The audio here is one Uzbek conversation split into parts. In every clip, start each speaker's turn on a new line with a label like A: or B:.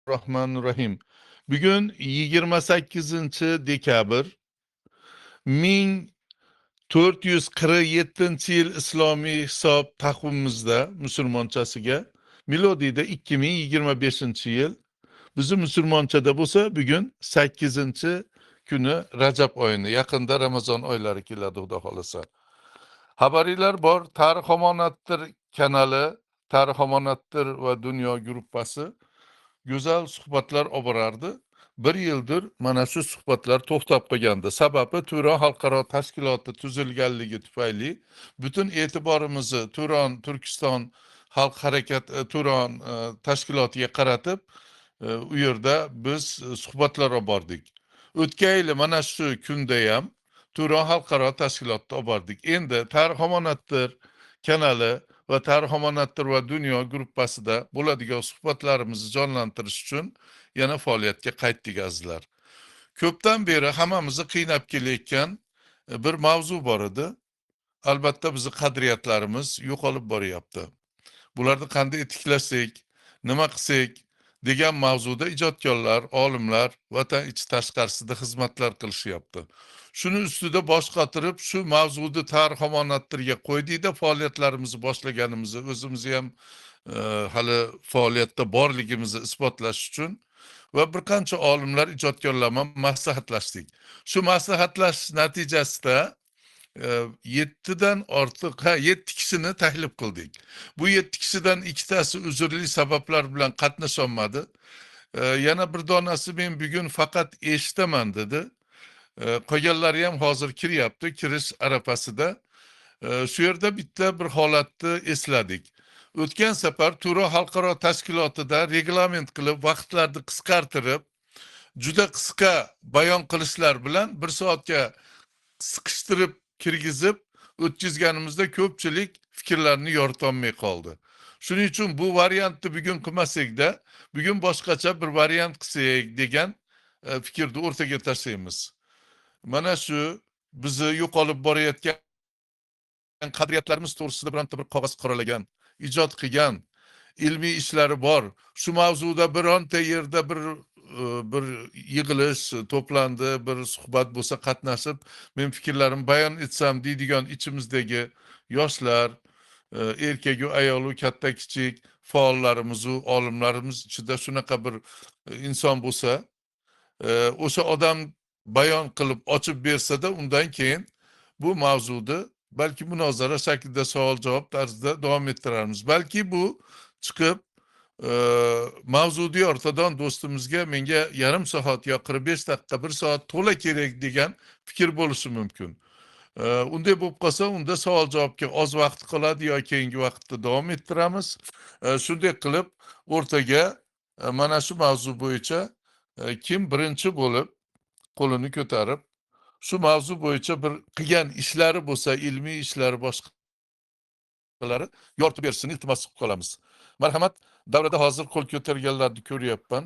A: Rahmanirrahim. Bugün 28 dekabr 1447 yil islomiy hisob taqvimimizda musulmonchasiga milodiyda 2025 yil. Bizi musulmonchada bo'lsa bugun 8 kuni Rajab oyini. Yaqinda Ramazon oylari keladi xudo xolasa. Xabaringlar bor, Tarix omonatdir kanali, Tarix omonatdir va Dunyo gruppasi go'zal suhbatlar olib borardi. Bir yildir mana shu suhbatlar to'xtab qolgandi. Sababi Turon xalqaro tashkiloti tuzilganligi tufayli butun e'tiborimizni Turon Turkiston xalq harakat Turon tashkilotiga qaratib, u yerda biz suhbatlar olib bordik. O'tgan yili mana shu kunda ham Turon xalqaro tashkilotda olib bordik. Endi Tarix omonatdir kanali va Tarix omonatdir va Dunyo gruppasida bo'ladigan suhbatlarimizni jonlantirish uchun yana faoliyatga qaytdik azizlar. Ko'pdan beri hammamizni qiynab kelayotgan bir mavzu bor edi. Albatta bizni qadriyatlarimiz yo'qolib boryapti. Bularni qanday tiklasak, nima qilsak degan mavzuda ijodkorlar, olimlar vatan ichi tashqarisida xizmatlar qilishyapti. Shuni ustida bosh qotirib, shu mavzuni Tarix omonatdirga qo'ydikda faoliyatlarimizni boshlaganimizni, o'zimizni ham hali faoliyatda borligimizni isbotlash uchun va bir qancha olimlar, ijodkorlar bilan maslahatlashdik. Shu maslahatlash natijasida 7 ortiq 7 kishini taklif qildik. Bu 7 kishidan ikkitasi uzrli sabablar bilan qatnasholmadi. Yana bir donasi men bugun faqat eshitaman dedi. Qolganlari ham hozir kiryapti, kirish arafasida. Shu yerda bitta bir holatni esladik. O'tgan safar Turon xalqaro tashkilotida reglament qilib, vaqtlarni qisqartirib, juda qisqa bayon qilishlar bilan 1 soatga siqishtirib kirgizib o'tkazganimizda ko'pchilik fikrlarini yoritolmay qoldi. Shuning uchun bu variantni bugun qilmasakda, bugun boshqacha bir variant qilsak degan fikrni o'rtaga tashlaymiz. Mana shu bizni yo'qolib borayotgan qadriyatlarimiz to'g'risida bironta bir qog'oz qoralagan, ijod qilgan, ilmiy ishlari bor. Shu mavzuda bironta yerda bir yig'ilish to'plandi, bir suhbat bo'lsa qatnashib, men fikrlarimni bayon etsam deydigan ichimizdagi yoshlar, erkagu ayolu, katta kichik faollarimiz, olimlarimiz ichida shunaqa bir inson bo'lsa, o'sha odam bayon qilib ochib bersada, undan keyin bu mavzuni balki munozara shaklida savol-javob tarzida davom ettiramiz. Balki bu chiqib mavzuni ortadan do'stimizga menga yarim soat yo 45 daqiqa, 1 soat to'la kerak degan fikr bo'lishi mumkin. Unday bo'lib qolsa, unda savol-javobga oz vaqt qoladi yo keyingi vaqtda davom ettiramiz. Shunday qilib o'rtaga mana shu mavzu bo'yicha kim birinchi bo'lib qo'lini ko'tarib shu mavzu bo'yicha bir qilgan ishlari bo'lsa, ilmiy ishlari boshqalari yoritib berishini iltimos qilib qolamiz. Marhamat, davrada hozir qo'l ko'targanlarni ko'ryapman.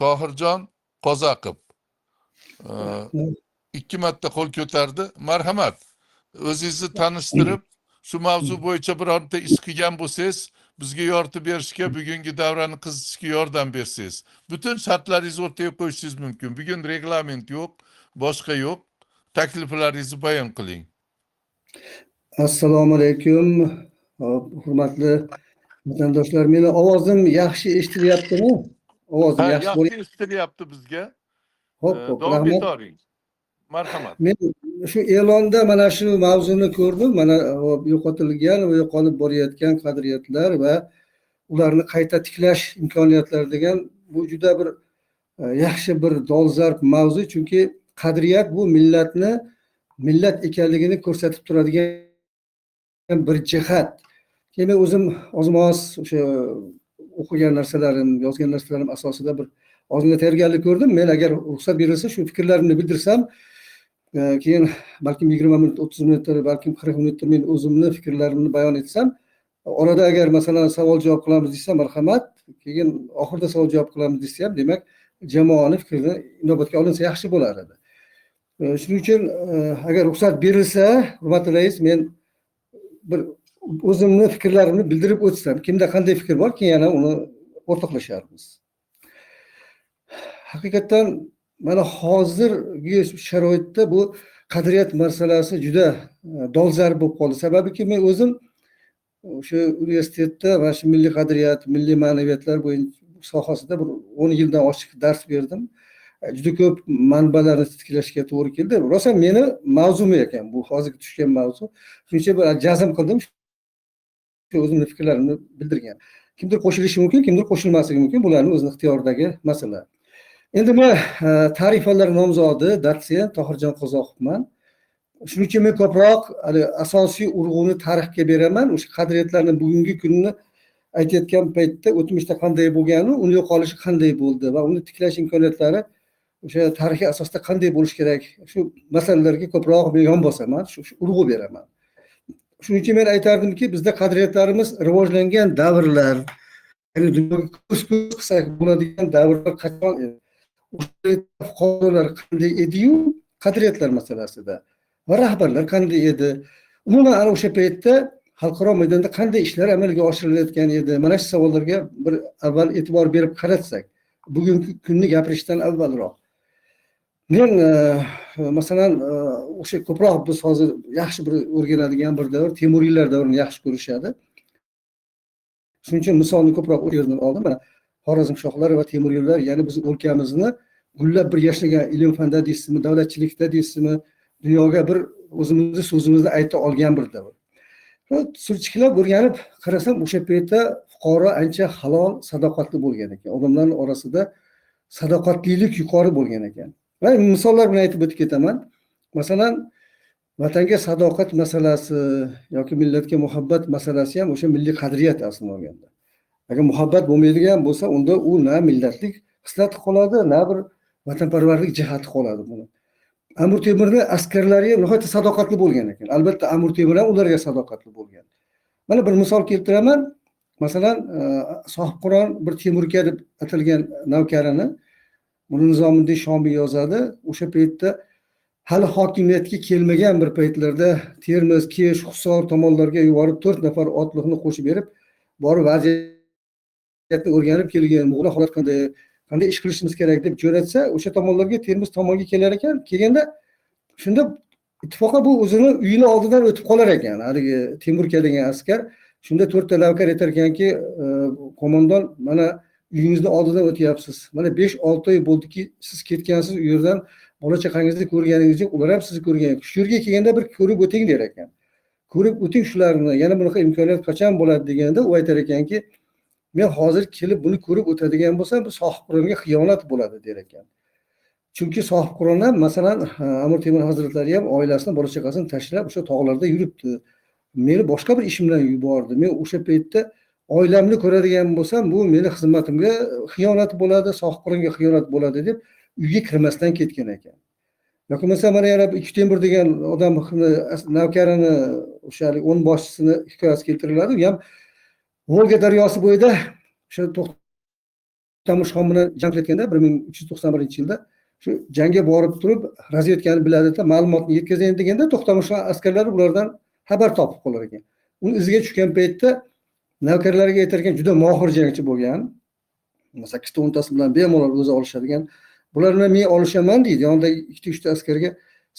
A: Tohirjon Qozoqov 2 marta qo'l ko'tardi. Marhamat, o'zingizni tanishtirib, shu mavzu bo'yicha bironta ish qilgan bo'lsangiz, bizga yoritib berishga, bugungi davrani qizishga yordam bersangiz, butun shartlaringizni o'rtaga qo'yishingiz mumkin. Bugun reglament yo'q, boshqa yo'q. Takliflaringizni bayon qiling.
B: Assalomu alaykum. Hurmatli vatandoshlar, meni ovozim yaxshi eshitilyaptimi? Ovozim yaxshi
A: bo'lyapti. Yaxshi eshitilyapti bizga.
B: Hop,
A: davom etaring. Marhamat.
B: Men shu e'londa mana shu mavzuni ko'rdim. Mana yo'qotilgan va yo'qolib borayotgan qadriyatlar va ularni qayta tiklash imkoniyatlari degan bu juda bir yaxshi bir dolzarb mavzu, chunki qadriyat bu millat ekanligini ko'rsatib turadigan bir jihat. Men o'zim ozmoz o'sha o'qigan narsalarim, yozgan narsalarim asosida bir ozgina tayyorgarlik ko'rdim. Men agar ruxsat berilsa shu fikrlarimni bildirsam, keyin balkim 20 minut, 30 minut, balkim 40 minutda men o'zimni fikrlarimni bayon etsam, orada agar masalan savol-javob qilamiz desa marhamat, keyin oxirida savol-javob qilamiz desa ham, demak jamoani fikrini inobatga olinsa yaxshi bo'lar edi. Shuning uchun agar ruxsat berilsa, hurmatli rais, men bir o'zimni fikrlarimni bildirib o'tsam, kimda qanday fikr bor, keyin yana uni o'rtoqlasharmiz. Haqiqatdan mana hozirgi sharoitda bu qadriyat masalasi juda dolzarb bo'lib qoldi. Sababiki men o'zim o'sha universitetda mana shu milliy qadriyat, milliy ma'naviyatlar bo'yicha sohasida bir 10 yildan oshiq dars berdim. Juda ko'p manbalarni tiklashga to'g'ri keldi. Rosa meni mavzum ekan bu hozirgi tushgan mavzu. Shuning uchun jazm qildim. O'zimning fikrlarimni bildirgan. Kimdir qo'shilishi mumkin, kimdir qo'shilmasligi mumkin. Bularning o'zining ixtiyoridagi masala. Endi men tarix fanlari nomzodi, dotsent Tohirjon Qozoqovman. Shuning uchun men ko'proq asosiy urg'uni tarixga beraman. O'sha qadriyatlarning bugungi kunni aytayotgan paytda o'tmishda qanday bo'lgani, uni yo'qolishi qanday bo'ldi va uni tiklash imkoniyatlari o'sha tarixiy asosda qanday bo'lishi kerak, shu masalalarga ko'proq men yon bosaman, shu urg'u beraman. Shuning uchun men aytardimki, bizda qadriyatlarimiz rivojlangan davrlar, ya'ni dunyoga ko'z qilsak bo'ladigan davrlar qachon edi? Fuqarolar qanday edi-yu, qadriyatlar masalasida va rahbarlar qanday edi? Umuman ana o'sha paytda xalqaro maydonda qanday ishlar amalga oshirilayotgan edi? Mana shu savollarga bir avval e'tibor berib qaratsak, bugungi kunni gapirishdan avvalroq. Men masalan o'sha ko'proq biz hozir yaxshi bir o'rganadigan bir davr Temuriylar davrini yaxshi ko'rishadi. Shuning uchun misolni ko'proq o'rganib oldim. Mana Xorazm shohlari va Temuriylar, ya'ni biz o'lkamizni gullab bir yashagan ilm-fanda deysizmi, davlatchilikda deysizmi, dunyoga bir o'zimizni so'zimizni ayta olgan bir davr. Surchiklab o'rganib qarasam, o'sha paytda fuqaro ancha halol, sadoqatli bo'lgan ekan. Odamlarning orasida sadoqatlilik yuqori bo'lgan ekan. Va misollar bilan aytib o'tib ketaman. Masalan, vatanga sadoqat masalasi yoki millatga muhabbat masalasi ham o'sha milliy qadriyat aslida olganda. Agar muhabbat bo'lmaydigan bo'lsa, unda u na millatlik xislati qoladi, na bir vatanparvarlik jihati qoladi buni. Amir Temurning askarlari nihoyatda sadoqatli bo'lgan ekan. Albatta Amir Temur ham ularga sadoqatli bo'lgan. Mana bir misol keltiraman. Masalan, Sohibqiron bir Temurga deb atalgan navkarini buni Nizomiddin Shomiy yozadi. O'sha paytda hali hokimiyatga kelmagan bir paytlarda Termiz, Kesh, Hisor tomonlarga yuborib 4 nafar otliqni qo'shib berib, borib vaziyatni o'rganib kelgan, bugun holat qanday ish qilishimiz kerak deb jo'natsa, o'sha tomonlarga Termiz tomonga kelar ekan. Kelganda shunda ittifoqa bu o'zini uyini oldidan o'tib qolar ekan. Haligi Temurka degan askar shunda 4 ta navkar aytar ekanki, qo'mondon, mana uyingizni oldidan o'tyapsiz. Mana 5-6 oy bo'ldiki, siz ketgansiz u yerdan, bola chaqangizni ko'rganingiz yo'q, ular ham sizni ko'rgan. Shu yerga kelganda bir ko'rib o'ting der ekan. Ko'rib o'ting shularni, yana bunaqa imkoniyat qachon bo'ladi deganda u aytar ekanki, men hozir kelib buni ko'rib o'tadigan bo'lsam, bu Sohibqironga xiyonat bo'ladi der ekan. Chunki Sohibqiron ham masalan Amir Temur hazratlari ham oilasini, bola chaqasini tashlab o'sha tog'larda yuribdi. Meni boshqa bir ishim bilan yubordi. Men o'sha paytda oilamni ko'radigan bo'lsam, bu meni xizmatimga xiyonat bo'ladi, Sohibqironga xiyonat bo'ladi deb uyga kirmasdan ketgan ekan. Yoki masalan mana yana Ikki Temur degan odamni navkarini, o'shalik 10 boshchisini hikoyasi keltiriladi. U ham Volga daryosi bo'yida o'sha To'xtamishxon bilan jang qilayotganda 1391-yilda shu jangga borib turib, razvedkani biladi-da, ma'lumotni yetkazayin deganda To'xtamishxon askarlari ulardan xabar topib qolar ekan. Uni iziga tushgan paytda navkarlariga aytar ekan, juda mohir jangchi bo'lgan. 8 ta 10 tasi bilan bemalol o'zi olishadigan. Bular bilan men olishaman deydi. Yonidagi 2-3 ta askarga,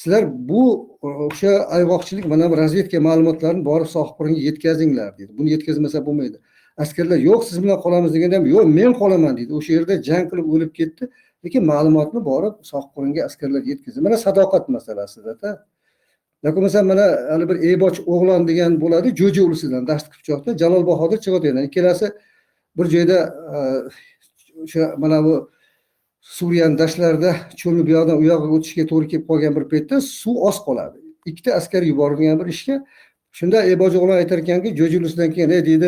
B: sizlar bu o'sha ayg'oqchilik, mana bu razvedka ma'lumotlarini borib Sohibqironga yetkazinglar deydi. Buni yetkazmasa bo'lmaydi. Askarlar yo'q, siz bilan qolamiz deganda ham yo'q, men qolaman deydi. O'sha yerda jang qilib o'lib ketdi, lekin ma'lumotni borib Sohibqironga askarlar yetkazdi. Mana sadoqat masalasida-da. Yoki masalan mana hali bir Eyboch o'g'lon degan bo'ladi, Jo'ja ulusidan, Dasht qipchoqda, Jalol Bahodir Chig'otiyadan. Ikkalasi bir joyda o'sha mana bu Suriyaning dashtlarida cho'lni bu yoqdan u yoqqa o'tishga to'g'ri kelib qolgan bir paytda suv oz qoladi. 2 ta askar yuborilgan bir ishga. Shunda Eyboch o'g'lon aytar ekanki, Jo'ja ulusidan keyin deydi,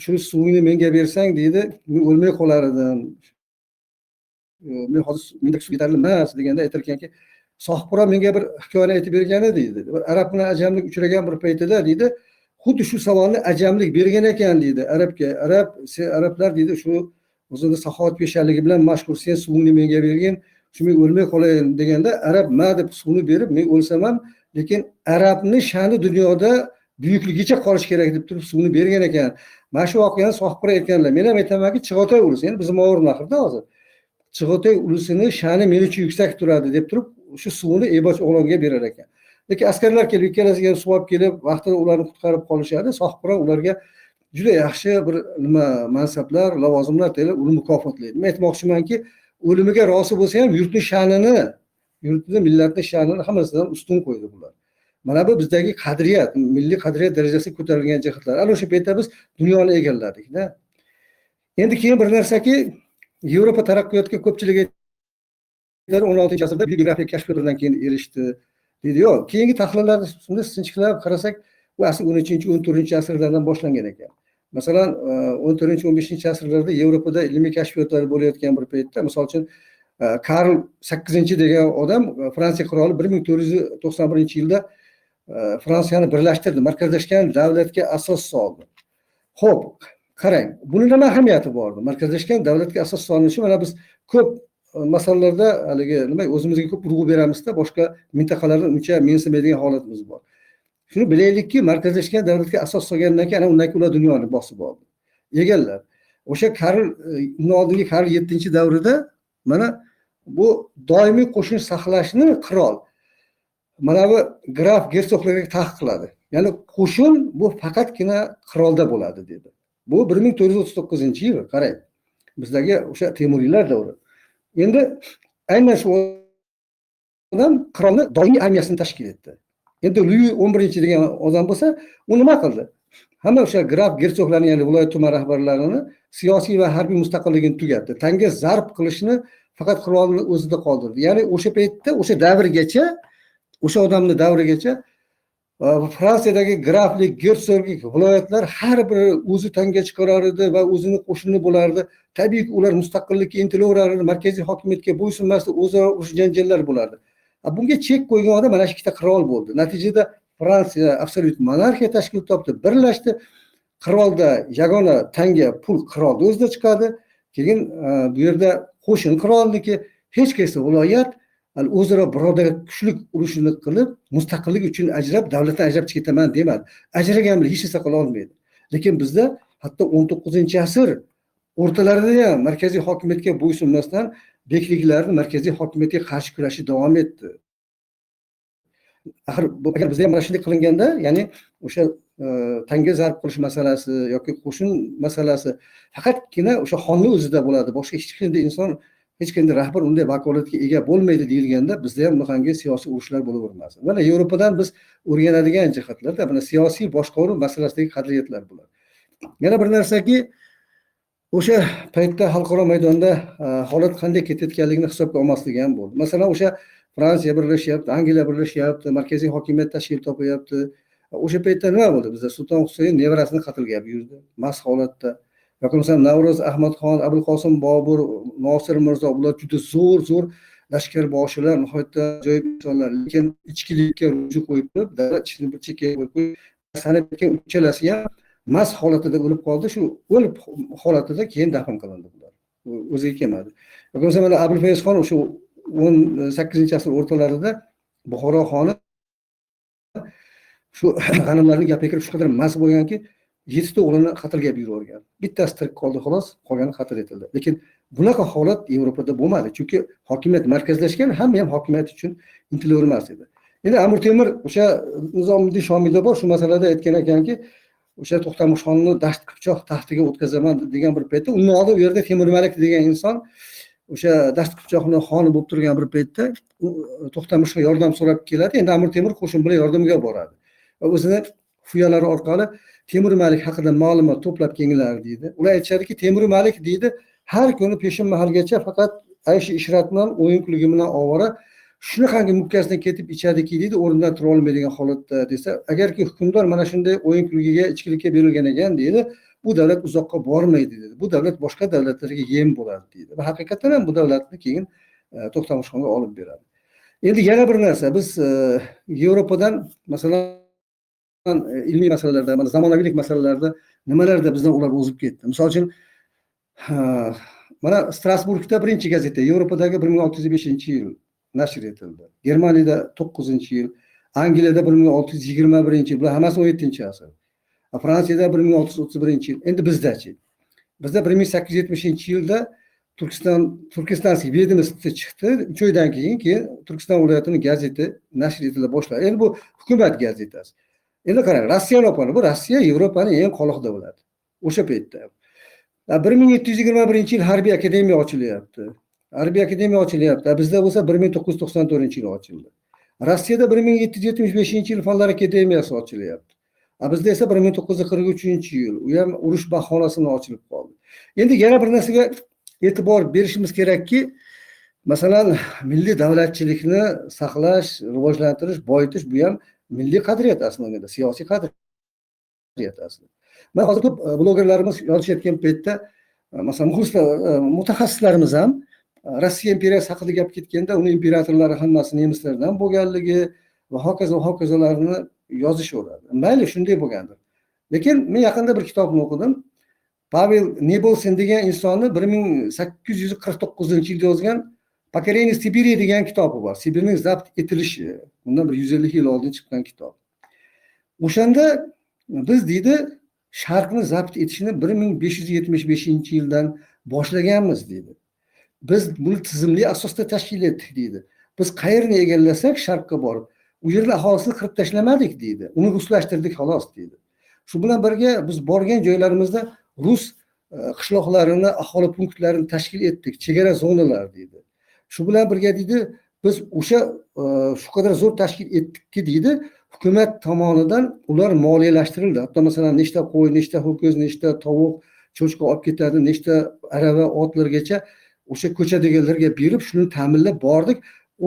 B: shuni suvingni menga bersang deydi, men o'lmay qolar edim. Men hozir menda suv yetarli emas deganda aytar ekanki, Sohibqiron menga bir hikoyani aytib bergan edi deydi. Bir arab bilan ajamlik uchragan bir paytida deydi, xuddi shu savolni ajamlik bergan ekan deydi arabga. Arablar deydi, shu o'zini saxovat peshanligi bilan mashhur, sen suvni menga bergin, shu men o'lmay qolayin deganda arab ma deb suvni berib, men o'lsam ham, lekin arabni sha'ni dunyoda buyukligicha qolish kerak deb turib suvni bergan ekan. Mana shu voqeani Sohibqirat aytganlar. Men ham aytamanki, Chig'atoy ulusi, endi bizim o'rin axirda hozir. Chig'atoy ulusini sha'ni men uchun yuksak turadi deb turib, shu suvni Eboch o'g'longa berar ekan. Lekin askarlar kelib, ikkalasiga suv olib kelib, vaqtida ularni qutqarib qolishadi. Sohibqirat ularga juda yaxshi bir nima mansablar, lavozimlar berib, uni mukofotlaydi. Men aytmoqchimanki, o'limiga rozi bo'lsa ham yurtning sha'nini, yurtni, millatning sha'nini hammasidan ustun qo'ydi bular. Mana bu bizdagi qadriyat, milliy qadriyat darajasiga ko'tarilgan jihatlar. Ana o'sha paytda biz dunyoni egalladik-da. Endi keyin bir narsaki, Yevropa taraqqiyotga ko'pchilik 16-asrda geografik kashfiyotlardan keyin erishdi deydi-yu. Keyingi tahlillarni shunday sinchiklab qarasak, bu asl 13-14-asrlardan boshlangan ekan. Masalan, 14-15-asrlarda Yevropada ilmiy kashfiyotlar bo'layotgan bir paytda, misol uchun Karl 8 degan odam, Fransiya qiroli 1491-yilda Fransiyani birlashtirdi, markazlashgan davlatga asos soldi. Xo'p, qarang, buni nima ahamiyati bor? Markazlashgan davlatga asos solinishi, mana biz ko'p masalalarda haligi nima o'zimizga ko'p urg'u beramizda, boshqa mintaqalarni uncha mensimaydigan holatimiz bor. Shuni bilaylikki, markazlashgan davlatga asos solgandan keyin undan keyin ular dunyoni bosib oldi. Egallar. O'sha Karl, undan oldingi Karl 7-davrida mana bu doimiy qo'shin saqlashni qirol mana bu graf gersoglarga taqiqladi. Ya'ni qo'shin bu faqatgina qirolda bo'ladi dedi. Bu 1439-yil, qarang. Bizdagi o'sha Temuriylar davri. Endi aynan shu odam qirolni doimiy armiyasini tashkil etdi. Endi Louis 11 degan odam bo'lsa, u nima qildi? Hamma o'sha graf gersoglarning, ya'ni viloyat tuman rahbarlarini siyosiy va harbiy mustaqilligini tugatdi. Tanga zarb qilishni faqat qirolni o'zida qoldirdi. Ya'ni o'sha paytda, o'sha davrgacha, o'sha odamning davrigacha Fransiyadagi graflik, gersoglik viloyatlar har biri o'zi tanga chiqarar edi va o'zini qo'shini bo'lardi. Tabiiyki ular mustaqillikka intilaverar edi, markaziy hokimiyatga bo'ysunmasdi, o'zaro urush janjallar bo'lardi. Bunga chek qo'ygan odam mana shu ikkita qirol bo'ldi. Natijada Fransiya absolyut monarxiya tashkil topdi, birlashdi. Qirolda yagona tanga pul qirolni o'zida chiqadi. Keyin bu yerda qo'shin qirolniki, hech qaysi viloyat o'zaro birodar kuchlik urushini qilib, mustaqillik uchun ajrab, davlatdan ajrab ketaman demadi. Ajragan bilan hech narsa qila olmaydi. Lekin bizda hatto 19-asr o'rtalarida ham markaziy hokimiyatga bo'ysunmasdan bekliklarning markaziy hokimiyatga qarshi kurashi davom etdi. Axir agar bizda ham mana shunday qilinganda, ya'ni o'sha tanga zarb qilish masalasi yoki qo'shin masalasi faqatgina o'sha xonning o'zida bo'ladi. Boshqa hech qanday inson, hech qanday rahbar unday vakolatga ega bo'lmaydi deyilganda, bizda ham bunaqangi siyosiy urushlar bo'lavermas. Mana Yevropadan biz o'rganadigan jihatlarda mana siyosiy boshqaruv masalasidagi qadriyatlar bular. Yana bir narsaki, o'sha paytda xalqaro maydonda holat qanday ketayotganligini hisobga olmasligi ham bo'ldi. Masalan, o'sha Fransiya birlashyapti, Angliya birlashyapti, markaziy hokimiyat tashkil topyapti. O'sha paytda nima bo'ldi? Bizda Sulton Husayn nevarasini qatlga buyurdi, mast holatda. Yoki masalan Navro'z Ahmadxon, Abul Qosim Bobur, Nosir Mirzo, bular juda zo'r lashkarboshilar, nihoyatda ajoyib insonlar, lekin ichkilikka ruju qo'yib, davlat ishini bir chekkaga qo'yib, sanab ketgan uchalasi ham mast holatida o'lib qoldi. Shu o'lib holatida keyin dafn qilindi bular. O'ziga kelmadi. Yoki masalan Abul Fayzxon o'sha 18-asr o'rtalarida Buxoro xoni shu g'animlarni gapiga kirib shu qadar mast bo'lganki, 7 ta o'g'lini qatlga buyurgan. Bittasi tirik qoldi xolos, qolgani qatl etildi. Lekin bunaqa holat Yevropada bo'lmadi, chunki hokimiyat markazlashgan, hamma ham hokimiyat uchun intilavermas edi. Endi Amir Temur o'sha Nizomiddin Shomiyda bor shu masalada aytgan ekanki, o'sha To'xtamishxonni dasht qipchoq taxtiga o'tkazaman degan bir paytda, undan oldin u yerda Temur Malik degan inson o'sha dasht qipchoqni xoni bo'lib turgan bir paytda To'xtamishga yordam so'rab keladi. Endi Amir Temur qo'shin bilan yordamga boradi. Va o'zini xufiyalari orqali Temur Malik haqida ma'lumot to'plab kelinglar deydi. Ular aytishadiki, Temur Malik deydi, har kuni peshin mahalgacha faqat ayshi ishrat bilan, o'yin kulgi bilan ovora shunaqangi mukkasidan ketib ichadiki deydi, o'rnidan tura olmaydigan holatda desa, agarki hukmdor mana shunday o'yin kulgiga, ichkilikka berilgan ekan deydi, bu davlat uzoqqa bormaydi dedi. Bu davlat boshqa davlatlarga yem bo'ladi deydi. Va haqiqatan ham bu davlatni keyin To'xtamishxonga olib beradi. Endi yana bir narsa, biz Yevropadan masalan ilmiy masalalarda, mana zamonaviylik masalalarida nimalarda bizdan ular o'zib ketdi. Misol uchun, mana Strasburgda birinchi gazeta Yevropadagi 1605-yil nashr etildi. Germaniyada 9-yil, Angliyada 1621 yil, bular hammasi 17-asr. Fransiyada 1631 yil. Endi bizdachi. Bizda 1870-yilda Turkiston Vedомости chiqdi. 3 oydan keyin Turkiston viloyatining gazeti nashr etila boshladi. Endi bu hukumat gazetasi. Endi qarang, Rossiyani olib, bu Rossiya Yevropaning eng qoloq davlati. O'sha paytda 1721-yil harbiy akademiya ochilyapti. Harbiy akademiya ochilyapti. Bizda bo'lsa 1994-yil ochildi. Rossiyada 1775-yil fanlar akademiyasi ochilyapti. Bizda esa 1943-yil, u ham urush bahonasini ochilib qoldi. Endi yana bir narsaga e'tibor berishimiz kerakki, masalan, milliy davlatchilikni saqlash, rivojlantirish, boyitish bu ham milliy qadriyat aslida, siyosiy qadriyat aslida. Men hozir ko'p blogerlarimiz yozishayotgan paytda, masalan, mutaxassislarimiz ham Rossiya imperiyasi haqida gap ketganda, uni imperatorlari hammasi nemislardan bo'lganligi va hokazolarni yozishaveradi. Mayli, shunday bo'lgandir. Lekin men yaqinda bir kitobni o'qidim. Pavel Nebelsin degan insonni 1849-yilda yozgan Покорение Sibiriya degan kitobi bor. Sibirning zabt etilishi. Bundan bir 150 yil oldin chiqqan kitob. O'shanda biz deydi, Sharqni zabt etishni 1575-yildan boshlaganmiz deydi. Biz buni tizimli asosda tashkil etdik deydi. Biz qayerni egallasak Sharqqa borib, u yerda aholisini qirib tashlamadik deydi. Uni ruslashtirdik xolos deydi. Shu bilan birga biz borgan joylarimizda rus qishloqlarini, aholi punktlarini tashkil etdik, chegara zonalar deydi. Shu bilan birga deydi, biz o'sha shu qadar zo'r tashkil etdikki deydi, hukumat tomonidan ular moliyalashtirildi. Hatto masalan, nechta qo'y, nechta ho'kiz, nechta tovuq, cho'chqa olib ketadi, nechta arava, otlargacha o'sha ko'chadagilarga berib, shuni ta'minlab bordik.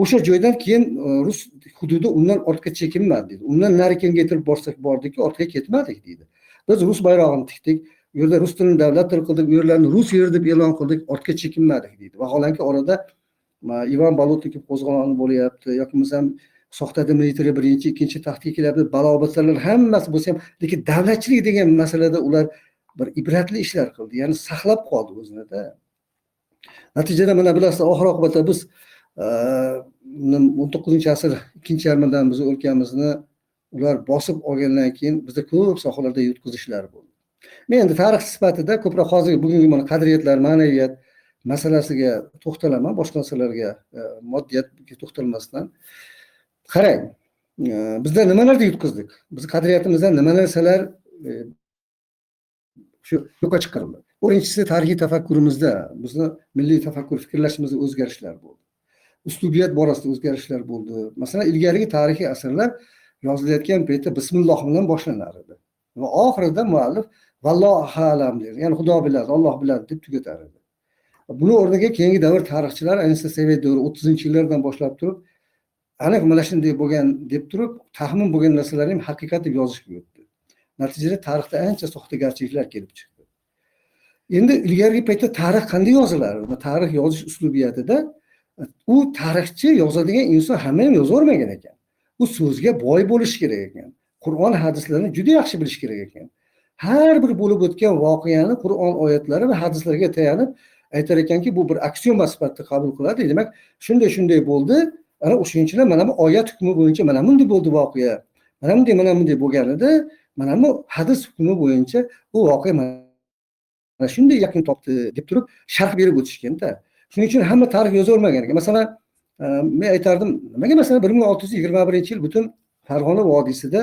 B: O'sha joydan keyin rus hududi undan ortga chekinmadi deydi. Undan nari kengaytirib borsak bordikki, ortga ketmadik deydi. Biz rus bayrog'ini tikdik, u yerda rus tilini davlat tili qildik, u yerlarni rus yeri deb e'lon qildik, ortga chekinmadik deydi. Vaholanki orada Ivan Balotnikov qo'zg'oloni bo'lyapti, yoki bo'lmasam soxta dmitriy birinchi, ikkinchi taxtga kelyapti, balobatlar hammasi bo'lsa ham, lekin davlatchilik degan masalada ular bir ibratli ishlar qildi, ya'ni saqlab qoldi o'zini-da. Natijada mana bilasizlar, oxir oqibatda biz 19-asr ikkinchi yarmidan biz o'lkamizni ular bosib olgandan keyin bizda ko'p sohalarda yutqizishlar bo'ldi. Men endi tarix sifatida ko'proq hozir bugungi mana qadriyatlar, ma'naviyat masalasiga to'xtalaman, boshqa narsalarga, moddiyatga to'xtalmasdan. Qarang, bizda nimalarni yutqizdik? Biz qadriyatimizdan nima narsalar shu yo'qqa chiqarildi. Birinchisi, tarixiy tafakkurimizda, bizni milliy tafakkur, fikrlashimizda o'zgarishlar bo'ldi. Uslubiyat borasida o'zgarishlar bo'ldi. Masalan, ilgarigi tarixiy asarlar yozilayotgan paytda bismilloh bilan boshlanar edi. Va oxirida muallif vallohu alam der, ya'ni Xudo biladi, Alloh biladi deb tugatar edi. Buni o'rniga keyingi davr tarixchilar, ayniqsa Sovet davri 30-yillardan boshlab turib, aniq mana shunday bo'lgan deb turib, taxmin bo'lgan narsalarni ham haqiqat deb yozishga o'tdi. Natijada tarixda ancha soxtagarchiliklar kelib chiqdi. Endi ilgarigi paytda tarix qanday yozilar? Tarix yozish uslubiyatida u tarixchi yozadigan inson hamma ham yozavermagan ekan. U so'zga boy bo'lishi kerak ekan. Qur'on hadislarni juda yaxshi bilish kerak ekan. Har bir bo'lib o'tgan voqeani Qur'on oyatlari va hadislarga tayanib aytar ekanki, bu bir aksioma sifatida qabul qiladi. Demak, shunday bo'ldi. Ana o'shanchilar mana bu oyat hukmi bo'yicha mana bunday bo'ldi voqea. Mana bunday bo'lganida, mana bu hadis hukmi bo'yicha bu voqea mana shunday yakun topdi deb turib sharh berib o'tishganda. Shuning uchun hamma tarix yozavermagan ekan. Masalan, men aytardim, nimaga masalan 1621-yil butun Farg'ona vodiysida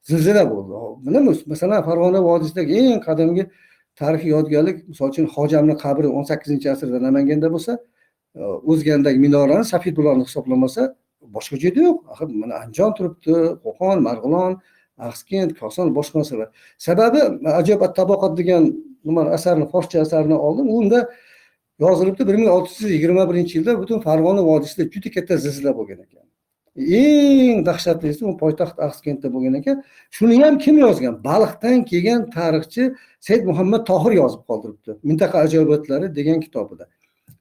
B: zilzila bo'ldi. Masalan, Farg'ona vodiysidagi eng qadimgi tarixiy yodgorlik, misol uchun Hojamning qabri 18-asrda Namanganda bo'lsa, O'zgandagi minorani Safidullarni hisoblamasa, boshqa joyda yo'q. Axir mana Andijon turibdi, Qo'qon, Marg'ilon, Axskent, Koson, boshqa narsalar. Sababi ajoyib at-Tabaqot degan asarni, forscha asarni oldim. Unda yozilibdi 1621-yilda butun Farg'ona vodiysida juda katta zilzila bo'lgan ekan. Eng dahshatlisi u poytaxt Axskentda bo'lgan ekan. Shuni ham kim yozgan? Baliqdan kelgan tarixchi Said Muhammad Tohir yozib qoldiribdi. Mintaqa ajoyibotlari degan kitobida.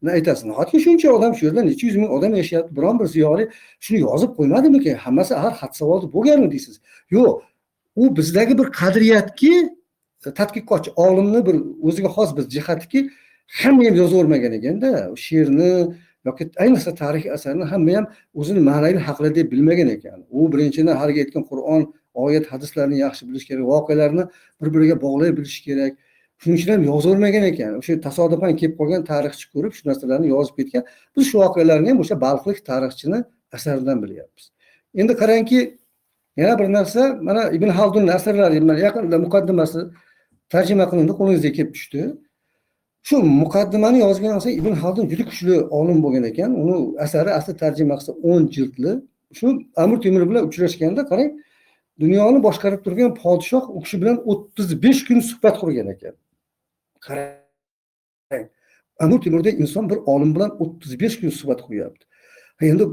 B: Nima aytasiz? Hatto shuncha odam shu yerda necha yuz ming odam yashayapti. Biron bir ziyoli shuni yozib qo'ymadimi-ki? Hammasi har xat savolda bo'lganmi deysiz? Yo'q. U bizdagi bir qadriyatki, tadqiqotchi, olimni bir o'ziga xos bir jihatki, hamma ham yozavermagan ekanda, she'rni, yoki ayniqsa tarixiy asarni hamma ham o'zini ma'naviy haqli deb bilmagan ekan. U birinchidan haligi aytgan Qur'on, oyat, hadislarni yaxshi bilish kerak, voqealarni bir-biriga bog'lay bilish kerak. Shuning uchun ham yozavermagan ekan. O'sha tasodifan kelib qolgan tarixchi ko'rib shu narsalarni yozib ketgan. Biz shu voqealarni ham o'sha balxlik tarixchini asaridan bilyapmiz. Endi qarangki, yana bir narsa, mana Ibn Xaldunning asarlari yaqinda muqaddimasi tarjima qilindi, qo'lingizga kelib tushdi. Shu muqaddimani yozgan esa Ibn Xaldun juda kuchli olim bo'lgan ekan. Uni asari asli tarjima qilsa 10 jildli. Shu Amir Temur bilan uchrashganda qarang, dunyoni boshqarib turgan podshoh u kishi bilan 35 kun suhbat qurgan ekan. Qarang. Amir Temurdek inson bir olim bilan 35 kun suhbat quryapti. Endi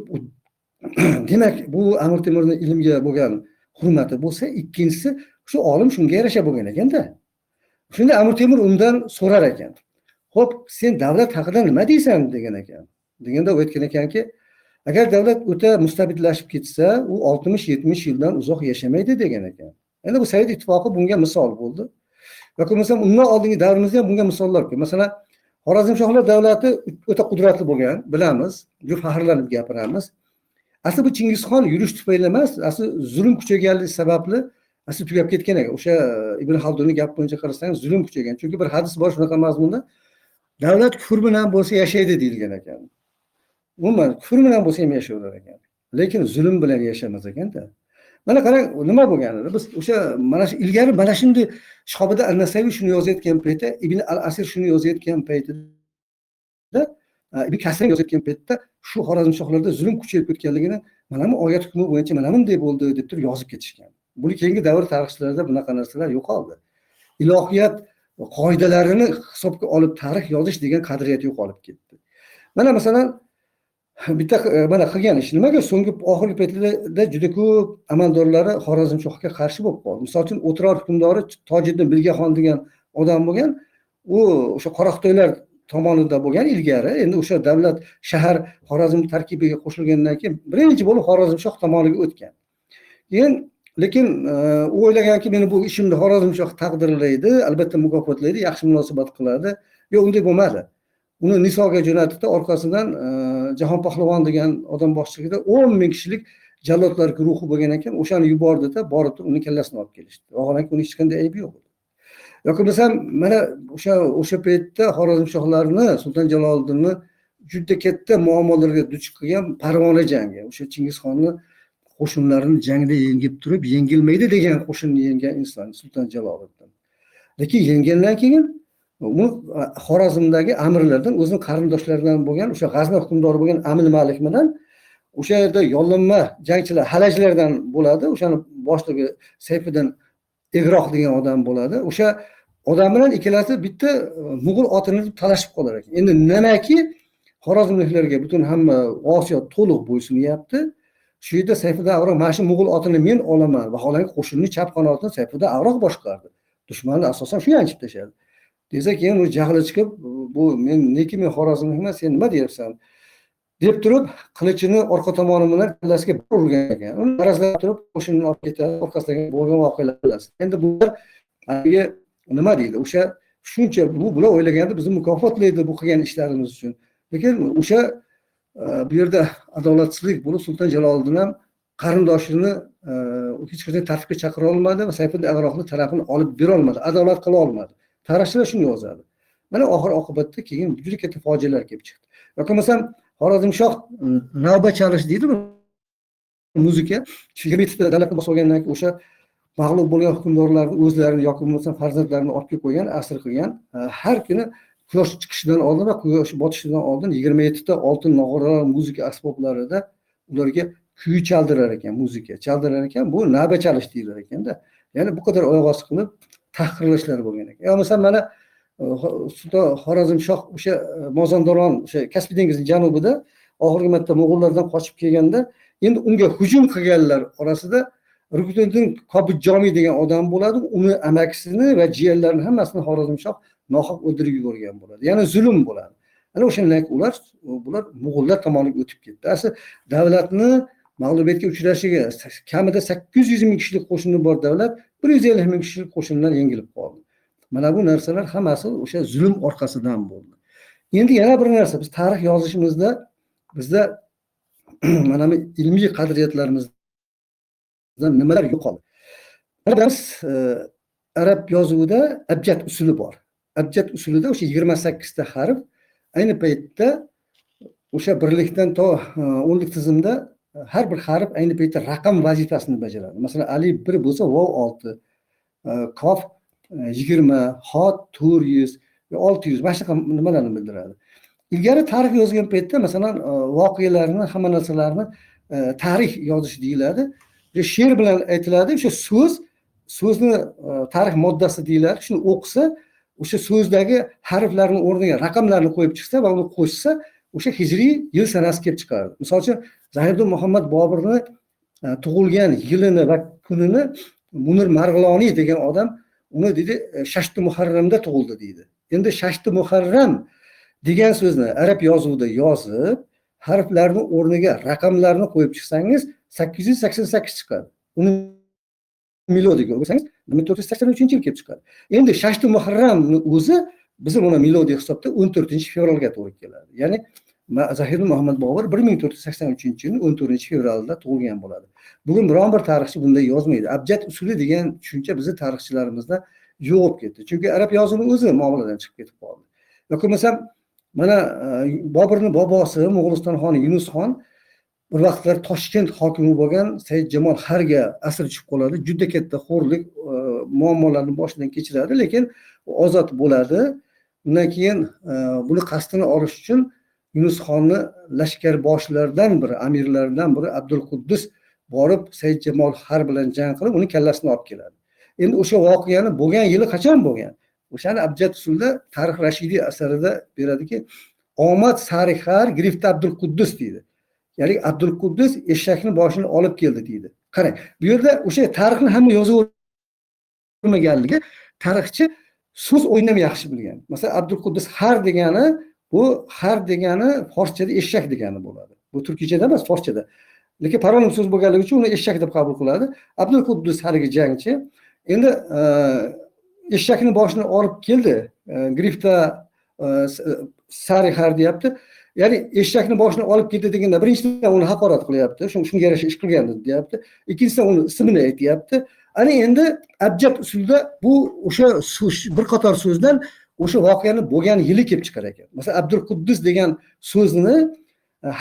B: demak, bu Amir Temurning ilmga bo'lgan hurmati bo'lsa, ikkinchisi shu olim shunga yarasha bo'lgan ekanda. Shunda Amir Temur undan so'rar ekan. Xo'p, sen davlat haqida nima deysan degan ekan. Deganda u aytgan ekanki, agar davlat o'ta mustabidlashib ketsa, u 60-70 yildan uzoq yashamaydi degan ekan. Endi bu Sovet ittifoqi bunga misol bo'ldi. Yoki masalan, undan oldingi davrimizda ham bunga misollar ko'p. Masalan, Xorazmshohlar davlati o'ta qudratli bo'lgan, bilamiz, juda faxrlanib gapiramiz. Asli bu Chingizxon yurish tufayli emas, asli zulm kuchayganligi sababli asli tugab ketgan ekan. O'sha Ibn Xaldunning gapi bo'yicha qarasangiz, zulm kuchaygan. Chunki bir hadis bor shunaqa mazmunda, davlat kufr bilan bo'lsa yashaydi deyilgan ekan. Umuman kufr bilan bo'lsa ham yashayverar ekan. Lekin zulm bilan yashamas ekanda. Mana qarang, nima bo'lganini biz o'sha mana shu ilgari mana shunday Shohida An-Nasaviy shuni yozayotgan paytda, Ibn al-Asir shuni yozayotgan paytida, Ibn Kasir yozayotgan paytda shu Xorazmshohlarda zulm kuchayib ketganligini mana bu oyat hukmi bo'yicha mana bunday bo'ldi deb turib yozib ketishgan. Buni keyingi davr tarixchilarida bunaqa narsalar yo'qoldi. Ilohiyat qoidalarini hisobga olib tarix yozish degan qadriyat yo'qolib ketdi. Mana masalan bitta mana qilgan ish nimaga so'nggi oxirgi paytlarda juda ko'p amaldorlari Xorazmshohga qarshi bo'lib qoldi. Misol uchun O'tirar hukmdori Tojiddin Bilgaxon degan odam bo'lgan, u o'sha Qoraqto'ylar tomonida bo'lgan ilgari, endi o'sha davlat shahar Xorazm tarkibiga qo'shilgandan keyin birinchi bo'lib Xorazmshoh tomoniga o'tgan. Keyin lekin u o'ylaganki, meni bu ishimni Xorazmshoh taqdirlaydi, albatta mukofotlaydi, yaxshi munosabat qiladi. Yo'q, unday bo'lmadi. Uni Nisoga jo'natdi, orqasidan Jahon Pahlavon degan odam boshchiligida 10 ming kishilik jallodlar guruhi bo'lgan ekan, o'shani yubordida, borib turib uni kallasini olib kelishdi. Vaholanki uni hech qanday aybi yo'q edi. Yoki masalan, mana o'sha paytda Xorazmshohlarni Sulton Jaloliddinni juda katta muammolarga duch qilgan Farg'ona jangi, o'sha Chingizxonni qo'shinlarini jangda yengib turib, yengilmaydi degan qo'shinni yengan inson Sulton Jaloliddin. Lekin yengandan keyin u Xorazmdagi amirlardan, o'zining qarindoshlaridan bo'lgan, o'sha G'azni hukmdori bo'lgan Amil Malik bilan o'sha yerda yollanma jangchilar, halajlardan bo'ladi. O'shani boshlig'i Sayfiddin Egroq degan odam bo'ladi. O'sha odam bilan ikkalasi bitta Mo'g'ul otini talashib qolar ekan. Endi nimaki Xorazmliklarga butun hamma Osiyo to'liq bo'ysunyapti. Shu yerda Sayfiddin Avroq mana shu Mo'g'ul otini men olaman. Vaholanki qo'shinni chap qanotini Sayfiddin Avroq boshqardi. Dushmanni asosan shu yanchib tashladi. Desa keyin u jahli chiqib, bu men Xorazmlikman, sen nima deyapsan? deb turib qilichini orqa tomoni bilan kallasiga urgan ekan. Uni arazlab turib qo'shinni olib ketadi, orqasidan bo'lgan voqealar bilasiz. Endi bular nima deydi? O'sha shuncha bular o'ylaganda bizni mukofotlaydi bu qilgan ishlarimiz uchun. Lekin o'sha bu yerda adolatsizlik bo'lib Sulton Jaloliddin ham qarindoshini hech qanday tartibga chaqira olmadi va Sayfiddin Ag'roqning tarafini olib bera olmadi, adolat qila olmadi. Tarixchilar shuni yozadi. Mana oxir oqibatda keyin juda katta fojialar kelib chiqdi. Yoki masalan Xorazmshoh navbat chalish deydimi? Muzika 20 ta davlatni bosib olgandan keyin o'sha mag'lub bo'lgan hukmdorlarni o'zlarini yoki bo'lmasa farzandlarini olib kelib qo'ygan, asir qilgan. Har kuni quyosh chiqishidan oldin va quyosh botishidan oldin 27 ta oltin nog'oralar muzika asboblarida ularga kuy chaldirar ekan, muzika chaldirar ekan. Bu navbat chalish deyilar ekanda. Ya'ni bu qadar oyoq osti qilib tahqirlashlar bo'lgan ekan. Ya masalan mana Sulton Xorazmshoh o'sha Mozandaron, o'sha Kaspiy dengizining janubida oxirgi marta Mo'g'ullardan qochib kelganda, endi unga hujum qilganlar orasida Rukniddin Qobijjomiy degan odam bo'ladi. Uni amakisini va jiyanlarini hammasini Xorazmshoh nohaq o'ldirib yuborgan bo'ladi. Ya'ni zulm bo'ladi. Ana o'shandan bular Mo'g'ullar tomoniga o'tib ketdi. Asli davlatni mag'lubiyatga uchrashiga kamida 800 ming kishilik qo'shini bor davlat 150 ming kishilik qo'shinlar yengilib qoldi. Mana bu narsalar hammasi o'sha zulm orqasidan bo'ldi. Endi yana bir narsa, biz tarix yozishimizda bizda mana bu ilmiy qadriyatlarimizdan nimalar yo'qoldi? Biz arab yozuvida abjad usuli bor. Abjad usulida o'sha 28 ta harf ayni paytda o'sha birlikdan to o'nlik tizimda har bir harf ayni paytda raqam vazifasini bajaradi. Masalan, alif 1 bo'lsa, vov 6, qof 20, hot 400 va 600 mana shunaqa nimalarni bildiradi. Ilgari tarix yozgan paytda masalan voqealarni, hamma narsalarni tarix yozish deyiladi. She'r bilan aytiladi. O'sha so'zni tarix moddasi deyiladi. Shuni o'qisa, o'sha so'zdagi harflarning o'rniga raqamlarni qo'yib chiqsa va uni qo'shsa, o'sha hijriy yil sanasi kelib chiqardi. Misol uchun, Zahiruddin Muhammad Boburni tug'ilgan yilini va kunini Munir Marg'iloniy degan odam uni dedi 6 Muharramda tug'ildi deydi. Endi 6 Muharram degan so'zni arab yozuvida yozib, harflarning o'rniga raqamlarni qo'yib chiqsangiz 888 chiqadi. Uni milodiga o'rsangiz 1483-yil kelib chiqadi. Endi 6 Muharramni o'zi bizim ona milodiy hisobda 14-fevralga to'g'ri keladi. Ya'ni Zahiruddin Muhammad Bobur 1483-yilning 14-fevralida tug'ilgan bo'ladi. Bugun biron bir tarixchi bunday yozmaydi. Abjad usuli degan tushuncha bizning tarixchilarimizda yo'q bo'lib ketdi. Chunki arab yozuvining o'zi muomaladan chiqib ketib qoldi. Yoki masalan, mana Boburning bobosi Mo'g'uliston xoni Yunusxon bir vaqtlar Toshkent hokimi bo'lgan Said Jamol Harga asir tushib qoladi. Juda katta xo'rlik muammolarni boshidan kechiradi, lekin ozod bo'ladi. Undan keyin buni qasdini olish uchun Yunusxonni lashkarboshlaridan biri, amirlaridan biri Abdulquddus borib Said Jamol Har bilan jang qilib, uni kallasini olib keladi. Endi o'sha voqeani bo'lgan yili qachon bo'lgan? O'shani abjad usulda Tarix Rashidiy asarida beradiki, omad sarixar girifta Abdulquddus deydi. Ya'ni Abdulquddus eshakning boshini olib keldi deydi. Qarang, bu yerda o'sha tarixni hamma yozib o'rmaganligi, tarixchi so'z o'ynamay yaxshi bilgan. Masalan, Abdulquddus har degani, bu har degani forschada eshak degani bo'ladi. Bu turkiychada emas, forschada. Lekin paronim so'z bo'lganligi uchun uni eshak deb qabul qiladi. Abdulquddus haligi jangchi endi eshakning boshini olib keldi. Grifta sarixar deyapti. Ya'ni eshakning boshini olib ketdi deganda birinchidan uni haqorat qilyapti. Shunga yarasha ish qilgan deyapti. Ikkinchidan uni ismini aytyapti. Ana endi abjad usulda bu o'sha bir qator so'zdan o'sha voqeani bo'lgan yili kelib chiqar ekan. Masalan, Abdulquddus degan so'zni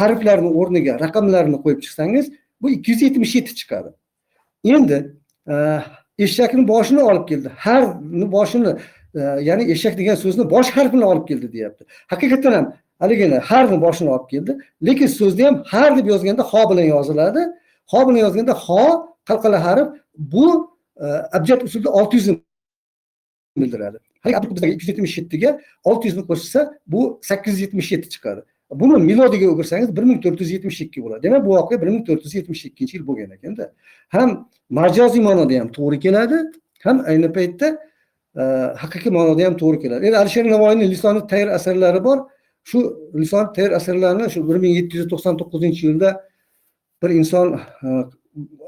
B: harflarning o'rniga raqamlarni qo'yib chiqsangiz, bu 277 chiqadi. Endi eshakning boshini olib keldi. Harni boshini, ya'ni eshak degan so'zni bosh harfini olib keldi deyapti. Haqiqatan ham haligini harni boshini olib keldi, lekin so'zni ham har deb yozganda ho bilan yoziladi. Ho bilan yozganda ho qalqala harf, bu abjad usulda 600 ni bildiradi. Hali Abdulquddusga 277 ga 600 ni qo'shsa, bu 877 chiqadi. Buni milodiga o'girsangiz 1472 bo'ladi. Demak, bu voqea 1472-yil bo'lgan ekanda. Ham majoziy ma'noda ham to'g'ri keladi, ham ayni paytda haqiqiy ma'noda ham to'g'ri keladi. Endi Alisher Navoiyning Lisoni Tayr asarlari bor. Shu Lisoni Tayr asarlarini shu 1799-yilda bir inson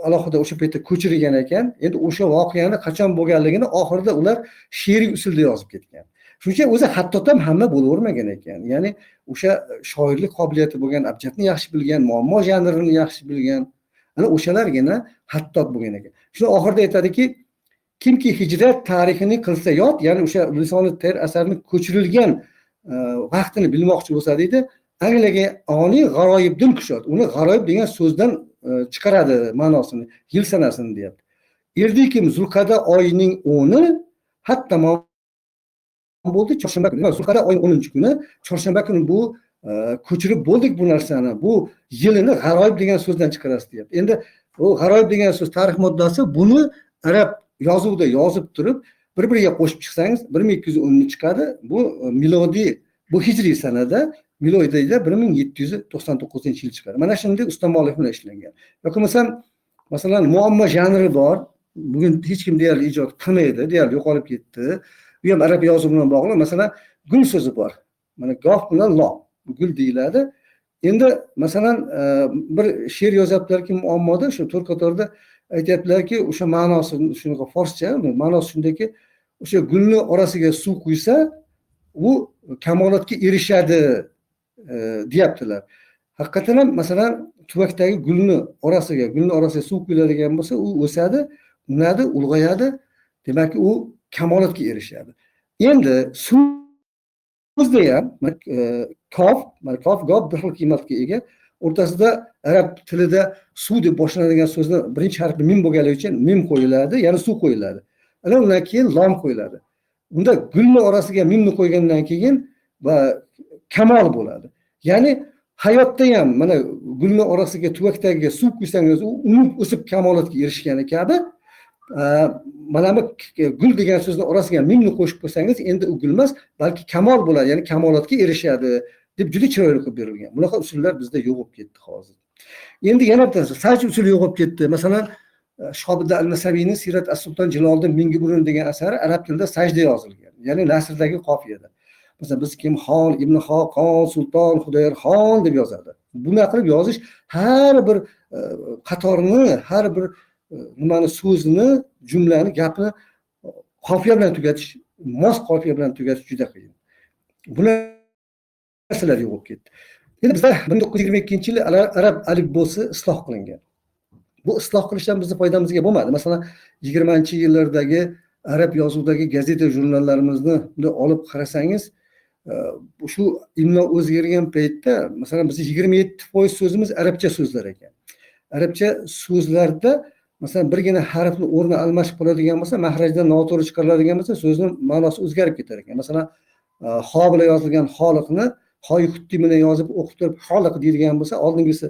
B: alohida o'sha paytda ko'chirgan ekan. Endi o'sha voqeani qachon bo'lganligini oxirida ular she'riy usulda yozib ketgan. Shuning uchun o'zi hattot ham hamma bo'lavermagan ekan. Ya'ni o'sha shoirlik qobiliyati bo'lgan, abjadni yaxshi bilgan, muammo janrini yaxshi bilgan, ana o'shalargina hattot bo'lgan ekan. Shuni oxirida aytadiki, kimki hijrat tarixini qilsa yod, ya'ni o'sha Lisoni Tayr asarining ko'chirilgan vaqtini bilmoqchi bo'lsa deydi, Angliyaga oliy g'aroyibdin kushod. Uni g'aroyib degan so'zdan chiqaradi ma'nosini, yil sanasini deyapti. Erdikim Zulqada oyining 10-i hatta bo'ldi chorshanba kuni. Zulqada oyining 10-kuni chorshanba kuni bu ko'chirib bo'ldik bu narsani. Bu yilini g'aroyib degan so'zdan chiqarasiz deyapti. Endi bu g'aroyib degan so'z tarix moddasi, buni arab yozuvida yozib turib bir-biriga qo'shib chiqsangiz 1210 chiqadi. Bu milodiy, bu hijriy sanada, milodiyda 1799-yil chiqadi. Mana shunday ustamonlik bilan ishlangan. Yoki masalan muammo janri bor. Bugun hech kim deyarli ijod qilmaydi, deyarli yo'qolib ketdi. Bu ham arab yozuvi bilan bog'liq. Masalan, gul so'zi bor. Mana gof bilan lo, gul deyiladi. Endi masalan bir she'r yozyaptilarki muammoda, shu to'rt qatorda aytyaptilarki, o'sha ma'nosi shunaqa forscha, ma'nosi shundayki, o'sha gulni orasiga suv quysa, u kamolotga erishadi deyaptilar. haqiqatan ham masalan tuvakdagi gulni orasiga suv quyiladigan bo'lsa, u o'sadi, unadi, ulg'ayadi. Demak, u kamolotga erishadi. Endi so'zda ham kof, gof bir xil qiymatga ega. O'rtasida arab tilida suv deb boshlanadigan so'zni birinchi harfi mim bo'lganligi uchun mim qo'yiladi, ya'ni suv qo'yiladi. Ana undan keyin lom qo'yiladi. Unda gulni orasiga mimni qo'ygandan keyin va kamol bo'ladi. Ya'ni hayotda ham mana gulni orasiga tuvakdagiga suv quysangiz, u unib o'sib kamolotga erishgani kabi, mana bu gul degan so'zni orasiga mimni qo'shib qo'ysangiz, endi u gul emas, balki kamol bo'ladi, ya'ni kamolotga erishadi deb juda chiroyli qilib berilgan. Bunaqa usullar bizda yo'q bo'lib ketdi hozir. Endi yana bir narsa, sajda usuli yo'q bo'lib ketdi. Masalan, Shobida al-Nasaviyning Sirat as-Sulton Jaloliddin Mingiburun degan asari arab tilida sajda yozilgan, ya'ni nasrdagi qofiyada. Masalan, biz kim Xon, Ibn Xoqon, Sulton, Xudoyor Xon deb yozadi. Buni qilib yozish har bir qatorni, har bir nimani so'zni, jumlani, gapni qofiya bilan tugatish, mos qofiya bilan tugatish juda qiyin. Bular narsalar yo'q bo'lib ketdi. Endi bizda 1922-yil arab alifbosi isloh qilingan. Bu isloh qilishdan bizni foydamizga bo'lmadi. Masalan, 20-yillardagi arab yozuvidagi gazeta jurnallarimizni olib qarasangiz, shu imlo o'zgargan paytda, masalan, biz 27% so'zimiz arabcha so'zlar ekan. Arabcha so'zlarda masalan birgina harfni o'rni almashib qoladigan bo'lsa, mahrajdan noto'g'ri chiqariladigan bo'lsa, so'zning ma'nosi o'zgarib ketar ekan. Masalan, ho bilan yozilgan xoliqni hoy xuddi bilan yozib o'qib turib xoliq deydigan bo'lsa, oldingisi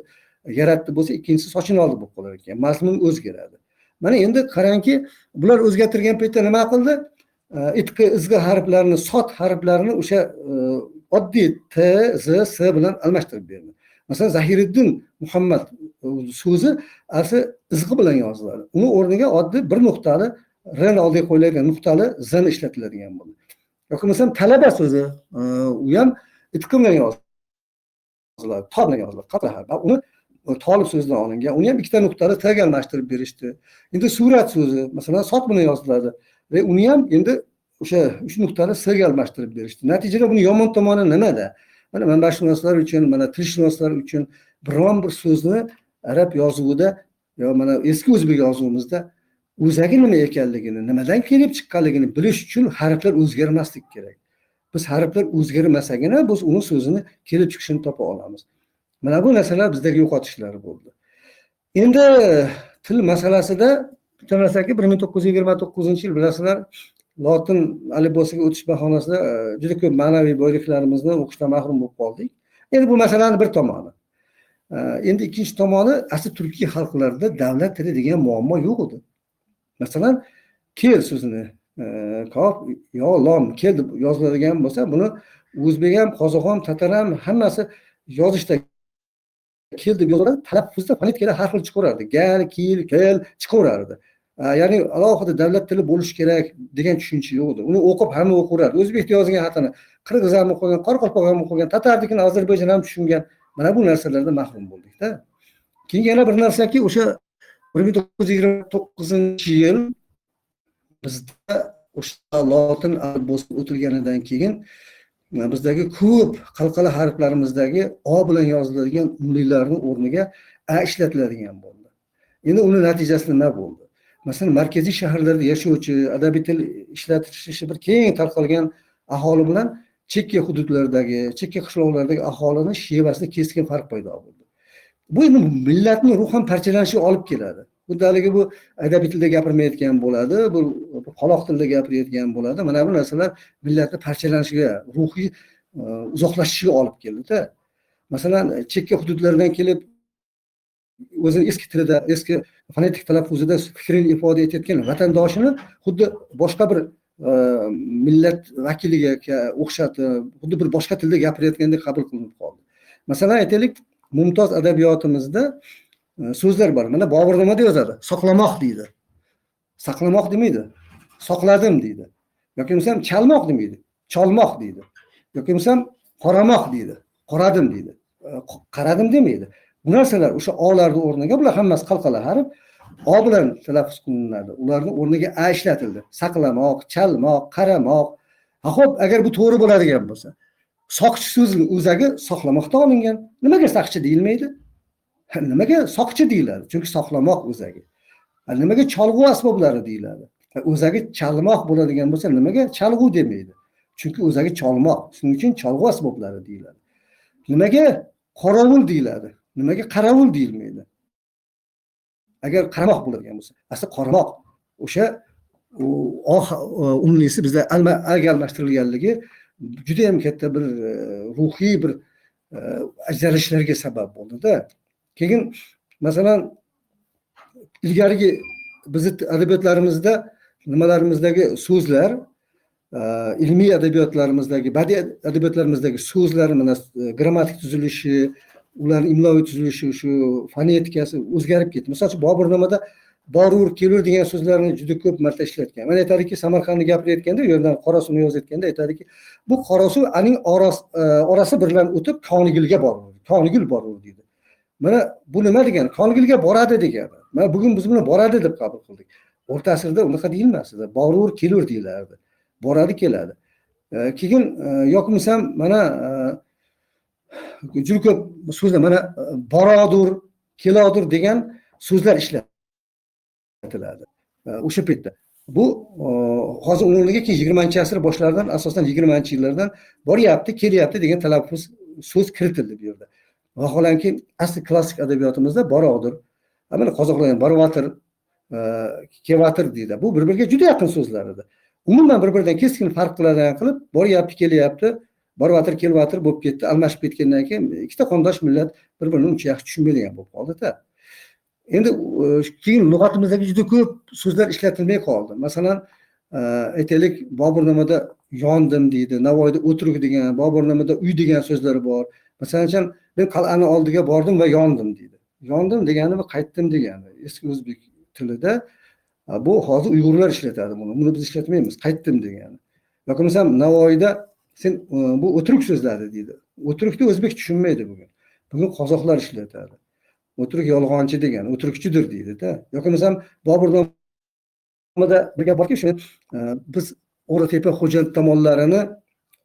B: yaratdi bo'lsa, ikkinchisi sochini oldi bo'lib qolar ekan. Mazmun o'zgaradi. Mana endi qarangki, bular o'zgartirgan paytda nima qildi? Itqi izg'i harflarini, sot harflarini o'sha oddiy t, z, s bilan almashtirib berdi. Masalan, Zahiriddin Muhammad so'zi asli izg'i bilan yoziladi. Uni o'rniga oddiy bir nuqtali r ni oldiga qo'yilgan nuqtali z ni ishlatiladigan bo'ldi. Yoki masalan, talaba so'zi, u ham itqi bilan yoziladi, to bilan yoziladi, qatra harf. Uni tolib so'zidan olingan. Uni ham ikkita nuqtali t ga almashtirib berishdi. Endi surat so'zi, masalan, sot bilan yoziladi. Ve uni ham endi o'sha 3 nuqtali s ga almashtirib berishdi. Natijada buni yomon tomoni nimada? Mana manbashunoslar uchun, mana tilshunoslar uchun biron bir so'zni arab yozuvida yo mana eski o'zbek yozuvimizda o'zagi nima ekanligini, nimadan kelib chiqqanligini bilish uchun harflar o'zgarmasligi kerak. Biz harflar o'zgarmasagina biz uni so'zini kelib chiqishini topa olamiz. Mana bu narsalar bizdagi yo'qotishlar bo'ldi. Endi til masalasida bittanarsaki 1929-yil bilasizlar, lotin alifbosiga o'tish bahonasida juda ko'p ma'naviy boyliklarimizni o'qishdan mahrum bo'lib qoldik. Endi bu masalaning bir tomoni. Endi ikkinchi tomoni, asli turkiy xalqlarda davlat tili degan muammo yo'q edi. Masalan, kel so'zini kof yo lom kel deb yoziladigan bo'lsa, buni o'zbek ham, qozoq ham, tatar ham hammasi yozishda kel deb yoziladi, talaffuzda fonetikada har xil chiqaverardi. Gal, kil, kel chiqaverardi. Ya'ni alohida davlat tili bo'lish kerak degan tushuncha yo'q edi. Uni o'qib hamma o'qiveradi. O'zbekda yozilgan xatini qirg'iz ham o'qigan, qoraqalpoq ham o'qigan, tatardikini Ozarbayjon ham tushungan. Mana bu narsalardan mahrum bo'ldik-da. Keyin yana bir narsaki, o'sha 1929-yil bizda o'sha lotin alifbosi o'tilganidan keyin bizdagi ko'p qalqala harflarimizdagi o bilan yoziladigan unlilarning o'rniga a ishlatiladigan bo'ldi. Endi uni natijasi nima bo'ldi? Masalan, markaziy shaharlarda yashovchi, adabiy til ishlatishi bir keng tarqalgan aholi bilan chekka hududlardagi, chekka qishloqlardagi aholining shevasida keskin farq paydo bo'ldi. Bu millatning ruhan parchalanishiga olib keladi. Xuddaligi bu adabiy tilda gapirmayotgan bo'ladi, bu qoloq tilda gapirayotgan bo'ladi. Mana bu narsalar millatning parchalanishiga, ruhiy uzoqlashishiga olib keldi-da. Masalan, chekka hududlardan kelib o'zini eski tilida, eski fonetik talaffuzida fikrini ifoda etayotgan vatandoshini xuddi boshqa bir millat vakiliga o'xshatib, xuddi bir boshqa tilda gapirayotgandek qabul qilinib qoldi. Masalan, aytaylik, mumtoz adabiyotimizda so'zlar bor. Mana Bobur nima deb yozadi? Saqlamoq deydi. Saqlamoq demaydi. Saqladim deydi. Yoki bo'lsam chalmoq demaydi. Chalmoq deydi. Yoki bo'lsam qoramoq deydi. Qoradim deydi. Qaradim demaydi. Bu narsalar o'sha o'larning o'rniga bular hammasi qalqala harf o bilan talaffuz qilinadi. Ularning o'rniga a ishlatildi. Saqlamoq, chalmoq, qaramoq. Xo'p, agar bu to'g'ri bo'ladigan bo'lsa, Soqchi so'zini o'zagi saqlamoqdan olingan. Nimaga saqchi deyilmaydi? Nimaga soqchi deyiladi? Chunki saqlamoq o'zagi. Nimaga chalg'u asboblari deyiladi? O'zagi chalmoq bo'ladigan bo'lsa, nimaga chalg'u demaydi? Chunki o'zagi chalmoq. Shuning uchun chalg'u asboblari deyiladi. Nimaga qorovul deyiladi? Nimaga qaravul deyilmaydi? Agar qaramoq bo'ladigan bo'lsa, asli qaramoq o'sha unlisi bizda almashtirilganligi juda ham katta bir ruhiy bir ajralishlarga sabab bo'ldi-da. Keyin masalan ilgarigi bizni adabiyotlarimizda nimalarimizdagi so'zlar, ilmiy adabiyotlarimizdagi, badiiy adabiyotlarimizdagi so'zlar mana grammatik tuzilishi, ularning imloviy tuzilishi, shu fonetikasi o'zgarib ketdi. Masalan, Boburnomada borur, kelur degan so'zlarni juda ko'p marta ishlatgan. Mana aytadiki, Samarqandni gapirayotganda, u yerdan Qorasuvni yozayotganda aytadiki, bu Qorasuv aning orasi bilan o'tib Konigilga borur. Konigil borur deydi. Mana bu nima degani? Konigilga boradi degani. Mana bugun biz buni boradi deb qabul qildik. O'rta asrda unaqa deyilmasdi. Borur, kelur deyilardi. Boradi, keladi. Keyin yo'q bo'lsam mana juda ko'p so'zlar mana borodur, kelodur degan so'zlar ishlatiladi. O'sha paytda. Bu hozir o'rniga keyin 20-asr boshlaridan, asosan 20-yillardan boryapti, kelyapti degan talaffuz so'z kiritildi bu yerda. Vaholanki asli klassik adabiyotimizda borodur. Mana qozoqlar ham borovatir, kevatir deydi. Bu bir-biriga juda yaqin so'zlar edi. Umuman bir-biridan keskin farq qiladigan qilib boryapti, kelyapti, borovatir, kelvatir bo'lib ketdi, almashib ketgandan keyin ikkita qondosh millat bir-birini uncha yaxshi tushunmaydigan bo'lib qoldi-da. Endi keyin lug'atimizdagi juda ko'p so'zlar ishlatilmay qoldi. Masalan, aytaylik, Boburnomada yondim deydi, Navoiyda o'tiruk degan, Boburnomada uy degan so'zlar bor. Masalan, men qal'ani oldiga bordim va yondim deydi. Yondim degani bu qaytdim degani. Eski o'zbek tilida bu hozir Uyg'urlar ishlatadi buni. Buni biz ishlatmaymiz. Qaytdim degani. Yoki masalan Navoiyda sen bu o'tiruk so'zladi deydi. O'tirukni o'zbek tushunmaydi bugun. Bugun qozoqlar ishlatadi. O'tiruk yolg'onchi degan, o'tirukchidir deydi-da. Yoki masalan Boburnomada bir gap borki, shuni biz O'ratepa xo'jand tomonlarini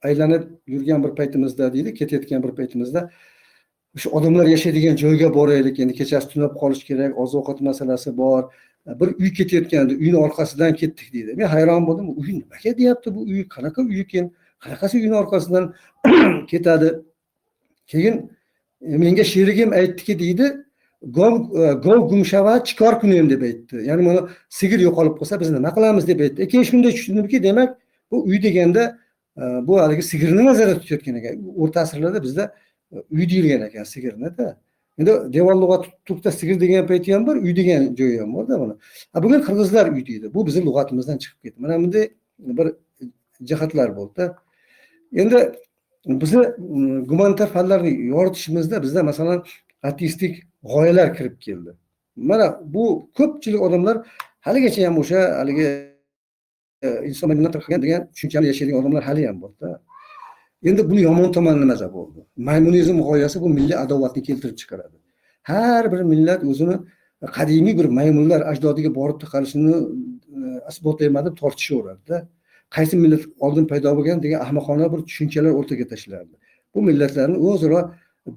B: aylanib yurgan bir paytimizda deydi, ketayotgan bir paytimizda o'sha odamlar yashaydigan joyga boraylik, endi kechasi tunab qolish kerak, oziq-ovqat masalasi bor. Bir uy ketayotganda uyning orqasidan ketdik deydi. Men hayron bo'ldim, uy nimaga deyapti bu uy, qanaqa uy ekan? Qanaqasi uyning orqasidan ketadi? Keyin menga sherigim aytdiki deydi, gov gumshava chikor kunim deb aytdi. Ya'ni mana sigir yo'qolib qolsa biz nima qilamiz deb aytdi. Keyin shunday tushundimki, demak bu uy deganda bu haligi sigirni nazarda tutayotgan ekan. O'rta asrlarda bizda uy deyilgan ekan sigirni-da. Endi devon lug'at turkda sigir degan payti ham bor, uy degan joyi ham bor-da buni. Bugun qirg'izlar uy deydi. Bu bizning lug'atimizdan chiqib ketdi. Mana bunday bir jihatlar bo'ldi-da. Endi bizni gumanitar fanlarni yoritishimizda bizda masalan ateistik g'oyalar kirib keldi. Mana bu ko'pchilik odamlar haligacha ham o'sha haligi inson millat qilgan degan tushunchani yashaydigan odamlar hali ham bor-da. Endi buni yomon tomoni nimada bo'ldi? Maymunizm g'oyasi bu milliy adovatni keltirib chiqaradi. Har bir millat o'zini qadimiy bir maymunlar ajdodiga borib taqalishini isbotlayman deb tortishaveradi-da. Qaysi millat oldin paydo bo'lgan degan ahmoqona bir tushunchalar o'rtaga tashlandi. Bu millatlarning o'zaro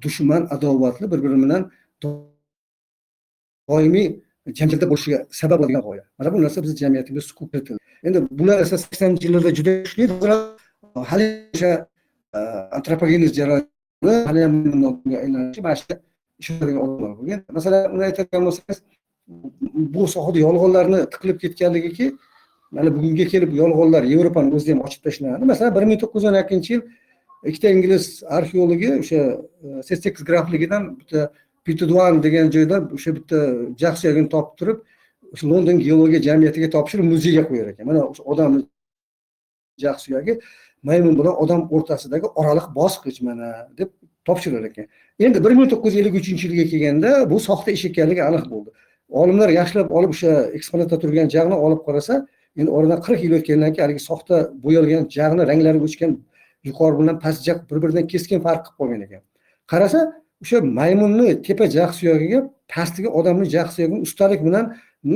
B: dushman, adovatli bir-biri bilan doimiy janjalda bo'lishiga sabab bo'lgan g'oya. Mana bu narsa bizning jamiyatimizga suqib kiritildi. Endi bular esa 80-yillarda juda kuchli hali o'sha antropogeniz jarayoni hali ham aylanishi mana shu ishlarga olib bo'lgan. Masalan, uni aytadigan bo'lsangiz, bu sohada yolg'onlarni tiqilib ketganligiki, mana bugunga kelib yolg'onlar Yevropani o'zida ham ochib tashlandi. Masalan, 1912-yil ikkita ingliz arxeologi o'sha Sussex grafligidan bitta Pitudwan degan joydan o'sha bitta jag' suyagini topib turib, o'sha London geologiya jamiyatiga topshirib muzeyga qo'yar ekan. Mana o'sha odamning jag' suyagi maymun bilan odam o'rtasidagi oraliq bosqich mana deb topshirar ekan. Endi 1953-yilga kelganda bu soxta ish ekanligi aniq bo'ldi. Olimlar yaxshilab olib o'sha eksponatda turgan jag'ni olib qarasa, endi oradan 40 yil o'tgandan keyin haligi soxta bo'yalgan jag'ni ranglari o'chgan yuqori bilan past jag' bir-biridan keskin farq qilib qolgan ekan. Qarasa, o'sha maymunni tepa jag' suyagiga pastiga odamning jag' suyagini ustalik bilan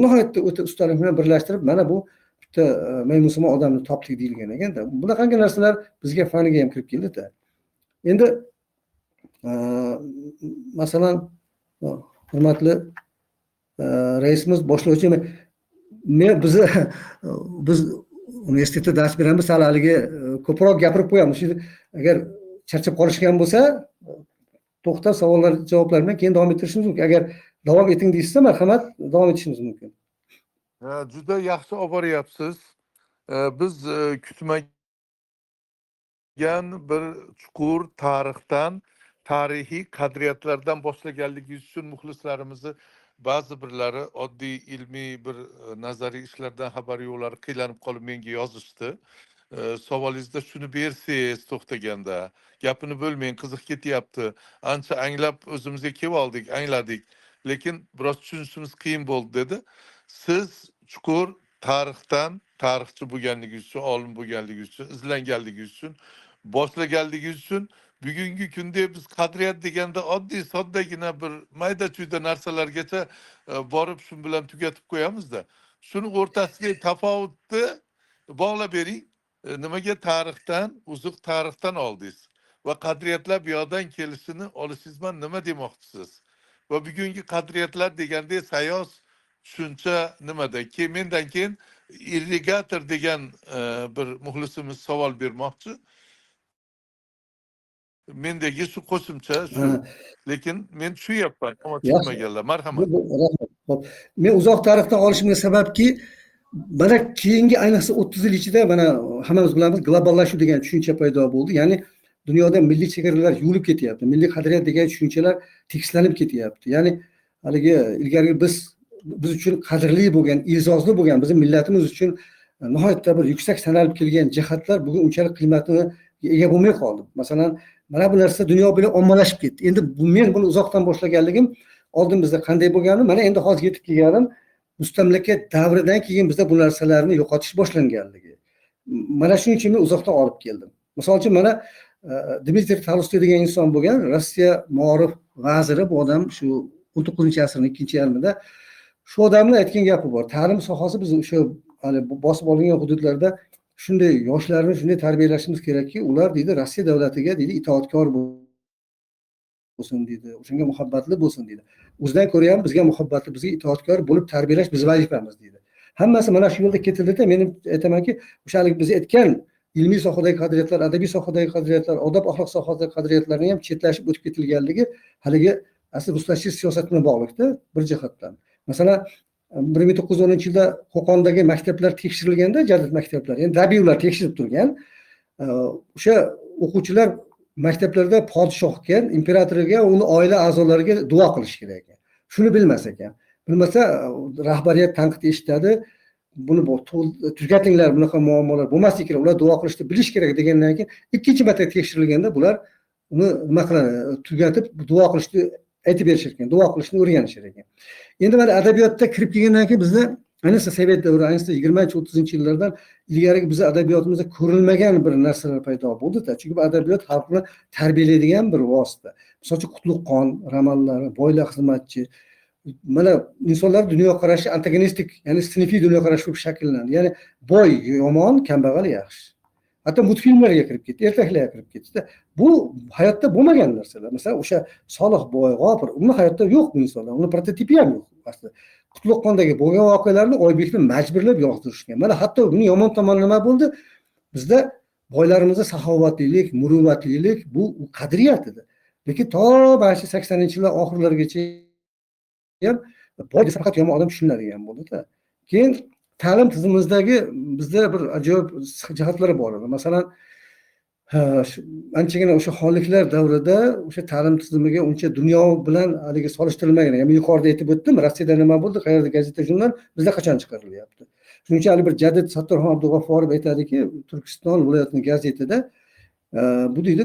B: nihoyatda o'ta ustalik bilan birlashtirib, mana bu bitta maymunsimon odamni topdik deyilgan ekan-da. Bunaqangi narsalar bizga faniga ham kirib keldi-da. Endi masalan, hurmatli raisimiz boshlovchi, bizni biz universitetda dars beramiz, hali haligi ko'proq gapirib qo'yamiz. Agar charchab qolishgan bo'lsa, to'xtab savollar javoblar bilan keyin davom ettirishimiz mumkin. Agar davom eting deysiz, marhamat, davom etishimiz mumkin.
A: Juda yaxshi olib boryapsiz. Biz kutmagan bir chuqur tarixdan, tarixiy qadriyatlardan boshlaganligingiz uchun muxlislarimizni ba'zi birlari oddiy ilmiy bir nazariy ishlardan xabari yo'qlari qiynalib qolib menga yozishdi. Savolingizda shuni bersangiz to'xtaganda, gapini bo'lmang, qiziq ketyapti. Ancha anglab o'zimizga kelib oldik, angladik. Lekin biroz tushunishimiz qiyin bo'ldi dedi. Siz chuqur tarixdan, tarixchi bo'lganligingiz uchun, olim bo'lganligingiz uchun, izlanganligingiz uchun, boshlaganligingiz uchun bugungi kunda biz qadriyat deganda oddiy soddagina bir mayda-chuyda narsalargacha borib shu bilan tugatib qo'yamizda. Shuni o'rtasidagi tafovutni bog'lab bering. Nimaga tarixdan, uzuq tarixdan oldingiz va qadriyatlar bu yoqdan kelishini olishingiz bilan nima demoqchisiz? Va bugungi qadriyatlar deganda sayoz tushuncha nimada? Mendan keyin irrigator degan bir muxlisimiz savol bermoqchi. Mendagi shu qo'shimcha shu. Lekin men tushunyapman, ammo tushunmaganlar. Marhamat.
B: Xo'p, men uzoq tarixdan olishimga sababki, mana keyingi ayniqsa 30 yil ichida mana hammamiz bilamiz, globallashuv degan tushuncha paydo bo'ldi. Ya'ni dunyoda milliy chegaralar yuvilib ketyapti. Milliy qadriyat degan tushunchalar tekislanib ketyapti. Ya'ni haligi ilgari biz uchun qadrli bo'lgan, e'zozli bo'lgan, bizning millatimiz uchun nihoyatda bir yuksak sanalib kelgan jihatlar bugun unchalik qiymatini ega bo'lmay qoldi. Masalan, mana bu narsa dunyo bilan ommalashib ketdi. Endi men buni uzoqdan boshlaganligim, oldin bizda qanday bo'lgani, mana endi hozir yetib kelganim, mustamlaka davridan keyin bizda bu narsalarni yo'qotish boshlanganligi. Mana shuning uchun men uzoqdan olib keldim. Misol uchun mana Dmitriy Tolstoy degan inson bo'lgan, Rossiya muorif vaziri, bu odam shu 19-asrning ikkinchi yarmida shu odamning aytgan gapi bor. Ta'lim sohasi biz o'sha hali bosib olingan hududlarda shunday yoshlarni shunday tarbiyalashimiz kerakki, ular deydi Rossiya davlatiga deydi itoatkor bo'lsin deydi, o'shanga muhabbatli bo'lsin deydi. O'zidan ko'ra ham bizga muhabbatli, bizga itoatkor bo'lib tarbiyalash biz vazifamiz deydi. Hammasi mana shu yo'lda ketildi-da, men aytamanki, o'shalik biz aytgan ilmiy sohadagi qadriyatlar, adabiy sohadagi qadriyatlar, odob axloq sohasidagi qadriyatlarni ham chetlashib o'tib ketilganligi haligi asli ruslashtiruv siyosati bilan bog'liqda bir jihatdan. Masalan, 1910-yilda Qo'qondagi maktablar tekshirilganda, jadid maktablar, ya'ni Dabiylar tekshirib turgan, o'sha o'quvchilar maktablarda podshohga, imperatorga, uni oila a'zolariga duo qilish kerak ekan. Shuni bilmas ekan. Bilmasa rahbariyat tanqid eshitadi. Buni tugatinglar, bunaqa muammolar bo'lmasligi kerak. Ular duo qilishni bilish kerak degandan keyin ikkinchi marta tekshirilganda bular uni nima qiladi? Tugatib duo qilishni aytib berishar ekan, duo qilishni o'rganishar ekan. Endi mana adabiyotda kirib kelgandan keyin bizda ayniqsa Sovet davri, ayniqsa 20-30-yillardan ilgari bizning adabiyotimizda ko'rilmagan bir narsalar paydo bo'ldi-da. Chunki bu adabiyot xalqni tarbiyalaydigan bir vosita. Masalan, Qutlug'qon romanlari, Boylar xizmatchi, mana insonlar dunyoqarashi antagonistik, ya'ni sinfiy dunyoqarash bo'lib shakllandi. Ya'ni boy yomon, kambag'al yaxshi. Hatto multfilmlarga kirib ketdi, ertaklarga kirib ketdi. Bu hayotda bo'lmagan narsalar. Masalan, o'sha Solih boy, G'ofir, uni hayotda yo'q bu insonlar. Uni prototipi ham yo'q aslida. Qutlug'qondagi bo'lgan voqealarni Oybekni majburlab yozdirishgan. Mana hatto buni yomon tomoni nima bo'ldi? Bizda boylarimizda saxovatlilik, muruvvatlilik bu qadriyat edi. Lekin to 80-yillar oxirlarigacha ham boy desa faqat yomon odam tushunadigan bo'ldi-da. Keyin ta'lim tizimimizdagi bizda bir ajoyib jihatlar bor edi. Masalan, anchagina o'sha xonliklar davrida o'sha ta'lim tizimiga uncha dunyo bilan haligi solishtirilmagan. Ya'ni yuqorida aytib o'tdim, Rossiyada nima bo'ldi, qayerda gazeta, jurnal, bizda qachon chiqarilyapti. Shuning uchun hali bir jadid Sattorxon Abdug'afforov aytadiki, Turkiston viloyatining gazetida bu deydi,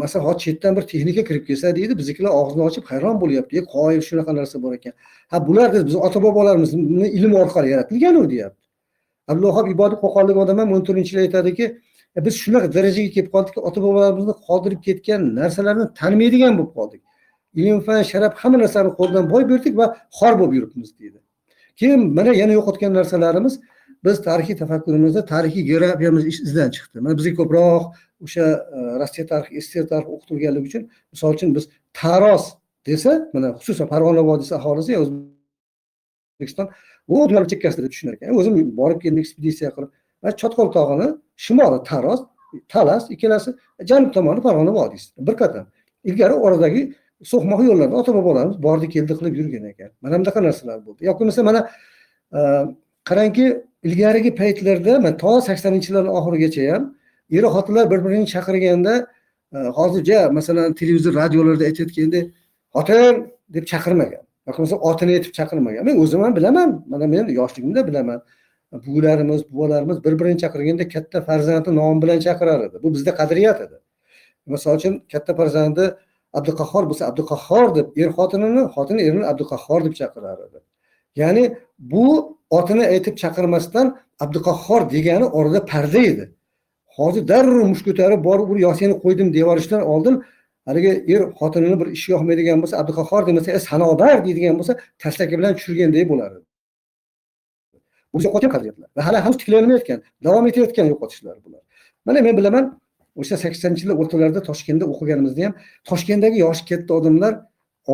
B: masalan, hozir chetdan bir texnika kirib kelsa deydi, biznikilar og'zini ochib hayron bo'lyapti. Qoyil shunaqa narsa bor ekan. Ha, bular biz ota-bobolarimizni ilm orqali yaratilgan-ku deyapti. Abdulvahab Ibodiy Qo'qonlik odam ham 14-yilda aytadiki, biz shunaqa darajaga kelib qoldikki, ota-bobolarimizni qoldirib ketgan narsalarni tanimaydigan bo'lib qoldik. Ilm, fan, sharaf hamma narsani qo'ldan boy berdik va xor bo'lib yuribmiz deydi. Keyin mana yana yo'qotgan narsalarimiz biz tarixiy tafakkurimizda tarixiy geografiyamiz izdan chiqdi. Mana bizga ko'proq o'sha Rossiya tarixi, SSR tarixi o'qitilganligi uchun, misol uchun biz Taros desa, mana xususan Farg'ona vodiysi aholisi O'zbekiston bu dunyo chekkasida tushunar ekan. O'zim borib keldim ekspeditsiya qilib. Va Chotqol tog'ini shimoli Taros, Talas ikkalasi, janub tomoni Farg'ona vodiysi. Bir qatam. Ilgari oradagi so'qmoq yo'llarda ota-bobolarimiz bordi keldi qilib yurgan ekan. Mana bunaqa narsalar bo'ldi. Yoki bo'lmasa mana qarangki, ilgarigi paytlarda, mana to 80-yillar oxirigacha ham er-xotinlar bir-birini chaqirganda, hozircha masalan televizor, radiolarda aytayotganda xotin deb chaqirmagan. Yoki bo'lmasa otini aytib chaqirmagan. Men o'zim ham bilaman. Mana men yoshligimda bilaman. Buvilarimiz, buvalarimiz bir-birini chaqirganda katta farzandi nomi bilan chaqirar edi. Bu bizda qadriyat edi. Misol uchun katta farzandi Abduqahhor bo'lsa Abduqahhor deb, xotinini erini Abduqahhor deb chaqirar edi. Ya'ni bu otini aytib chaqirmasdan Abduqahhor degani orada parda edi. Hozir darrov mush ko'tarib borib ur Yosinni qo'ydim devorishdan oldin haligi xotinini bir ish yoqmaydigan bo'lsa Abduqahhor demasa, Sanobar deydigan bo'lsa, taslaka bilan tushirgandek bo'lar edi. Bu yo'qotgan qadriyatlar va hali ham tiklanmayotgan, davom etayotgan yo'qotishlar bular. Mana men bilaman, o'sha 80-yillar o'rtalarida Toshkentda o'qiganimizda ham Toshkentdagi yoshi katta odamlar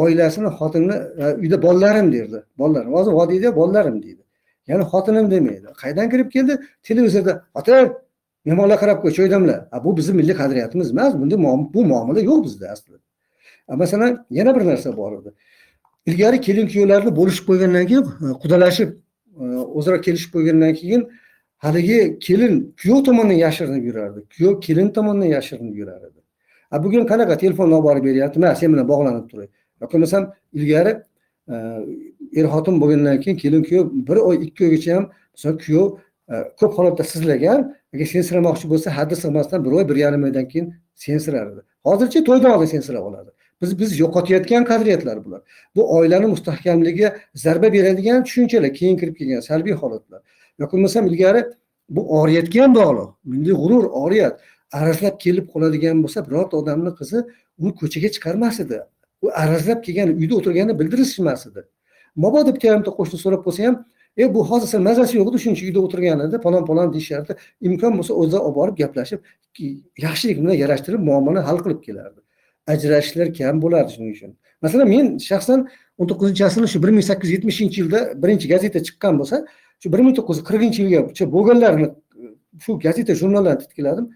B: oilasini, xotinini uyda bolalarim derdi. Bolalarim. Hozir vodiyda bolalarim deydi. Ya'ni xotinim demaydi. Qaydan kirib keldi? Televizorda xotin mehmonlar qarab qo'y, choy damla. Bu bizning milliy qadriyatimiz emas. Bunda bu muomala yo'q bizda aslida. Masalan, yana bir narsa bor edi. Ilgari kelin-kuyovlarni bo'lishib qo'ygandan keyin qudalashib o'zaro kelishib qo'ygandan keyin haligi kelin kuyov tomonidan yashirinib yurardi. Kuyov kelin tomonidan yashirinib yurar edi. Bugun qanaqa telefon olib borib beryapti? Men sen bilan bog'lanib turay. Yoki bo'lmasam ilgari xotin bo'lgandan keyin kelin kuyov 1 oy 2 oygacha ham misol kuyov ko'p holatda sizlagan, agar sensiramoqchi bo'lsa haddi sig'masdan 1 oy 1,5 oydan keyin sensirar edi. Hozircha to'ydan oldin sensirab oladi. Biz yo'qotayotgan qadriyatlar bular. Bu oilani mustahkamligiga zarba beradigan tushunchalar, keyin kirib kelgan salbiy holatlar. Yoki bo'lmasam ilgari bu oriyatgan bog'liq, milliy g'urur, oriyat arazlab kelib qoladigan bo'lsa, birorta odamning qizi uni ko'chaga chiqarmas edi. U arazlab kelgani uyda o'tirganini bildirishmas edi. Mabodo bitta qo'shni so'rab bo'lsa ham, bu hozir mazasi yo'q edi, shuncha uyda o'tirganida falon deyishardi. Imkon bo'lsa o'zi olib borib gaplashib, yaxshilik bilan yarashtirib muammoni hal qilib kelardi. Ajrashishlar kam bo'lardi shuning uchun. Masalan, men shaxsan 19-asrning shu 1870-yilda birinchi gazeta chiqqan bo'lsa, shu 1940-yilgacha bo'lganlarni shu gazeta jurnallarni titkiladim.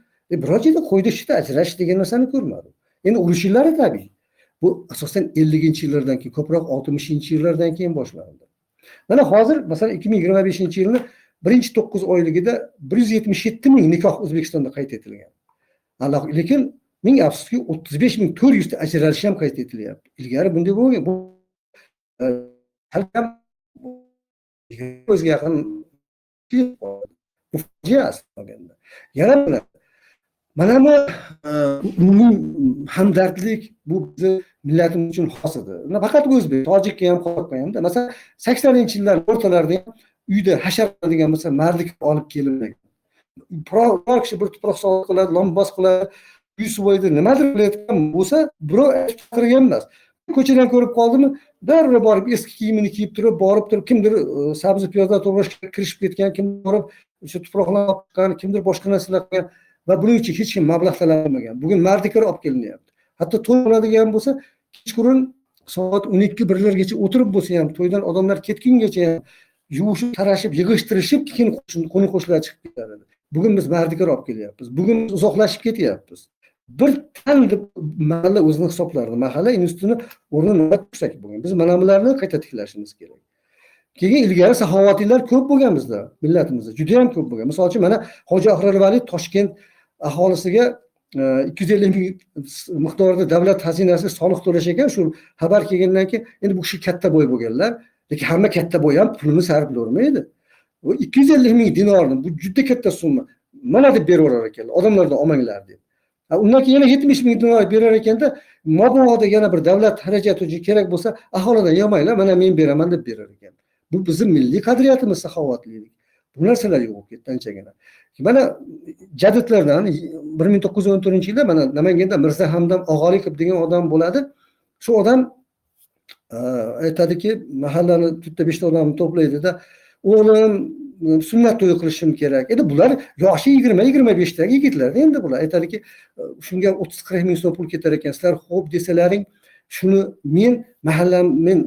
B: Biror joyda qo'ydi ishda ajrashish degan narsani ko'rmadim. Endi urush yillari tabiiy. Bu asosan 50-yillardan keyin, ko'proq 60-yillardan keyin boshlandi. Mana hozir masalan 2025-yilning birinchi 9 oyligida 177 ming nikoh O'zbekistonda qayd etilgan. Lekin ming afsuski 35.400 ta ajralish ham qayd etilyapti. Ilgari bunday bo'lgan. Bu o'ziga yaqin fojia aslida. Yana mana bu umumiy hamdardlik bu bizni millatimiz uchun xos edi. Faqat o'zbek, tojikka ham, qo'qqa ham. Masalan, 80-yillar o'rtalarida uyda hashar qiladigan bo'lsa, mardik olib kelinmagan. Biror kishi bir tuproq sog'ib qiladi, lombas qiladi, uy suvoydi, nimadir qilayotgan bo'lsa, birov qirgan emas. Ko'chadan ko'rib qoldimi, darrov borib eski kiyimini kiyib turib, kimdir sabzi piyozlar to'g'rashga kirishib ketgan, kimdir borib o'sha tuproqlarni olib chiqqan, kimdir boshqa narsalar qilgan va buning uchun hech kim mablag' talabmagan. Bugun mardikor olib kelinyapti. Hatto to'y bo'ladigan bo'lsa, kechqurun soat 12-1largacha o'tirib bo'lsa ham, to'ydan odamlar ketgungacha ham yuvishib, tarashib, yig'ishtirishib, keyin qo'ni-qo'shnilar chiqib ketadi. Bugun biz mardikor olib kelyapmiz. Bugun uzoqlashib ketyapmiz. Bir tan deb mahalla o'zini hisoblardi. Mahalla institutini o'rnini yuksak bo'lgan. Biz mana bularni qayta tiklashimiz kerak. Keyin ilgari saxovatiylar ko'p bo'lgan bizda, millatimizda. Juda ham ko'p bo'lgan. Masalan, mana Hoji Ahrorvali Toshkent aholisiga 250 ming miqdorida davlat xazinasi soliq to'lash ekan. Shu xabar kelgandan keyin endi bu kishi katta boy bo'lganlar, lekin hamma katta boy ham pulini sarflayvermaydi. Bu 250 ming dinorni bu juda katta summa. Mana deb beraverar ekanlar, odamlardan olmanglar deb. Undan keyin yana 70 ming dinor berar ekanda, mabodo yana bir davlat xarajati uchun kerak bo'lsa, aholidan yomanglar, mana men beraman deb berar ekan. Bu bizning milliy qadriyatimiz, saxovatlilik. Bu narsalar yo'q ketdi anchagina. Mana jadidlardan 1914-yilda mana Namanganda Mirza Hamdam Og'alikov degan odam bo'ladi. Shu odam aytadiki, mahallani 4-5 ta odamni to'playdi-da, o'g'lim sunnat to'yi qilishim kerak. Endi bular yoshi 20-25dagi yigitlar endi bular aytadiki, shunga 30-40 ming so'm pul ketar ekan. Sizlar xo'p desalaring, shuni men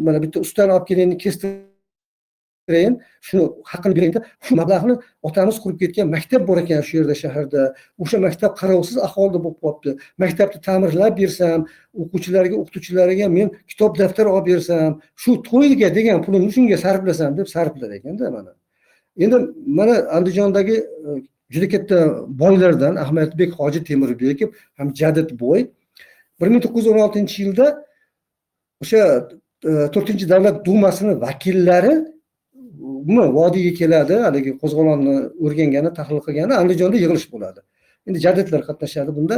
B: mana bitta ustani olib kelaylik, kestirayim, shuni haqqini bering deb, shu mablag'ni otamiz qurib ketgan maktab bor ekan shu yerda shaharda. O'sha maktab qarovsiz ahvolda bo'lib qolibdi. Maktabni ta'mirlab bersam, o'qituvchilarga men kitob daftar olib bersam, shu to'yga degan pulimni shunga sarflasam deb sarflar ekanda mana. Endi mana Andijondagi juda katta boylardan Ahmadbek Hoji Temirbekov ham jadid boy 1916-yilda o'sha 4-davlat dumasini vakillari vodiyga keladi, haligi qo'zg'olonni o'rgangani, tahlil qilgani, Andijonda yig'ilish bo'ladi. Endi jadidlar qatnashadi bunda.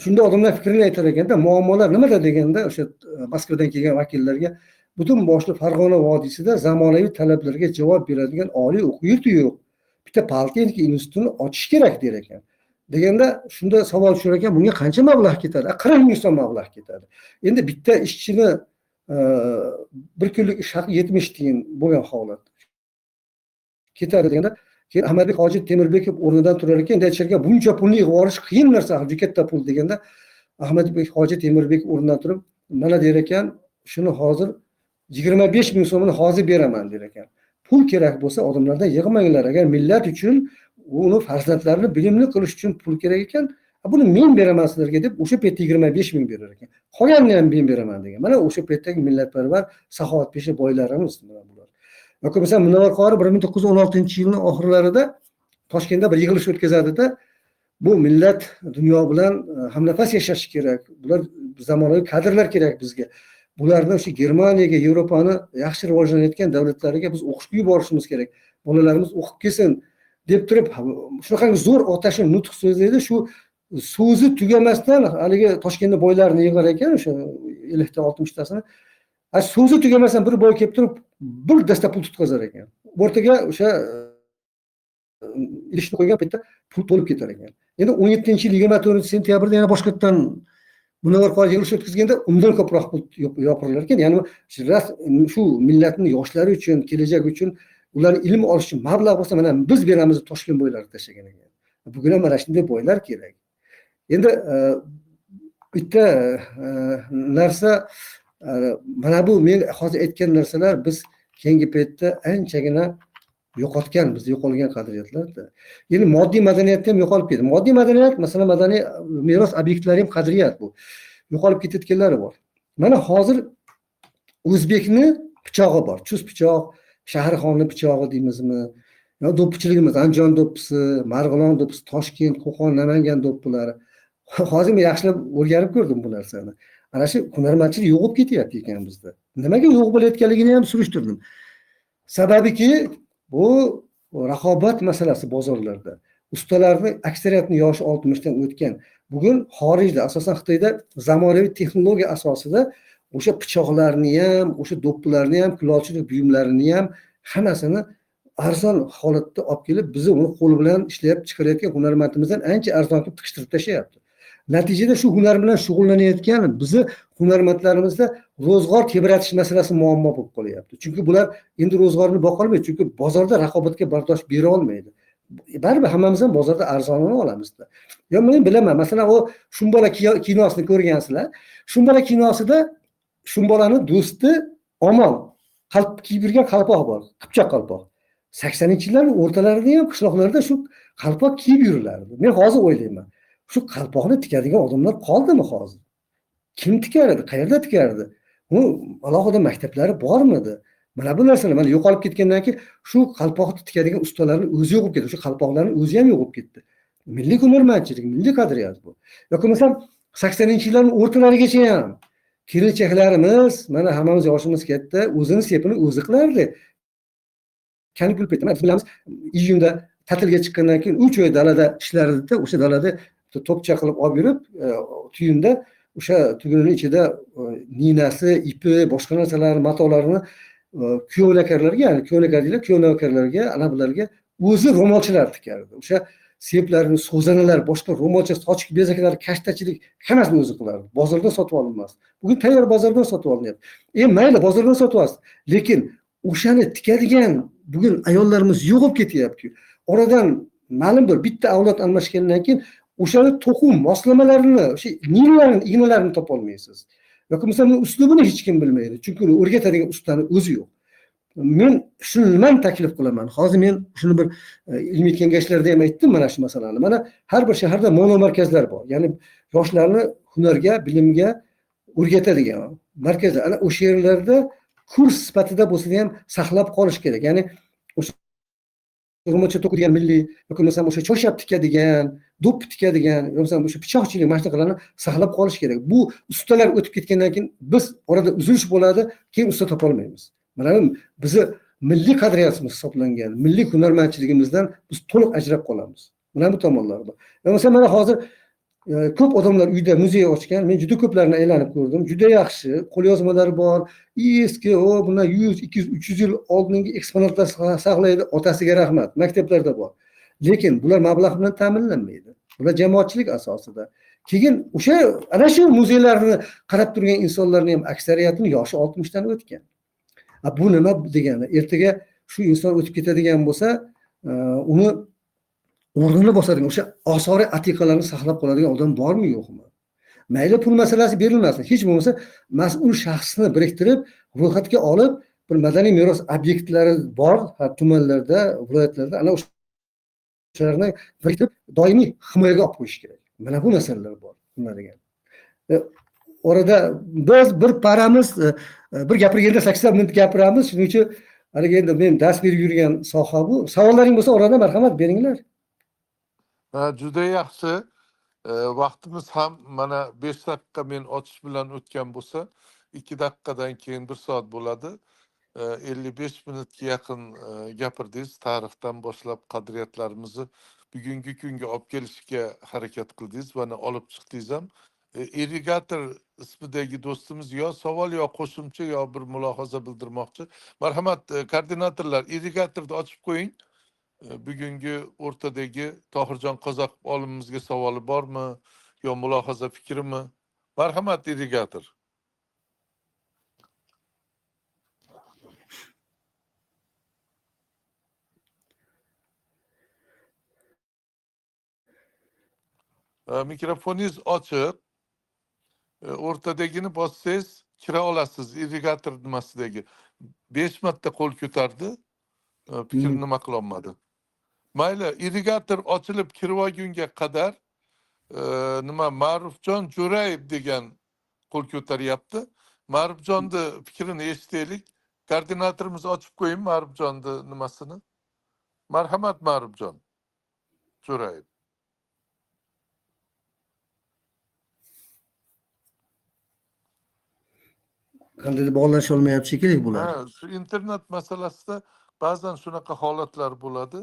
B: Shunda odamlar fikrini aytar ekanda, muammolar nimada deganda, o'sha Moskvadan kelgan vakillarga butun boshli Farg'ona vodiysida zamonaviy talablarga javob beradigan oliy o'quv yurti yo'q. Bitta politexnika institutini ochish kerak der ekan. Deganda shunda savol tushar ekan, bunga qancha mablag' ketadi? 40 ming so'm mablag' ketadi. Endi bitta ishchini bir kunlik ish haqi 70 tiyin bo'lgan holat ketadi deganda, keyin Ahmadbek Hoji Temirbekov o'rnidan turar ekan, aytisharkan, buncha pulni yig'ib olish qiyin narsa, juda katta pul deganda, Ahmadbek Hoji Temirbekov o'rnidan turib, mana der ekan, shuni hozir 25 ming so'mini hozir beraman der ekan. Pul kerak bo'lsa odamlardan yig'manglar. Agar millat uchun, uni farzandlarini bilimli qilish uchun pul kerak ekan, buni men beraman sizlarga deb o'sha paytda 25 ming berar ekan. Qolganini ham men beraman degan. Mana o'sha paytdagi millatparvar, saxovatpesha boylarimiz bular. Yoki mesela Munavvar qori 1916-yilning oxirlarida Toshkentda bir yig'ilish o'tkazadi-da, bu millat dunyo bilan hamnafas yashashi kerak. Bular zamonaviy kadrlar kerak bizga. Bularni o'sha Germaniyaga, Yevropani yaxshi rivojlanayotgan davlatlariga biz o'qishga yuborishimiz kerak. Bolalarimiz o'qib kelsin deb turib, shunaqangi zo'r otashin nutq so'zlaydi. Shu so'zi tugamasdan haligi Toshkentda boylarni yig'ar ekan, o'sha 50-60 tasini. So'zi tugamasdan bir boy kelib turib, bir dasta pul tutqazar ekan. O'rtaga o'sha idishni qo'ygan paytda pul to'lib ketar ekan. Endi 17-yil 24-sentyabrda yana boshqatdan Munavvar qori yig'ilish o'tkazganda undan ko'proq pul yopirilar ekan. Ya'ni shu millatning yoshlari uchun, kelajak uchun, ularning ilm olish uchun mablag' bo'lsa, mana biz beramiz Toshkent boylari tashlagan ekan. Bugun ham mana shunday boylar kerak. Endi bitta narsa, mana bu men hozir aytgan narsalar biz keyingi paytda anchagina yo'qotganmiz, yo'qolgan qadriyatlarda. Ya'ni moddiy madaniyatni ham yo'qolib ketdi. Moddiy madaniyat, masalan, madaniy meros obyektlari ham qadriyat bu. Yo'qolib ketayotganlari bor. Mana hozir o'zbekni pichog'i bor. Chus pichoq, Shahrixonni pichog'i deymizmi? Yo do'ppichiligimiz, Andijon do'ppisi, Marg'ilon do'ppisi, Toshkent, Qo'qon, Namangan do'ppilari. Hozir men yaxshilab o'rganib ko'rdim bu narsani. Ana shu hunarmandchilik yo'q bo'lib ketyapti ekan bizda. Nimaga yo'q bo'layotganligini ham surishtirdim. Sababiki bu raqobat masalasi bozorlarda. Ustalarning aksariyatini yoshi 60 dan o'tgan. Bugun xorijda, asosan Xitoyda zamonaviy texnologiya asosida o'sha pichoqlarni ham, o'sha do'ppilarni ham, kulolchilik buyumlarini ham hammasini arzon holatda olib kelib, bizni uni qo'li bilan ishlab chiqarayotgan hunarmandimizdan ancha arzon qilib tiqishtirib tashlayapti. Natijada shu hunar bilan shug'ullanayotgan bizni hunarmandlarimizda ro'zg'or tebratish masalasi muammo bo'lib qolyapti. Chunki bular endi ro'zg'orni boqolmaydi, chunki bozorda raqobatga bardosh bera olmaydi. Baribir hammamiz ham bozorda arzonini olamizda. Yo men bilaman, masalan, o Shumbola kinosini ko'rgansizlar. Shumbola kinosida Shumbolani do'sti Omon kiyib yurgan qalpoq bor, qipchoq qalpoq. 80-yillarning o'rtalarida ham qishloqlarda shu qalpoq kiyib yurilardi. Men hozir o'ylayman, shu qalpoqni tikadigan odamlar qoldimi hozir? Kim tikardi? Qayerda tikardi? U alohida maktablari bormidi? Mana bu narsalar mana yo'qolib ketgandan keyin shu qalpoqni tikadigan ustalarning o'zi yo'q bo'lib ketdi. Shu qalpoqlarning o'zi ham yo'q bo'lib ketdi. Milliy hunarmandchilik, milliy qadriyat bu. Yoki masalan 80-yillarning o'rtalarigacha ham kelinchaklarimiz, mana hammamiz yoshimiz katta, o'zini sepini o'zi qilardi. Kanikul paytida biz bilamiz, iyunda ta'tilga chiqqandan keyin 3 oy dalada ishlardi-da, o'sha dalada to'pcha qilib olib yurib, tuyunda o'sha tugunning ichida ninasi, ipi, boshqa narsalar, matolarni kuyovlakarlarga, ya'ni kuyovlakarlarga, ana bularga o'zi ro'molchilar tikardi. O'sha seplarni, so'zanalar, boshqa ro'molcha, sochiq bezaklar, kashtachilik hammasini o'zi qilardi. Bozordan sotib olinmas. Bugun tayyor bozordan sotib olinyapti. Mayli, bozordan sotib olasiz, lekin o'shani tikadigan bugun ayollarimiz yo'qolib ketyapti. Oradan ma'lum bir bitta avlod almashgandan keyin o'shani to'qim moslamalarini, o'sha ignalarini topolmaysiz. Yoki masalan uslubini hech kim bilmaydi. Chunki uni o'rgatadigan ustani o'zi yo'q. Men shuni nimani taklif qilaman? Hozir men shuni bir ilmiy kengashlarda ham aytdim mana shu masalani. Mana har bir shaharda mono markazlar bor. Ya'ni yoshlarni hunarga, bilimga o'rgatadigan markazlar. Ana o'sha yerlarda kurs sifatida bo'lsa ham saqlab qolish kerak. Ya'ni o'sha urmocha to'qiydigan milliy yoki masalan o'sha choyshab tikadigan, do'ppi tikadigan, masalan o'sha pichoqchilik mashinalarni saqlab qolish kerak. Bu ustalar o'tib ketgandan keyin biz orada uzilish bo'ladi, keyin usta topolmaymiz. Mana bu bizni milliy qadriyatimiz hisoblangan, milliy hunarmandchiligimizdan biz to'liq ajrab qolamiz. Mana bu tomonlari bor. Masalan mana hozir ko'p odamlar uyda muzey ochgan. Men juda ko'plarni aylanib ko'rdim. Juda yaxshi, qo'lyozmalari bor. Eski, bundan 100, 200, 300 yil oldingi eksponatlar saqlaydi. Otasiga rahmat. Maktablarda bor. Lekin bular mablag' bilan ta'minlanmaydi. Bular jamoatchilik asosida. Keyin o'sha ana shu muzeylarni qarab turgan insonlarning ham aksariyatini yoshi 60 dan o'tgan. Bu nima degani? Ertaga shu inson o'tib ketadigan bo'lsa, uni o'rnini bosadigan o'sha osori atiqalarni saqlab qoladigan odam bormi yo'qmi? Mayli pul masalasi berilmasin, hech bo'lmasa mas'ul shaxsni biriktirib, ro'yxatga olib, bir madaniy meros obyektlari bor tumanlarda, viloyatlarda, ana o'shalarni biriktirib doimiy himoyaga olib qo'yish kerak. Mana bu masalalar bor. Nima degan? Orada biz bir paramiz, bir gapirganda 80 minut gapiramiz. Shuning uchun haligi endi men dars berib yurgan soha bu. Savollaring bo'lsa orada marhamat beringlar.
A: Juda yaxshi. Vaqtimiz ham mana 5 daqiqa men ochish bilan o'tgan bo'lsa, 2 daqiqadan keyin 1 soat bo'ladi. 55 minutga yaqin gapirdingiz. Tarixdan boshlab qadriyatlarimizni bugungi kunga olib kelishga harakat qildingiz va olib chiqdingiz ham. Irrigator ismidagi do'stimiz yo savol yo qo'shimcha yo bir mulohaza bildirmoqchi. Marhamat, koordinatorlar, irrigatorni ochib qo'ying. Bugungi o'rtadagi Tohirjon Qozoqov olimimizga savoli bormi yo mulohaza fikrimi? Marhamat, irrigator. Mikrofoningiz ochiq. O'rtadagini bossangiz kira olasiz. Irrigator nimasidagi 5 marta qo'l ko'tardi. Fikrini nima qila olmadi. Mayli, irrigator ochilib kirvagunga qadar nima Ma'rufjon Jo'rayev degan qo'l ko'taryapti. Ma'rufjonni fikrini eshitaylik. Koordinatorimiz ochib qo'ying Ma'rufjonni nimasini. Marhamat, Ma'rufjon Jo'rayev.
B: Qanday bog'lash olmayapti shekilli bular.
A: Shu internet masalasida ba'zan shunaqa holatlar bo'ladi.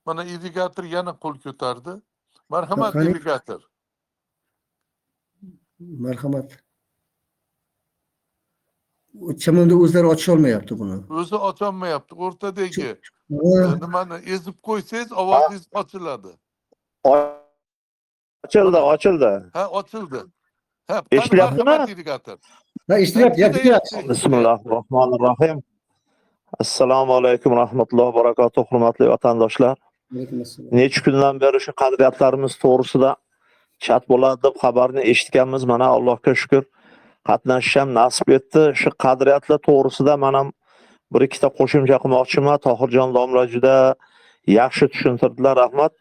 A: Mana irrigator yana qo'l ko'tardi. Marhamat, irrigator.
B: Marhamat. Chamamda o'zlari ochish olmayapti buni.
A: O'zi ocholmayapti. O'rtadagi nimani ezib qo'ysangiz ovozingiz ochiladi.
C: Ochildi, ochildi.
A: Ha, ochildi. Ha,
C: Eshityaptimi?
A: marhamat, irrigator.
B: Ha, eshitilyapti.
C: Bismillahirrohmanirrohim. Assalomu alaykum rahmatullohi va barakatuh, hurmatli vatandoshlar. Necha kundan beri shu qadriyatlarimiz to'g'risida chat bo'ladi deb xabarni eshitganmiz. Mana Allohga shukr, qatnashishim nasib etdi. Shu qadriyatlar to'g'risida men ham bir ikkita qo'shimcha qilmoqchiman. Tohirjon domla juda yaxshi tushuntirdilar, rahmat.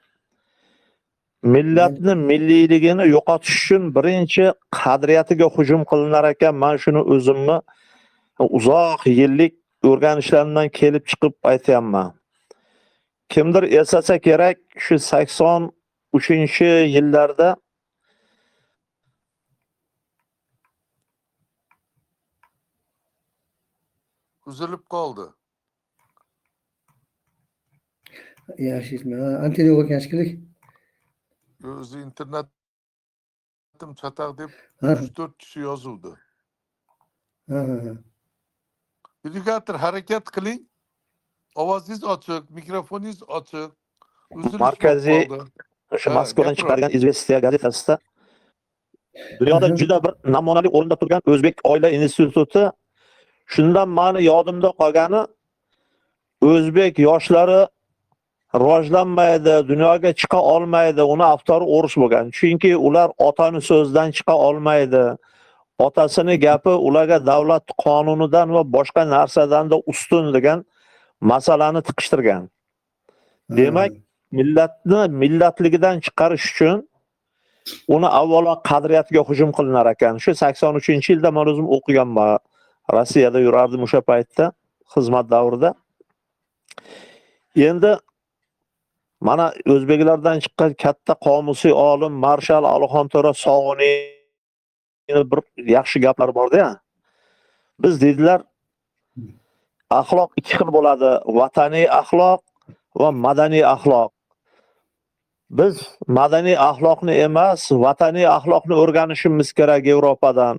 C: Millatni milliyligini yo'qotish uchun birinchi qadriyatiga hujum qilinar ekan. Men shuni o'zimni uzoq yillik o'rganishlarimdan kelib chiqib aytayapman. Kimdir eslasa kerak, shu 83-yillarda
A: uzilib qoldi.
B: Yaxshi, antena yo'q ekan shekilli.
A: O'zi internetim chataq deb 3-4 kishi yozuvdi. Irrigator harakat qiling. Ovozingiz ochiq, mikrofoningiz ochiq.
C: Markaziy o'sha Moskvadan chiqargan Izvestiya gazetasida dunyoda juda bir namunali o'rinda turgan O'zbek oila instituti, shundan meni yodimda qolgani o'zbek yoshlari rivojlanmaydi, dunyoga chiqa olmaydi, uni avtori urush bo'lgan. Chunki ular otani so'zdan chiqa olmaydi. Otasini gapi ularga davlat qonunidan va boshqa narsadan da ustun degan masalani tiqishtirgan. Demak, millatligidan chiqarish uchun uni avvalo qadriyatiga hujum qilinar ekan. Shu 83-yilda men o'zim o'qiganman. Rossiyada yurardim o'sha paytda, xizmat davrida. Endi mana o'zbeklardan chiqqan katta qomusiy olim Marshal Alixon To'ra Sog'oniy bir yaxshi gaplar bor-da. Biz dedilar, axloq ikki xil bo'ladi, vataniy axloq va madaniy axloq. Biz madaniy axloqni emas, vataniy axloqni o'rganishimiz kerak Yevropadan.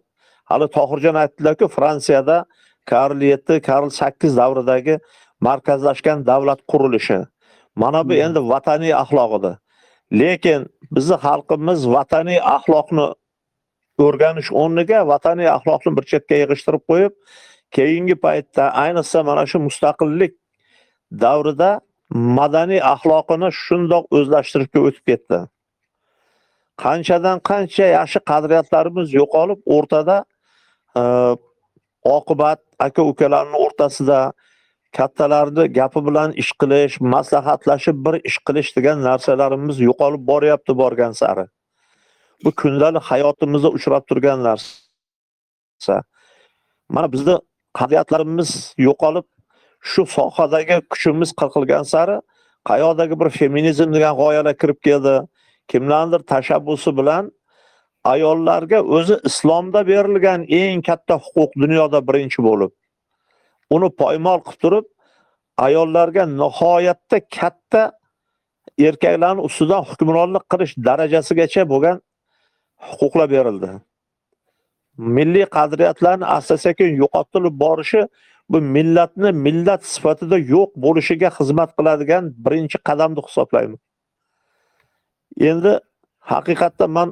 C: Hali Tohirjon aytdilar-ku, Fransiyada Karl 7, Karl 8 davridagi markazlashgan davlat qurilishi. Mana bu endi vataniy axloq edi. Lekin bizning xalqimiz vataniy axloqni o'rganish o'rniga vataniy axloqni bir chetga yig'ishtirib qo'yib, keyingi paytda ayniqsa mana shu mustaqillik davrida madaniy axloqini shundoq o'zlashtirishga o'tib ketdi. Qanchadan qancha yaxshi qadriyatlarimiz yo'qolib, o'rtada oqibat aka-ukalarning o'rtasida kattalarni gapi bilan ish qilish, maslahatlashib bir ish qilish degan narsalarimiz yo'qolib boryapti borgan sari. Bu kundalik hayotimizda uchrab turgan narsa. Mana bizning qadriyatlarimiz yo'qolib, shu sohadagi kuchimiz qirqilgan sari qayoqdagi bir feminizm degan g'oyalar kirib keldi. Kimlardir tashabbusi bilan ayollarga o'zi islomda berilgan eng katta huquq dunyoda birinchi bo'lib, uni poymol qilib turib, ayollarga nihoyatda katta erkaklarning ustidan hukmronlik qilish darajasigacha bo'lgan huquqlar berildi. Milliy qadriyatlarni asta-sekin yo'qotilib borishi bu millatni millat sifatida yo'q bo'lishiga xizmat qiladigan birinchi qadam deb hisoblayman. Endi haqiqatda men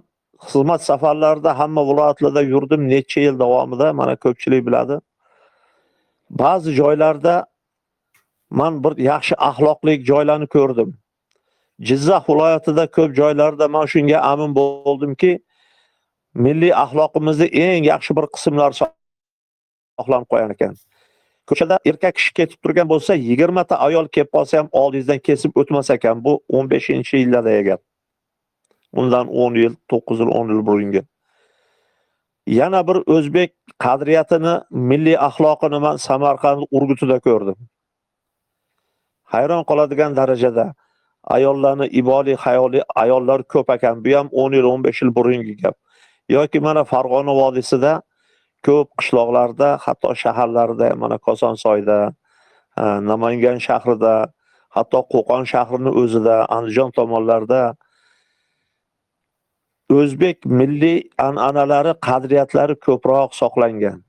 C: xizmat safarlarida hamma viloyatlarda yurdim necha yil davomida, mana ko'pchilik biladi. Ba'zi joylarda men bir yaxshi axloqli joylarni ko'rdim. Jizzax viloyatida ko'p joylarda men shunga amin bo'ldimki, milliy axloqimizni eng yaxshi bir qismlari saqlanib qo'ygan ekan. Ko'chada erkak kishi ketib turgan bo'lsa, 20 ta ayol kelib qolsa ham oldingizdan kesib o'tmas ekan. Bu 15-yillarda gap. Undan 10 yil, 9 yil, 10 yil burungi. Yana bir o'zbek qadriyatini, milliy axloqini men Samarqand Urgutida ko'rdim. Hayron qoladigan darajada ayollarni iboli, hayoli ayollar ko'p ekan. Bu ham 10 yil, 15 yil burungi gap. Yoki mana Farg'ona vodiysida ko'p qishloqlarda, hatto shaharlarda, mana Kosonsoyda, Namangan shahrida, hatto Qo'qon shahrining o'zida, Andijon tomonlarda o'zbek milliy an'analari, qadriyatlari ko'proq saqlangan.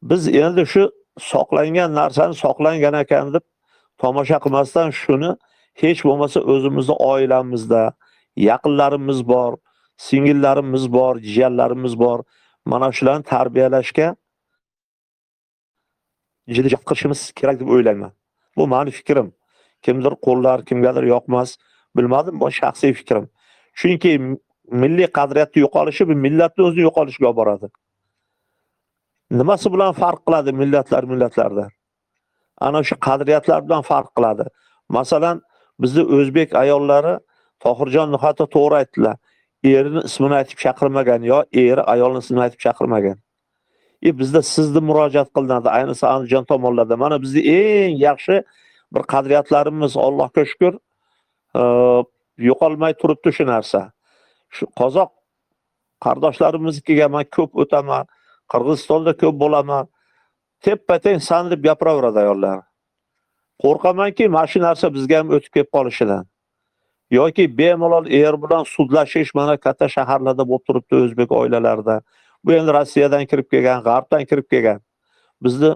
C: Biz endi shu saqlangan narsani saqlangan ekan deb tomosha qilmasdan shuni hech bo'lmasa o'zimizning oilamizda yaqinlarimiz bor, singillarimiz bor, jiyanlarimiz bor. Mana shularni tarbiyalashga jiddiy jahd qilishimiz kerak deb o'ylayman. Bu meni fikrim. Kimdir qo'llar, kimgadir yoqmas, bilmadim, bu shaxsiy fikrim. Chunki milliy qadriyatni yo'qolishi bu millatning o'zini yo'qolishiga olib boradi. Nimasi bilan farq qiladi millatlardan? Ana shu qadriyatlar bilan farq qiladi. Masalan, bizning o'zbek ayollari Tohirjon nihoyatda to'g'ri aytdilar. Erining ismini aytib chaqirmagan yo eri ayolning ismini aytib chaqirmagan. Bizda sizni murojaat qilinadi, ayniqsa Andijon tomonlarda. Mana bizning eng yaxshi bir qadriyatlarimiz, Allohga shukr, yo'qolmay turibdi shu narsa. Shu qozoq qardoshlarimizga men ko'p o'taman, Qirg'izistonda ko'p bo'laman. Teppa-teng san deb gapiraveradi ayollar. Qo'rqamanki, mana shu narsa bizga ham o'tib kelib qolishidan. Yoki bemalol er bilan sudlashish mana katta shaharlarda bo'lib turibdi o'zbek oilalarida. Bu endi Rossiyadan kirib kelgan, G'arbdan kirib kelgan. Bizni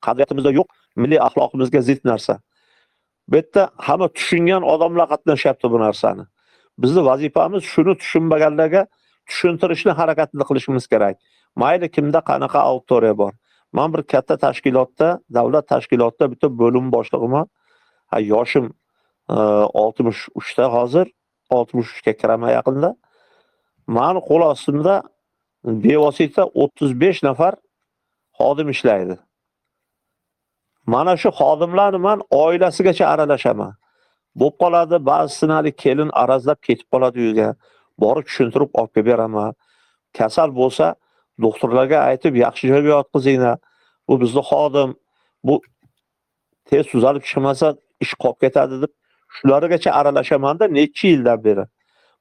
C: qadriyatimizda yo'q, milliy axloqimizga zid narsa. Bu yerda hamma tushungan odamlar qatnashyapti bu narsani. Bizning vazifamiz shuni tushunmaganlarga tushuntirishni harakatini qilishimiz kerak. Mayli kimda qanaqa auditoriya bor. Men bir katta tashkilotda, davlat tashkilotida bitta bo'lim boshlig'iman. Ha, yoshim 63 ta hozir, 63 ga kiraman yaqinda. Meni qo'l ostimda bevosita 35 nafar xodim ishlaydi. Mana shu xodimlarni men oilasigacha aralashaman. Bo'lib qoladi, ba'zisini kelin arazlab ketib qoladi uyga. Borib tushuntirib olib kelib beraman. Kasal bo'lsa, doktorlarga aytib, yaxshi joyga yotqizinglar. Bu bizning xodim, bu tez tuzalib chiqmasa ish qolib ketadi deb shulargacha aralashamanda necha yildan beri.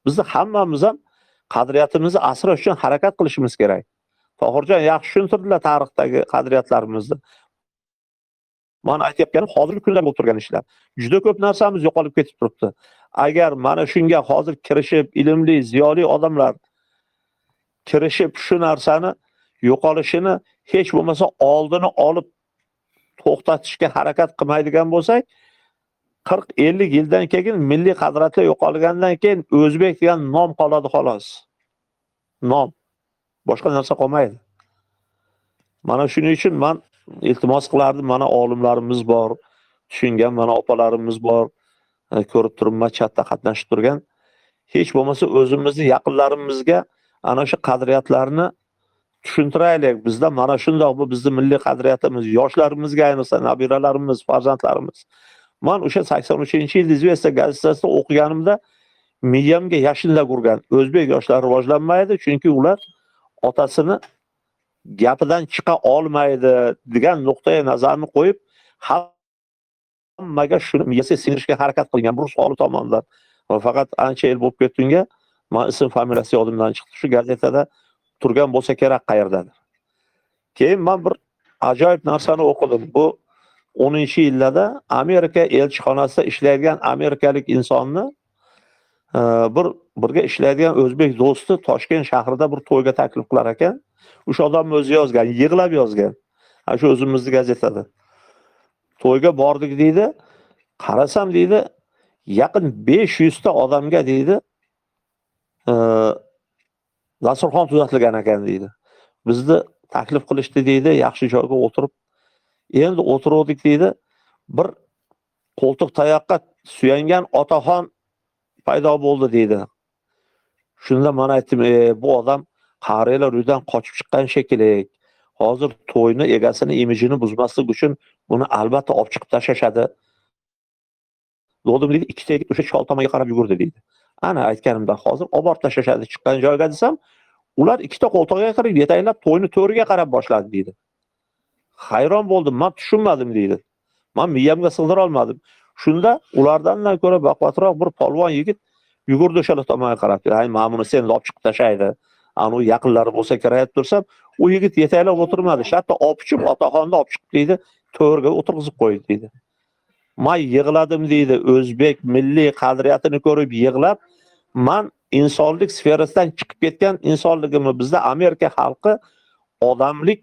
C: Bizni hammamiz ham qadriyatimizni asrash uchun harakat qilishimiz kerak. Tohirjon yaxshi tushuntirdilar tarixdagi qadriyatlarimizni. Men aytayotganim hozirgi kunda bo'lib turgan ishlar. Juda ko'p narsamiz yo'qolib ketib turibdi. Agar mana shunga hozir kirishib, ilmli, ziyoli odamlar kirishib shu narsani yo'qolishini hech bo'lmasa oldini olib to'xtatishga harakat qilmaydigan bo'lsak, 40-50 yildan keyin milliy qadriyatlar yo'qolgandan keyin o'zbek degan nom qoladi xolos. Nom. Boshqa narsa qolmaydi. Mana shuning uchun men iltimos qilardim, mana olimlarimiz bor, tushungan mana opalarimiz bor, ko'rib turibman chatda qatnashib turgan. Hech bo'lmasa o'zimizni yaqinlarimizga ana shu qadriyatlarni tushuntiraylik. Bizda mana shundoq bu bizning milliy qadriyatimiz, yoshlarimizga ayniqsa nabiralarimiz, farzandlarimiz. Men o'sha 83-yil Izvestiya gazetasida o'qiganimda miyamga yashillab urgan. O'zbek yoshlari rivojlanmaydi, chunki ular otasini gapidan chiqa olmaydi degan nuqtai nazarni qo'yib, hammaga shuni miyasiga singdirishga harakat qilgan bu savol tomonidan. Faqat ancha yil bo'lib ketgunga men ism familiyasi yodimdan chiqdi. Shu gazetada turgan bo'lsa kerak qayerdadir. Keyin men bir ajoyib narsani o'qidim. Bu 10-yillarda Amerika elchixonasida ishlaydigan amerikalik insonni birga ishlaydigan o'zbek do'sti Toshkent shahrida bir to'yga taklif qilar ekan. O'sha odam o'zi yozgan, yig'lab yozgan. Shu o'zimizning gazetada. To'yga bordik deydi. Qarasam deydi, yaqin 500 ta odamga deydi, dasturxon tuzatilgan ekan deydi. Bizni taklif qilishdi deydi, yaxshi joyga o'tirib. Endi o'tirdik deydi. Bir qo'ltiq tayoqqa suyangan otaxon paydo bo'ldi deydi. Shunda men aytdim, bu odam qariyalar uydan qochib chiqqan shekilli. Hozir to'yni egasini imijini buzmaslik uchun buni albatta olib chiqib tashlashadi. Do'dim deydi, ikkita yigit o'sha chol tomonga qarab yugurdi deydi. Ana aytganimda hozir olib tashlashadi chiqqan joyga desam, ular ikkita qo'ltig'iga qarab yetaklab to'yni to'riga qarab boshladi deydi. Hayron bo'ldim, men tushunmadim deydi. Men miyamga sig'dira olmadim. Shunda ulardan ko'ra baquvvatroq bir polvon yigit yugurdi o'sha tomonga qarab. Ay, men buni sen olib chiqib tashlaydi. Anu yaqinlari bo'lsa kerak tursam, u yigit yetaklab o'tirmadi. Hatto opchib otaxonni olib chiqib deydi, to'rga o'tirg'izib qo'ydi deydi. Men yig'ladim deydi, o'zbek milliy qadriyatini ko'rib yig'lab, men insonlik sferasidan chiqib ketgan insonligimni, bizda Amerika xalqi odamlik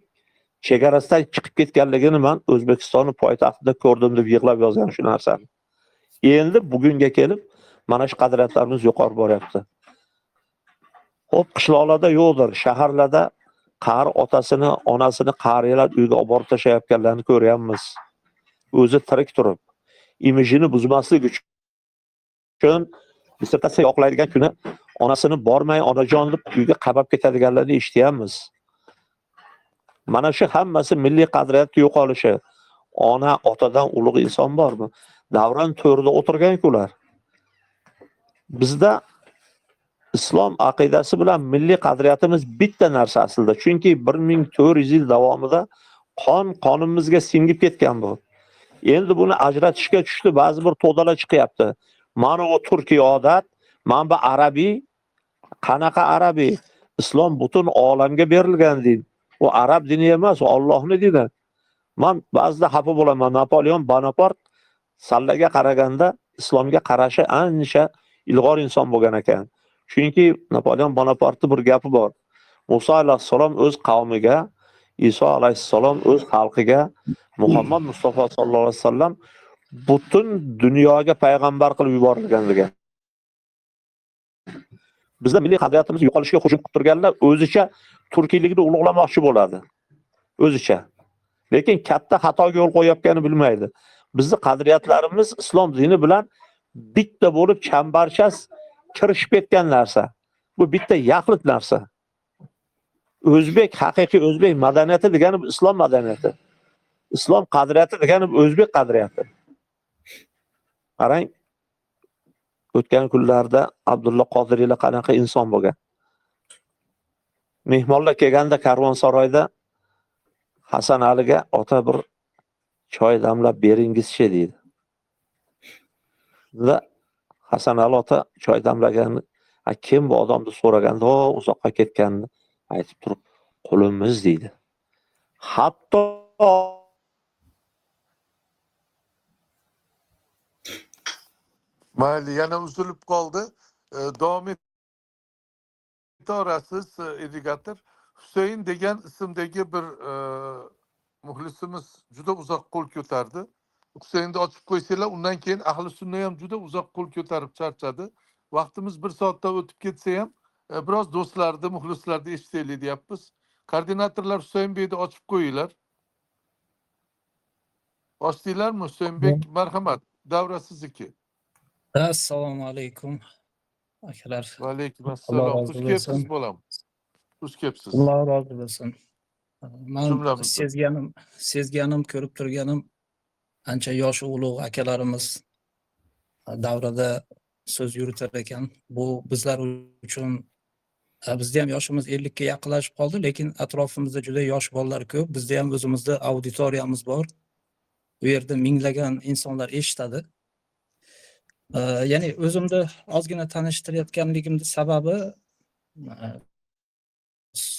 C: chegarasidan chiqib ketganligini men O'zbekistonning poytaxtida ko'rdim deb yig'lab yozgan shu narsani. Endi bugunga kelib mana shu qadriyatlarimiz yo'qolib boryapti. Xo'p, qishloqlarda yo'qdir, shaharlarda qari otasini, onasini qariyalar uyga olib borib tashlayotganlarni ko'ryapmiz. O'zi tirik turib, imijini buzmaslik uchun dissertatsiya yoqlaydigan kuni onasini bormay onajon deb uyga qabab ketadiganlarni eshityapmiz. Mana shu hammasi milliy qadriyatning yo'qolishi. Ona, otadan ulug' inson bormi? Davron to'rida o'tirgan-ku ular. Bizda islom aqidasi bilan milliy qadriyatimiz bitta narsa aslida. Chunki 1400 yil davomida qonimizga singib ketgan bu. Endi buni ajratishga tushdi, ba'zi bir to'dalar chiqyapti. Mana bu turkiy odat, mana bu arabiy, qanaqa arabiy? Islom butun olamga berilgan din. U arab dini emas, u Allohning dini. Men ba'zida xafa bo'laman. Napoleon Bonaparte sallaga qaraganda islomga qarashi ancha ilg'or inson bo'lgan ekan. Chunki Napoleon Bonapartening bir gapi bor. Musa alayhissalom o'z qavmiga, Iso alayhissalom o'z xalqiga, Muhammad Mustafa sallallohu alayhi vasallam butun dunyoga payg'ambar qilib yuborilgan degan. Bizda milliy qadriyatimiz yo'qolishiga hujum qilib turganlar o'zicha turkiylikni ulug'lamoqchi bo'ladi. O'zicha. Lekin katta xatoga yo'l qo'yayotganini bilmaydi. Bizni qadriyatlarimiz islom dini bilan bitta bo'lib chambarchas kirishib ketgan narsa. Bu bitta yaxlit narsa. O'zbek, haqiqiy o'zbek madaniyati degani bu islom madaniyati. Islom qadriyati degani bu o'zbek qadriyati. Qarang, o'tgan kunlarda Abdulla Qodiriylar qanaqa inson bo'lgan. Mehmonlar kelganda Karvonsaroyda Hasan Aliga ota bir choy damlab beringizchi deydi. Va Hasan Ali ota choy damlaganni, kim bu odamni so'raganda, uzoqqa ketganini aytib turib, qulimiz deydi. Hatto
A: Mayli, yana uzilib qoldi. Davom etorasiz irrigator. Husayn degan ismdagi bir muxlisimiz juda uzoq qo'l ko'tardi. Husaynni ochib qo'ysanglar, undan keyin ahli sunna ham juda uzoq qo'l ko'tarib charchadi. Vaqtimiz 1 soatdan o'tib ketsa ham biroz do'stlarni, muxlislarni eshitaylik deyapmiz. Koordinatorlar Husaynbekni ochib qo'yinglar. Ochdinglarmi Husaynbek? Marhamat, davra sizniki.
D: Assalomu alaykum akalar.
A: Va alaykum
D: Alloh
A: assalom.
D: rozi
A: Xush kelibsiz
D: bo'lsin.
A: bolam. Xush kelibsiz.
D: Alloh rozi bo'lsin. Men
A: Jumlamizdan.
D: sezganim, ko'rib turganim ancha yoshi ulug' akalarimiz davrada so'z yuritar ekan. Bu bizlar uchun bizda ham yoshimiz 50 ga yaqinlashib qoldi, lekin atrofimizda juda yosh bolalar ko'p. Bizda ham o'zimizda auditoriyamiz bor. Bu yerda minglagan insonlar eshitadi. Ya'ni o'zimni ozgina tanishtirayotganligimning sababi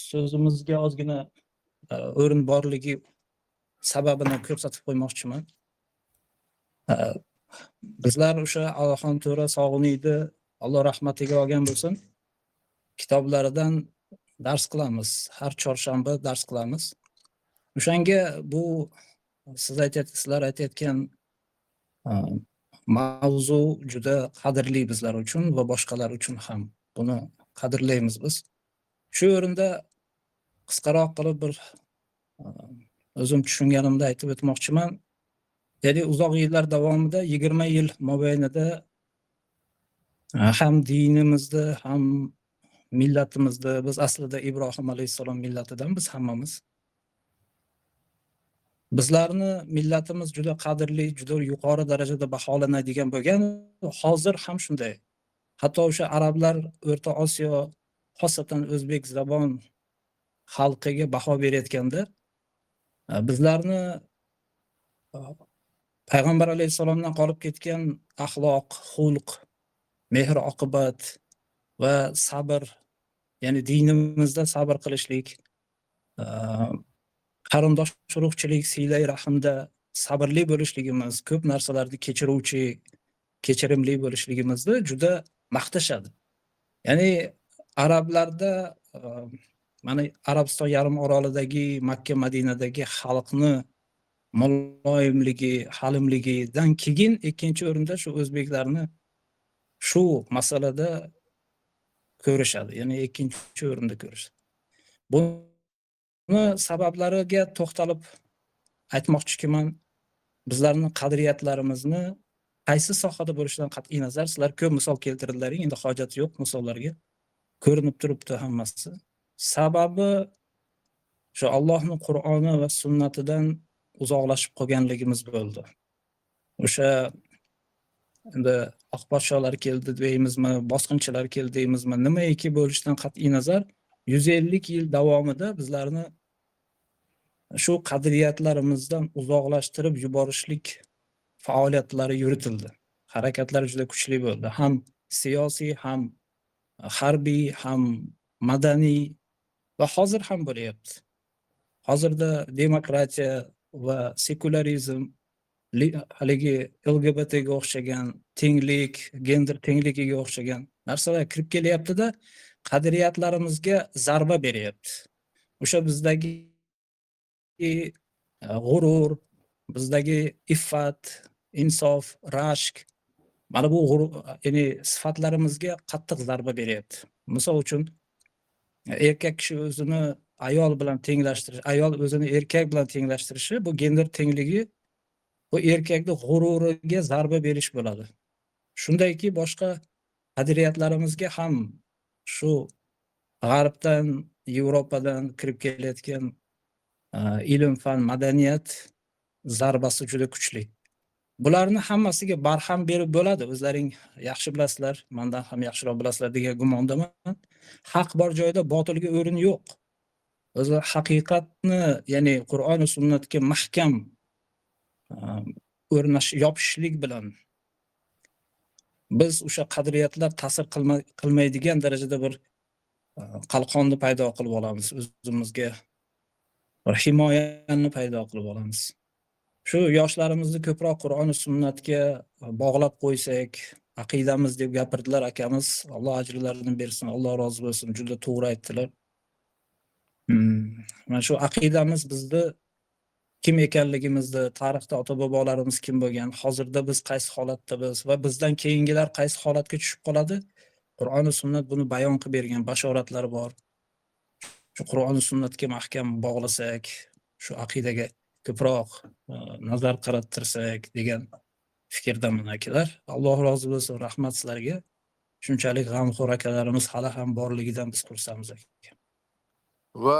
D: so'zimizga ozgina o'rin borligi sababini ko'rsatib qo'ymoqchiman. Bizlar o'sha Allohon to'ra Sog'uniyni Alloh rahmatiga olgan bo'lsin, kitoblaridan dars qilamiz. Har chorshanba dars qilamiz. O'shanga bu sizlar aytayotgan mavzu juda qadrli bizlar uchun va boshqalar uchun ham. Buni qadrlaymiz biz. Shu o'rinda qisqaroq qilib bir o'zim tushunganimda aytib o'tmoqchiman. Ya'ni uzoq yillar davomida 20 yil mobaynida ham dinimizda, ham millatimizda, biz aslida Ibrohim alayhissalom millatidan biz hammamiz. Bizlarni millatimiz juda qadrli, juda yuqori darajada baholanadigan bo'lgan, hozir ham shunday. Hatto o'sha arablar O'rta Osiyo, xosatan o'zbek zabon xalqiga baho berayotganda bizlarni Payg'ambar alayhissalomdan qolib ketgan axloq, xulq, mehr oqibat va sabr, ya'ni dinimizda sabr qilishlik, qarindosh urug'chilik, siylay rahmda sabrli bo'lishligimiz, ko'p narsalarni kechiruvchi, kechirimli bo'lishligimizni juda maqtashadi. Ya'ni arablarda mana Arabiston yarim orolidagi Makka, Madinadagi xalqni muloyimligi, halimligidan keyin ikkinchi o'rinda shu o'zbeklarni shu masalada ko'rishadi. Ya'ni ikkinchi o'rinda ko'rishadi. Buni sabablariga to'xtalib aytmoqchiman. Bizlarning qadriyatlarimizni qaysi sohada bo'lishidan qat'iy nazar, sizlar ko'p misol keltirdilaring, endi hojat yo'q misollarga. Ko'rinib turibdi hammasi. Sababi shu Allohning Qur'oni va sunnatidan uzoqlashib qolganligimiz bo'ldi. O'sha endi oqpodsholar keldi deymizmi, bosqinchilar keldi deymizmi, nimaiki bo'lishidan qat'iy nazar 150 yil davomida bizlarni shu qadriyatlarimizdan uzoqlashtirib yuborishlik faoliyatlari yuritildi. Harakatlar juda kuchli bo'ldi. Ham siyosiy, ham harbiy, ham madaniy va hozir ham bo'lyapti. Hozirda demokratiya va sekularizm, haligi LGBTga o'xshagan tenglik, gender tengligiga o'xshagan narsalar kirib kelyapti-da, qadriyatlarimizga zarba beryapti. O'sha bizdagi g'urur, bizdagi iffat, insof, rashk, mana bu ya'ni sifatlarimizga qattiq zarba beryapti. Misol uchun erkak kishi o'zini ayol bilan tenglashtirish, ayol o'zini erkak bilan tenglashtirishi bu gender tengligi, bu erkakning g'ururiga zarba berish bo'ladi. Shundayki boshqa qadriyatlarimizga ham shu g'arbdan, Yevropadan kirib kelayotgan ilm, fan, madaniyat zarbasi juda kuchli. Bularni hammasiga barham berib bo'ladi. O'zlaring yaxshi bilasizlar, mendan ham yaxshiroq bilasizlar degan gumondaman. Haq bor joyda botilga o'rin yo'q. O'zi haqiqatni, ya'ni Qur'on va sunnatga mahkam yopishlik bilan biz o'sha qadriyatlar ta'sir qilmaydigan darajada bir qalqonni paydo qilib olamiz. O'zimizga bir himoyani paydo qilib olamiz. Shu yoshlarimizni ko'proq Qur'on va sunnatga bog'lab qo'ysak, aqidamiz deb gapirdilar akamiz. Alloh ajrlarini bersin, Alloh rozi bo'lsin. Juda to'g'ri aytdilar. Mana shu aqidamiz bizni kim ekanligimizni, tarixda ota-bobolarimiz kim bo'lgan, hozirda biz qaysi holatdamiz va bizdan keyingilar qaysi holatga tushib qoladi? Qur'on va sunnat buni bayon qilib bergan bashoratlari bor. Shu Qur'on va sunnatga mahkam bog'lasak, shu aqidaga ko'proq nazar qarattirsak degan fikrdaman akalar. Alloh rozi bo'lsin, rahmat sizlarga. Shunchalik g'amxo'r akalarimiz hali ham borligidan biz xursandmiz aka.
A: Va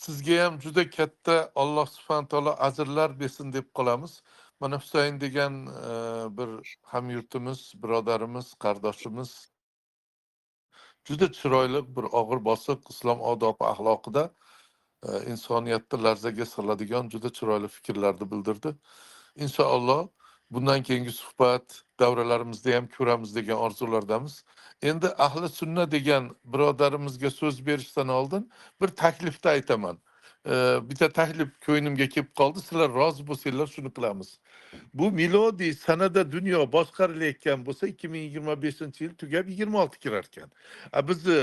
A: sizga ham juda katta Alloh subhanahu va taolo ajrlar bersin deb qolamiz. Mana Husayn degan bir hamyurtimiz, birodarimiz, qardoshimiz juda chiroyli, bir og'ir bosiq islom odobi axloqida insoniyatni larzaga soladigan juda chiroyli fikrlarni bildirdi. Inshaalloh bundan keyingi suhbat davralarimizda ham ko'ramiz degan orzulardamiz. Endi ahli sunna degan birodarimizga so'z berishdan oldin bir taklifda aytaman. Bitta taklif ko'nglimga kelib qoldi. Sizlar rozi bo'lsanglar shuni qilamiz. Bu milodiy sanada dunyo boshqarilayotgan bo'lsa 2025-yil tugab 26 kirar ekan. Bizni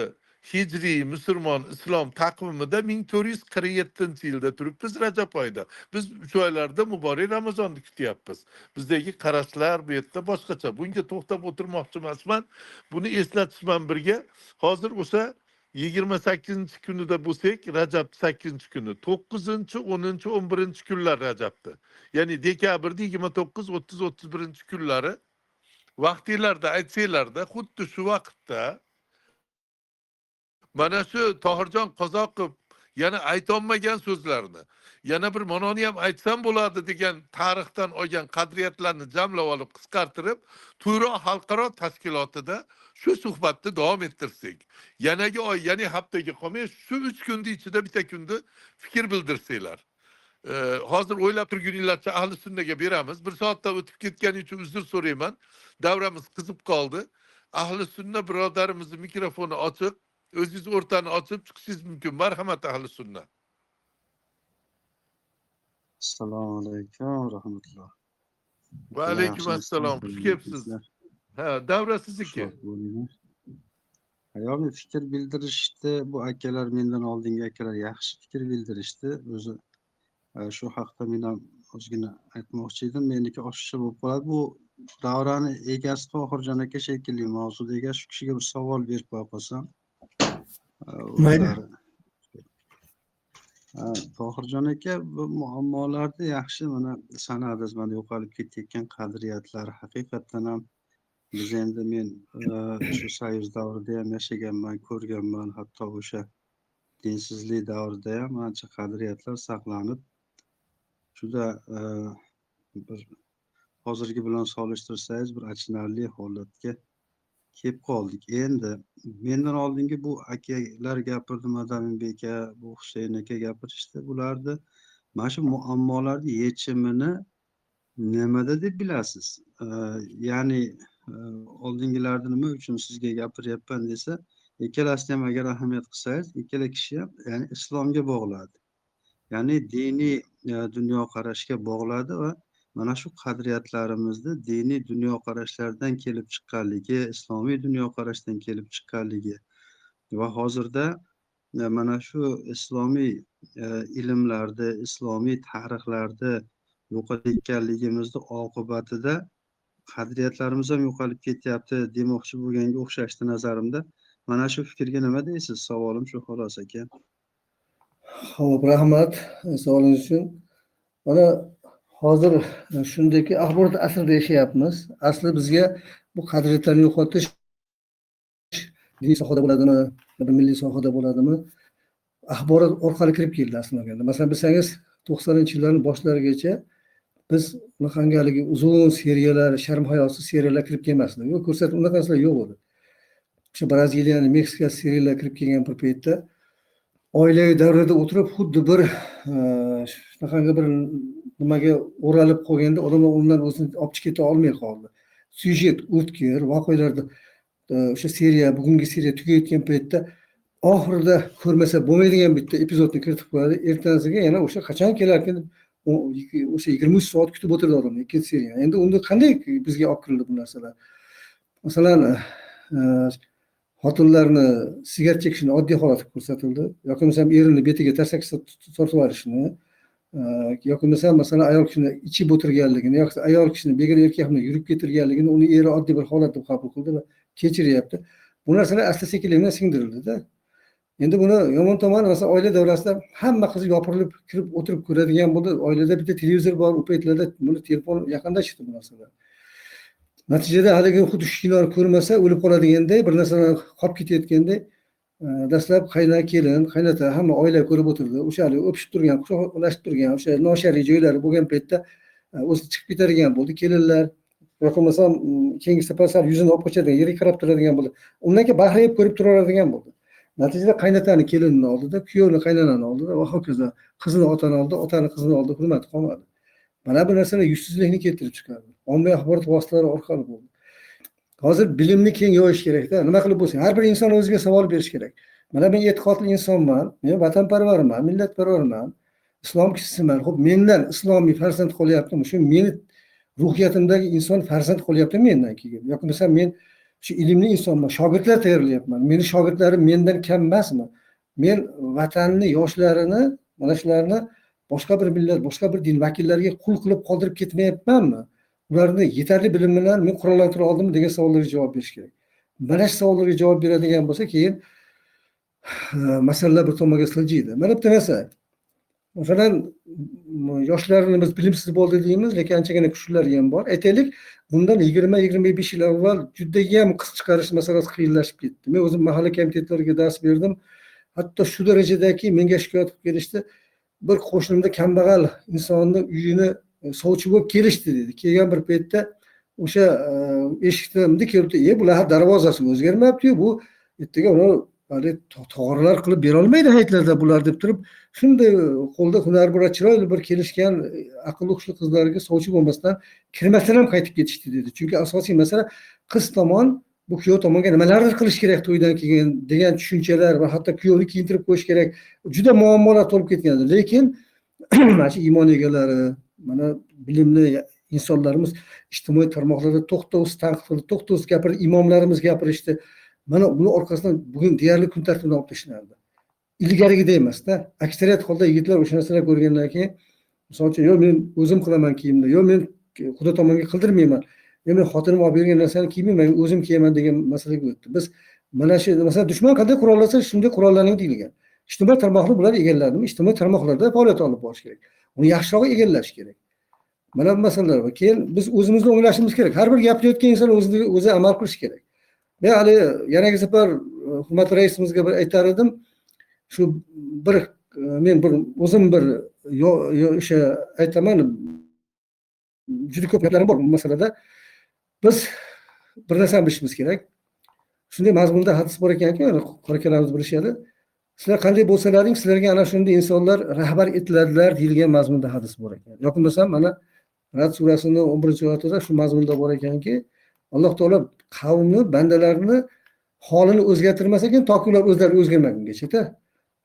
A: hijriy musulmon islom taqvimida 1447-yilda turibmiz Rajab oyida. Biz 3 oylarda muborak Ramazonni kutyapmiz. Bizdagi qarashlar bu yerda boshqacha. Bunga to'xtab o'tirmoqchi emasman. Buni eslatishman birga. Hozir o'sha 28-kunida bo'lsak, Rajab 8-kuni, 9-chi, 10-chi, 11-chi kunlar Rajabda. Ya'ni dekabrda 29, 30, 31-kunlari vaqtinglarda aytsanglarda, xuddi shu vaqtda mana shu Tohirjon Qozoqov yana aytolmagan so'zlarni, yana bir mononi ham aytsam bo'ladi degan tarixdan olgan qadriyatlarni jamlab olib qisqartirib, Tuyroq xalqaro tashkilotida shu suhbatni davom ettirsak, yanagi oy, ya'ni haftaga qolmay shu 3 kunda ichida bitta kunda fikr bildirsanglar. Hozir o'ylab turguninglarcha ahli sunnaga beramiz. 1 soatda o'tib ketgani uchun uzr so'rayman. Davramiz qizib qoldi. Ahli sunna birodarimizni mikrofoni ochiq, o'zingiz o'rtani ochib chiqishingiz mumkin. Marhamat ahli sunna.
E: Assalomu alaykum rahmatulloh.
A: Va alaykum assalom. Xush kelibsiz. Ha, davra sizniki.
E: Yo'q, fikr bildirishdi. Bu akalar mendan oldingi akalar yaxshi fikr bildirishdi. O'zi shu haqda men ham ozgina aytmoqchi edim. Meniki oshiqcha bo'lib qoladi. Bu davrani egasi Tohirjon aka shekilli mavzuda egas. Shu kishiga bir savol berib qo'ya qolsam.
B: Mayli.
E: Tohirjon aka, bu muammolarni yaxshi mana sanadi, mana yo'qolib ketayotgan qadriyatlar haqiqatdan ham biz endi men shu Soyuz davrida ham yashaganman, ko'rganman, hatto o'sha dinsizlik davrida ham ancha qadriyatlar saqlanib juda bir hozirgi bilan solishtirsangiz bir achinarli holatga kelib qoldik. Endi mendan oldingi bu akalar gapirdi, Madaminbek aka, bu Husayn aka gapirishdi. Bularni mana shu muammolarni yechimini nimada deb bilasiz? Ya'ni oldingilarni nima uchun sizga gapiryapman desa, ikkalasini ham agar ahamiyat qilsangiz, ikkala kishi ham ya'ni islomga bog'ladi. Ya'ni diniy dunyoqarashga bog'ladi va mana shu qadriyatlarimizni diniy dunyoqarashlardan kelib chiqqanligi, islomiy dunyoqarashdan kelib chiqqanligi va hozirda mana shu islomiy ilmlarda, islomiy tarixlarda yo'qotayotganligimizni oqibatida qadriyatlarimiz ham yo'qolib ketyapti demoqchi bo'lganga o'xshashdi nazarimda. Mana shu fikrga nima deysiz? Savolim shu xolos aka.
B: Xo'p, rahmat savolingiz uchun. Mana hozir shundayki axborot asrida yashayapmiz. Asli bizga bu qadriyatlarni yo'qotish diniy sohada bo'ladimi, milliy sohada bo'ladimi, axborot orqali kirib keldi aslida olganda. Masalan, bilsangiz 90-yillarning boshlarigacha biz unaqangi uzun seriyalar, sharm hayosiz seriyalar kirib kelmasdi. Yo'q, ko'rsatib unaqa narsalar yo'q edi. O'sha Braziliyani, Meksika seriyalar kirib kelgan bir paytda oilaviy davrada o'tirib xuddi bir shunaqangi bir nimaga o'ralib qolganda odamlar undan o'zini olib chiqib keta olmay qoldi. Syujet o'tkir, voqealarda o'sha seriya, bugungi seriya tugayotgan paytda oxirida ko'rmasa bo'lmaydigan bitta epizodni kiritib qo'yadi. Ertasiga yana o'sha qachon kelarkan o'sha 23 soat kutib o'tirdi odamlar ikkinchi seriya. Endi unda qanday bizga olib kirildi bu narsalar? Masalan, xotinlarni sigaret chekishini oddiy holatda ko'rsatildi. Yoki masalan erini betiga tarsak tortib yuborishni, yoki masalan ayol kishini ichib o'tirganligini, yoki ayol kishini begona erkak bilan yurib ketirganligini uni eri oddiy bir holat deb qabul qildi va kechiryapti. Bu narsalar asta-sekinlik singdirildi-da. Endi buni yomon tomoni masalan oila davrasida hamma qiz yopirilib kirib o'tirib ko'radigan bo'ldi. Oilada bitta televizor bor, u paytlarda buni telefon yaqinda chiqdi bu narsalar. Natijada haligi xuddi shu kinoni ko'rmasa o'lib qoladiganday bir narsalar qolib ketayotganday dastlab qaynona kelin, qaynota hamma oila ko'rib o'tirdi. O'sha o'pishib turgan, quchoqlashib turgan, o'sha noshariy joylari bo'lgan paytda o'zi chiqib ketadigan bo'ldi. Kelinlar yoki bo'lmasam keyingi safar sal yuzini olib qochadigan, yerga qarab turadigan bo'ldi. Undan keyin bahrayib ko'rib turaveradigan bo'ldi. Natijada qaynotani kelinni oldida, kuyovni qaynonani oldida va hokazo qizni otani oldida, otani qizni oldida hurmati qolmadi. Mana bu narsalar yuzsizlikni keltirib chiqardi. Ommaviy axborot vositalari orqali bo'ldi. Hozir bilimni keng yoyish kerak-da. Nima qilib bo'lsin? Har bir inson o'ziga savol berish kerak. Mana men e'tiqodli insonman, men vatanparvarman, millatparvarman, islom kishisiman. Xo'p, mendan islomiy farzand qolyaptimi? Shu meni ruhiyatimdagi inson farzand qolyapti mendan keyin. Yoki masalan men shu ilmli insonman, shogirdlar tayyorlayapman. Meni shogirdlarim mendan kam emasmi? Men vatanni, yoshlarini, mana shularni boshqa bir millat, boshqa bir din vakillariga qul qilib qoldirib ketmayapmanmi? Ularni yetarli bilim bilan men qurollantira oldimmi degan savollarga javob berish kerak. Mana shu savollarga javob beradigan bo'lsa, keyin masalalar bir tomonga siljiydi. Mana bitta narsa. Masalan, yoshlarni biz bilimsiz bo'ldi deymiz, lekin anchagina kuchlari ham bor. Aytaylik, bundan 20-25 yil avval juda ham qiz chiqarish masalasi qiyinlashib ketdi. Men o'zim mahalla komitetlariga dars berdim. Hatto shu darajadaki menga shikoyat qilib kelishdi. Bir qo'shnimda kambag'al insonni uyini sovchi bo'lib kelishdi dedi. Kelgan bir paytda o'sha eshikdimda kelibdi. Bular darvozasi o'zgarmayapti-yu, bu ertaga uni hali tog'orlar qilib bera olmaydi hayitlarda bular deb turib, shunday qo'lda hunari bor, chiroyli bir kelishgan aqlli hushli qizlarga sovchi bo'lmasdan kirmasdan ham qaytib ketishdi dedi. Chunki asosiy masala qiz tomon bu kuyov tomonga nimalardir qilish kerak to'ydan keyin degan tushunchalar va hatto kuyovni kiyintirib qo'yish kerak. Juda muammolar to'lib ketgan. Lekin mana shu iymon egalari, mana bilimli insonlarimiz ijtimoiy tarmoqlarda to'xtovsiz tanqid qildi, to'xtovsiz gapirdi, imomlarimiz gapirishdi. Mana buni orqasidan bugun deyarli kun tartibidan olib tashlanadi. Ilgarigidek emasda. Aksariyat holda yigitlar o'sha narsalar ko'rgandan keyin, misol uchun, "Yo'q, men o'zim qilaman kiyimni, yo'q, men Xudo tomoniga qildirmayman, yo'q, men xotinim olib bergan narsani kiymayman, o'zim kiyaman" degan masalaga o'tdi. Biz mana shu masalan dushman qanday qurollasa, shunday qurollaning deyilgan. Ijtimoiy tarmoqlar bular egalladimi? Ijtimoiy tarmoqlarda faoliyat olib borish kerak. Uni yaxshiroq egallash kerak. Mana bu masalalar va keyin biz o'zimizni o'nglashimiz kerak. Har bir gapirayotgan inson o'zi amal qilish kerak. Men hali yangi safar hukumat raisimizga bir aytar edim. Shu men o'zim o'sha aytaman, juda ko'p gaplarim bor bu masalada. Biz bir narsani bilishimiz kerak. Shunday mazmunda hadis bor ekanki, qora-kalarimiz bilishadi. Sizlar qanday bo'lsalaring, sizlarga ana shunday insonlar rahbar etiladilar deyilgan mazmunda hadis bor ekan. Yoki bo'lmasam mana Rad surasining 11-oyatida shu mazmunda bor ekanki, Alloh taolo qavmni, bandalarini holini o'zgartirmas ekan, toki ular o'zlari o'zgarmagungacha.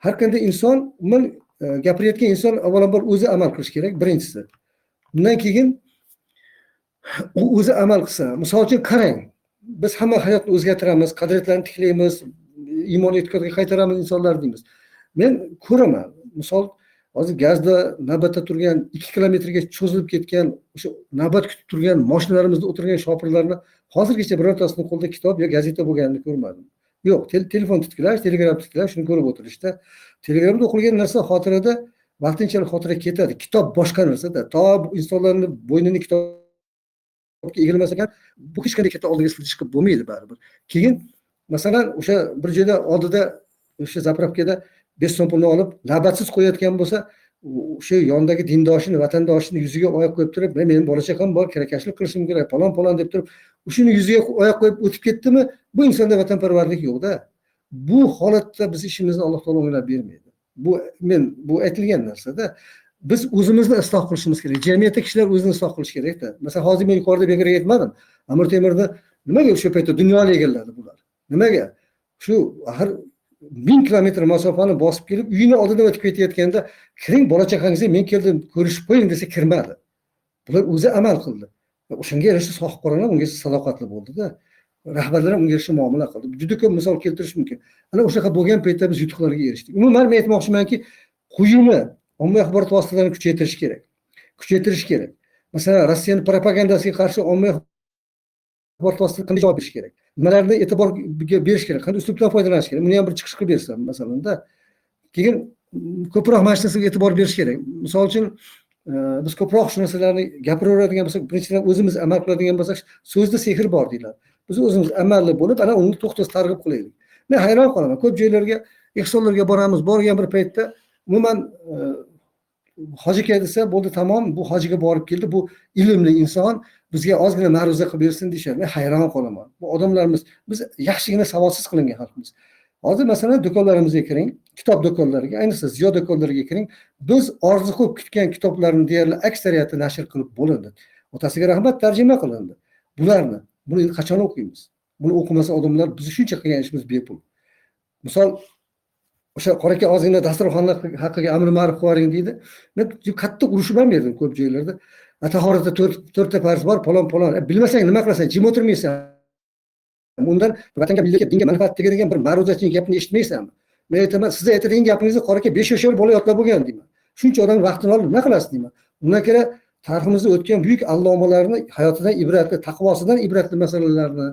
B: Har qanday inson, umuman gapirayotgan inson avvalambor o'zi amal qilish kerak, birinchisi. Bundan keyin u o'zi amal qilsa, misol uchun qarang, biz hamma hayotni o'zgartiramiz, qadriyatlarni tiklaymiz, iymon e'tiqodga qaytaramiz insonlar deymiz. Men ko'raman, misol hozir gazda navbatda turgan 2 kilometrga cho'zilib ketgan o'sha navbat kutib turgan mashinalarimizda o'tirgan shopirlarni hozirgacha birortasini qo'lida kitob yo gazeta bo'lganini ko'rmadim. Yo'q, telefon tiklash, telegram tiklash, shuni ko'rib o'tirishda. Telegramda o'qilgan narsa xotirada vaqtinchalik xotira ketadi. Kitob boshqa narsada. To bu insonlarni bo'ynini kitobga egilmas ekan, bu hech qanday katta oldiga chiqib bo'lmaydi baribir. Keyin masalan, o'sha bir joyda oldida o'sha zapravkada 5 so'm pulni olib, navbatsiz qo'yayotgan bo'lsa, o'sha yondagi dindoshini, vatandoshini yuziga oyoq qo'yib turib, "Men bola chaqam bor, kerakashlik qilishim kerak, palon deb turib, o'shini yuziga oyoq qo'yib o'tib ketdimi, bu insonda vatanparvarlik yo'q-da. Bu holatda biz ishimizni Alloh taolo o'ylab bermaydi. Bu aytilgan narsada biz o'zimizni isloh qilishimiz kerak. Jamiyatda kishilar o'zini isloh qilish kerak-da. Masalan, hozir men yuqorida bekorga aytmadim. Amir Temurni nimaga o'sha paytda dunyoni egalladi bular? Nimaga? Shu axir 1000 kilometr masofani bosib kelib, uyini oldidan o'tib ketayotganda, "Kiring bola chaqangizga men keldim, ko'rishib qo'ying" desa kirmadi. Bular o'zi amal qildi. O'shanga yarasha sohibqorona, unga sadoqatli bo'ldi-da. Rahbarlar ham unga yarasha muomala qildi. Juda ko'p misol keltirish mumkin. Ana o'shaqa bo'lgan paytda biz yutuqlarga erishdik. Umuman men aytmoqchimanki, quyini ommaviy axborot vositalarini kuchaytirish kerak. Kuchaytirish kerak. Masalan, Rossiyaning propagandasiga qarshi ommaviy axborot vositalari qanday javob berish kerak? Nimalarni e'tiborga berish kerak? Qanday uslubdan foydalanish kerak? Buni ham bir chiqish qilib bersam, masalanda. Keyin ko'proq mana shu narsaga e'tibor berish kerak. Misol uchun, biz ko'proq shu narsalarni gapiraveradigan bo'lsak, birinchidan o'zimiz amal qiladigan bo'lsak, so'zda sehr bor deyiladi. Biz o'zimiz amalli bo'lib, ana uni to'xtasiz targ'ib qilaylik. Men hayron qolaman. Ko'p joylarga, ehsonlarga boramiz. Borgan bir paytda umuman hoji aka desa, bo'ldi, tamom, bu hojiga borib keldi, bu ilmli inson, bizga ozgina ma'ruza qilib bersin deyishadi. Men hayron qolaman. Bu odamlarimiz, biz yaxshigina savodsiz qilingan xalqmiz. Hozir masalan do'konlarimizga kiring, kitob do'konlariga, ayniqsa Ziyo do'konlariga kiring. Biz orzu qilib kutgan kitoblarning deyarli aksariyati nashr qilib bo'lindi. Otasiga rahmat, tarjima qilindi. Buni qachon o'qiymiz? Buni o'qimasa odamlar biz shuncha qilgan ishimiz bepul. Misol o'sha qoraka ozgina dasturxonlar haqiga amr ma'ruf qiling deydi. Men qattiq urushib ham berdim ko'p joylarda. Tahoratda 4 ta farz bor, palon. Bilmasang nima qilasan? Jim o'tirmaysan. Undan vatanga, millatga, dinga manfaat tegadigan bir ma'ruzachining gapini eshitmaysanmi? Men aytaman, siz aytadigan gapingizni qoraka 5 yoshar bola yodlab bo'lgan deyman. Shuncha odam vaqtini olib nima qilasiz deyman. Undan ko'ra tariximizda o'tgan buyuk allomalarni hayotidan ibratli, taqvosidan ibratli masalalarni,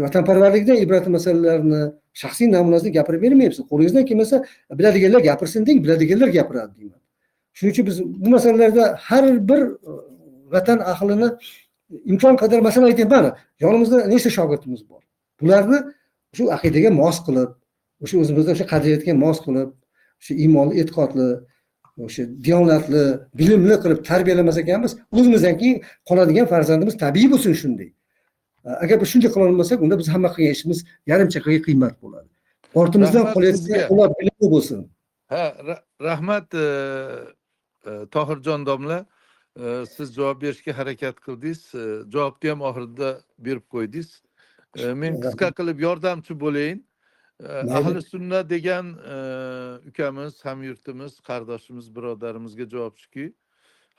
B: vatanparvarlikdan ibratli masalalarni, shaxsiy namunasini gapirib bermayapsiz. Qo'lingizdan kelmasa, biladiganlar gapirsin deng, biladiganlar gapiradi deyman. Shuning uchun biz bu masalalarda har bir vatan ahlini imkon qadar, masalan aytayman, yonimizda nechta shogirdimiz bor. Bularni shu aqidaga mos qilib, o'sha o'zimizda o'sha qadriyatga mos qilib, o'sha iymonli, e'tiqodli, o'sha diyonatli, bilimli qilib tarbiyalamas ekanmiz, o'zimizdan keyin qoladigan farzandimiz tabiiy bo'lsin shunday. Agar biz shunday qila olmasak, unda biz hamma qilgan ishimiz yarim chaqaga qiymat bo'ladi. Ortimizdan qolayotgan ular bilimli bo'lsin.
A: Ha, rahmat Tohirjon domla. Siz javob berishga harakat qildingiz. Javobni ham oxirida berib qo'ydingiz. Men qisqa qilib yordamchi bo'layin. Ahli sunnat degan ukamiz, hamyurtimiz, qardoshimiz, birodarimizga javob shuki,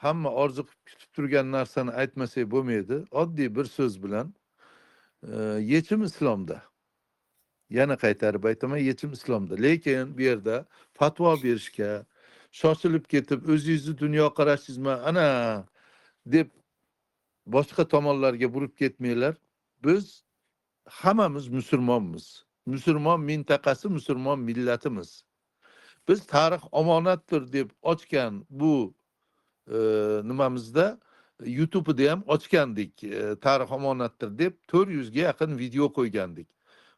A: hamma orziqib kutib turgan narsani aytmasak bo'lmaydi. Oddiy bir so'z bilan yechim islomda. Yana qaytarib aytaman, yechim islomda. Lekin bu yerda fatvo berishga shoshilib ketib, o'zingizni dunyoqarashingizmi ana deb boshqa tomonlarga burib ketmanglar. Biz hammamiz musulmonmiz. Musulmon mintaqasi, musulmon millatimiz. Biz tarix omonatdir deb ochgan bu nimamizda YouTube'da ham ochgandik. Tarix omonatdir deb 400 ga yaqin video qo'ygandik.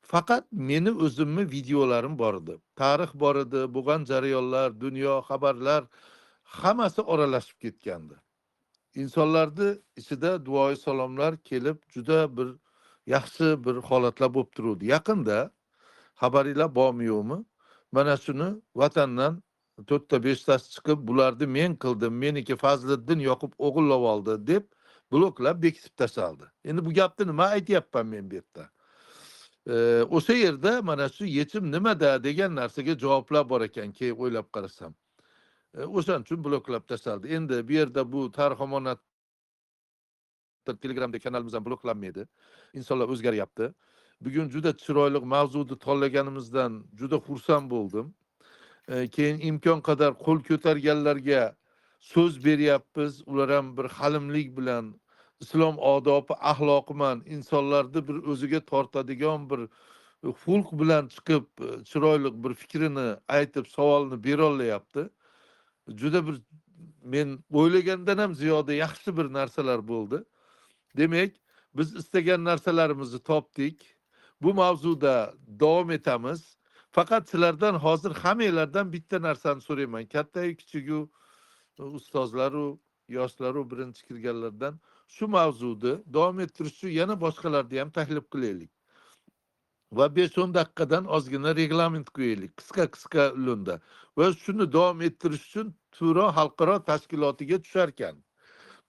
A: Faqat meni o'zimni videolarim bor edi. Tarix bor edi, bo'lgan jarayonlar, dunyo, xabarlar hammasi oralashib ketgandi. İnsanlarni ichida duoyi salomlar kelib, juda bir yaxshi bir holatlar bo'lib turdi. Yaqinda xabaringlar bormi-yo'qmi? Mana shuni vatandan 4 ta 5 tasi chiqib, bularni men qildim, meniki Fazliddin yoqib o'g'illab oldi deb bloklab bekitib tashladi. Endi bu gapni nima aytyapman men bu yerda? O'sha yerda mana shu yechim nimada degan narsaga javoblar bor ekan, keyin o'ylab qarasam. O'shaning uchun bloklab tashladi. Endi bu yerda bu tarix omonat Telegramda kanalimiz ham bloklanmaydi. İnsanlar o'zgaryapti. Bugun juda chiroyli mavzuni tanlaganimizdan juda xursand bo'ldim. Keyin imkon qadar qo'l ko'targanlarga so'z beryapmiz. Ular ham bir halimlik bilan islom odobi, axloqi bilan insonlarni bir o'ziga tortadigan bir xulq bilan chiqib chiroyli bir fikrini aytib savolni berolyapti. Juda bir men o'ylagandan ham ziyoda yaxshi bir narsalar bo'ldi. Demak, biz istagan narsalarimizni topdik. Bu mavzuda davom etamiz. Faqat sizlardan hozir hammanglardan bitta narsani so'rayman. Kattayu kichigu ustozlaru yoshlaru birinchi kirganlardan shu mavzuni davom ettirish uchun yana boshqalarni ham taklif qilaylik. Va 5-10 daqiqadan ozgina reglament qo'yaylik. Qisqa lo'nda. Va shuni davom ettirish uchun Turo xalqaro tashkilotiga tushar ekan.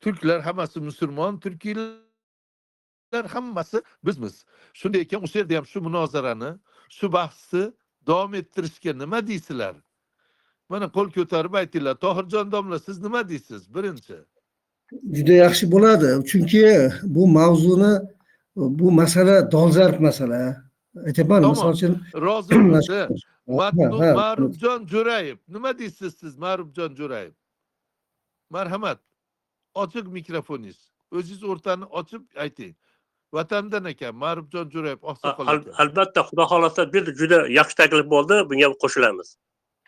A: Turklar hammasi musulmon, turkiylar hammasi bizmiz. Shunday ekan, o'sha yerda ham shu munozarani, shu bahsni davom ettirishga nima deysizlar? Mana qo'l ko'tarib aytinglar. Tohirjon domla, siz nima deysiz? Birinchi.
B: Juda yaxshi bo'ladi. Chunki bu mavzuni, bu masala dolzarb masala. Aytaman,
A: Tamam.
B: misol uchun
A: Rozimiz.
B: ha.
A: Ma'rufjon Jo'rayev. Nima deysiz siz, Ma'rufjon Jo'rayev? Marhamat. Ochiq mikrofoningiz. O'zingiz o'rtani ochib ayting. Vatandan ekan, Ma'rufjon Jo'rayev oqsoqol ekan.
F: Albatta, xudo xolasa bir juda yaxshi taklif bo'ldi, bunga qo'shilamiz.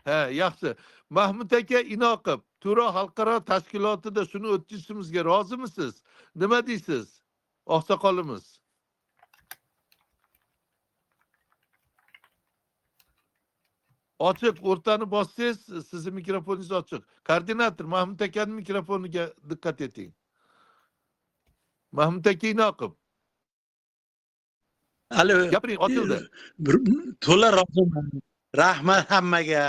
A: Ha, yaxshi. Mahmud aka Inoqov, Turo xalqaro tashkilotida shuni o'tkazishimizga rozimisiz? Nima deysiz? Oqsoqolimiz. Ochiq, o'rtani bossangiz, sizning mikrofoningiz ochiq. Koordinator Mahmud akaning mikrofoniga diqqat eting. Mahmud aka Inoqov.
G: Alo.
A: Gapiring, ochildi.
G: To'la roziman. Rahmat hammaga.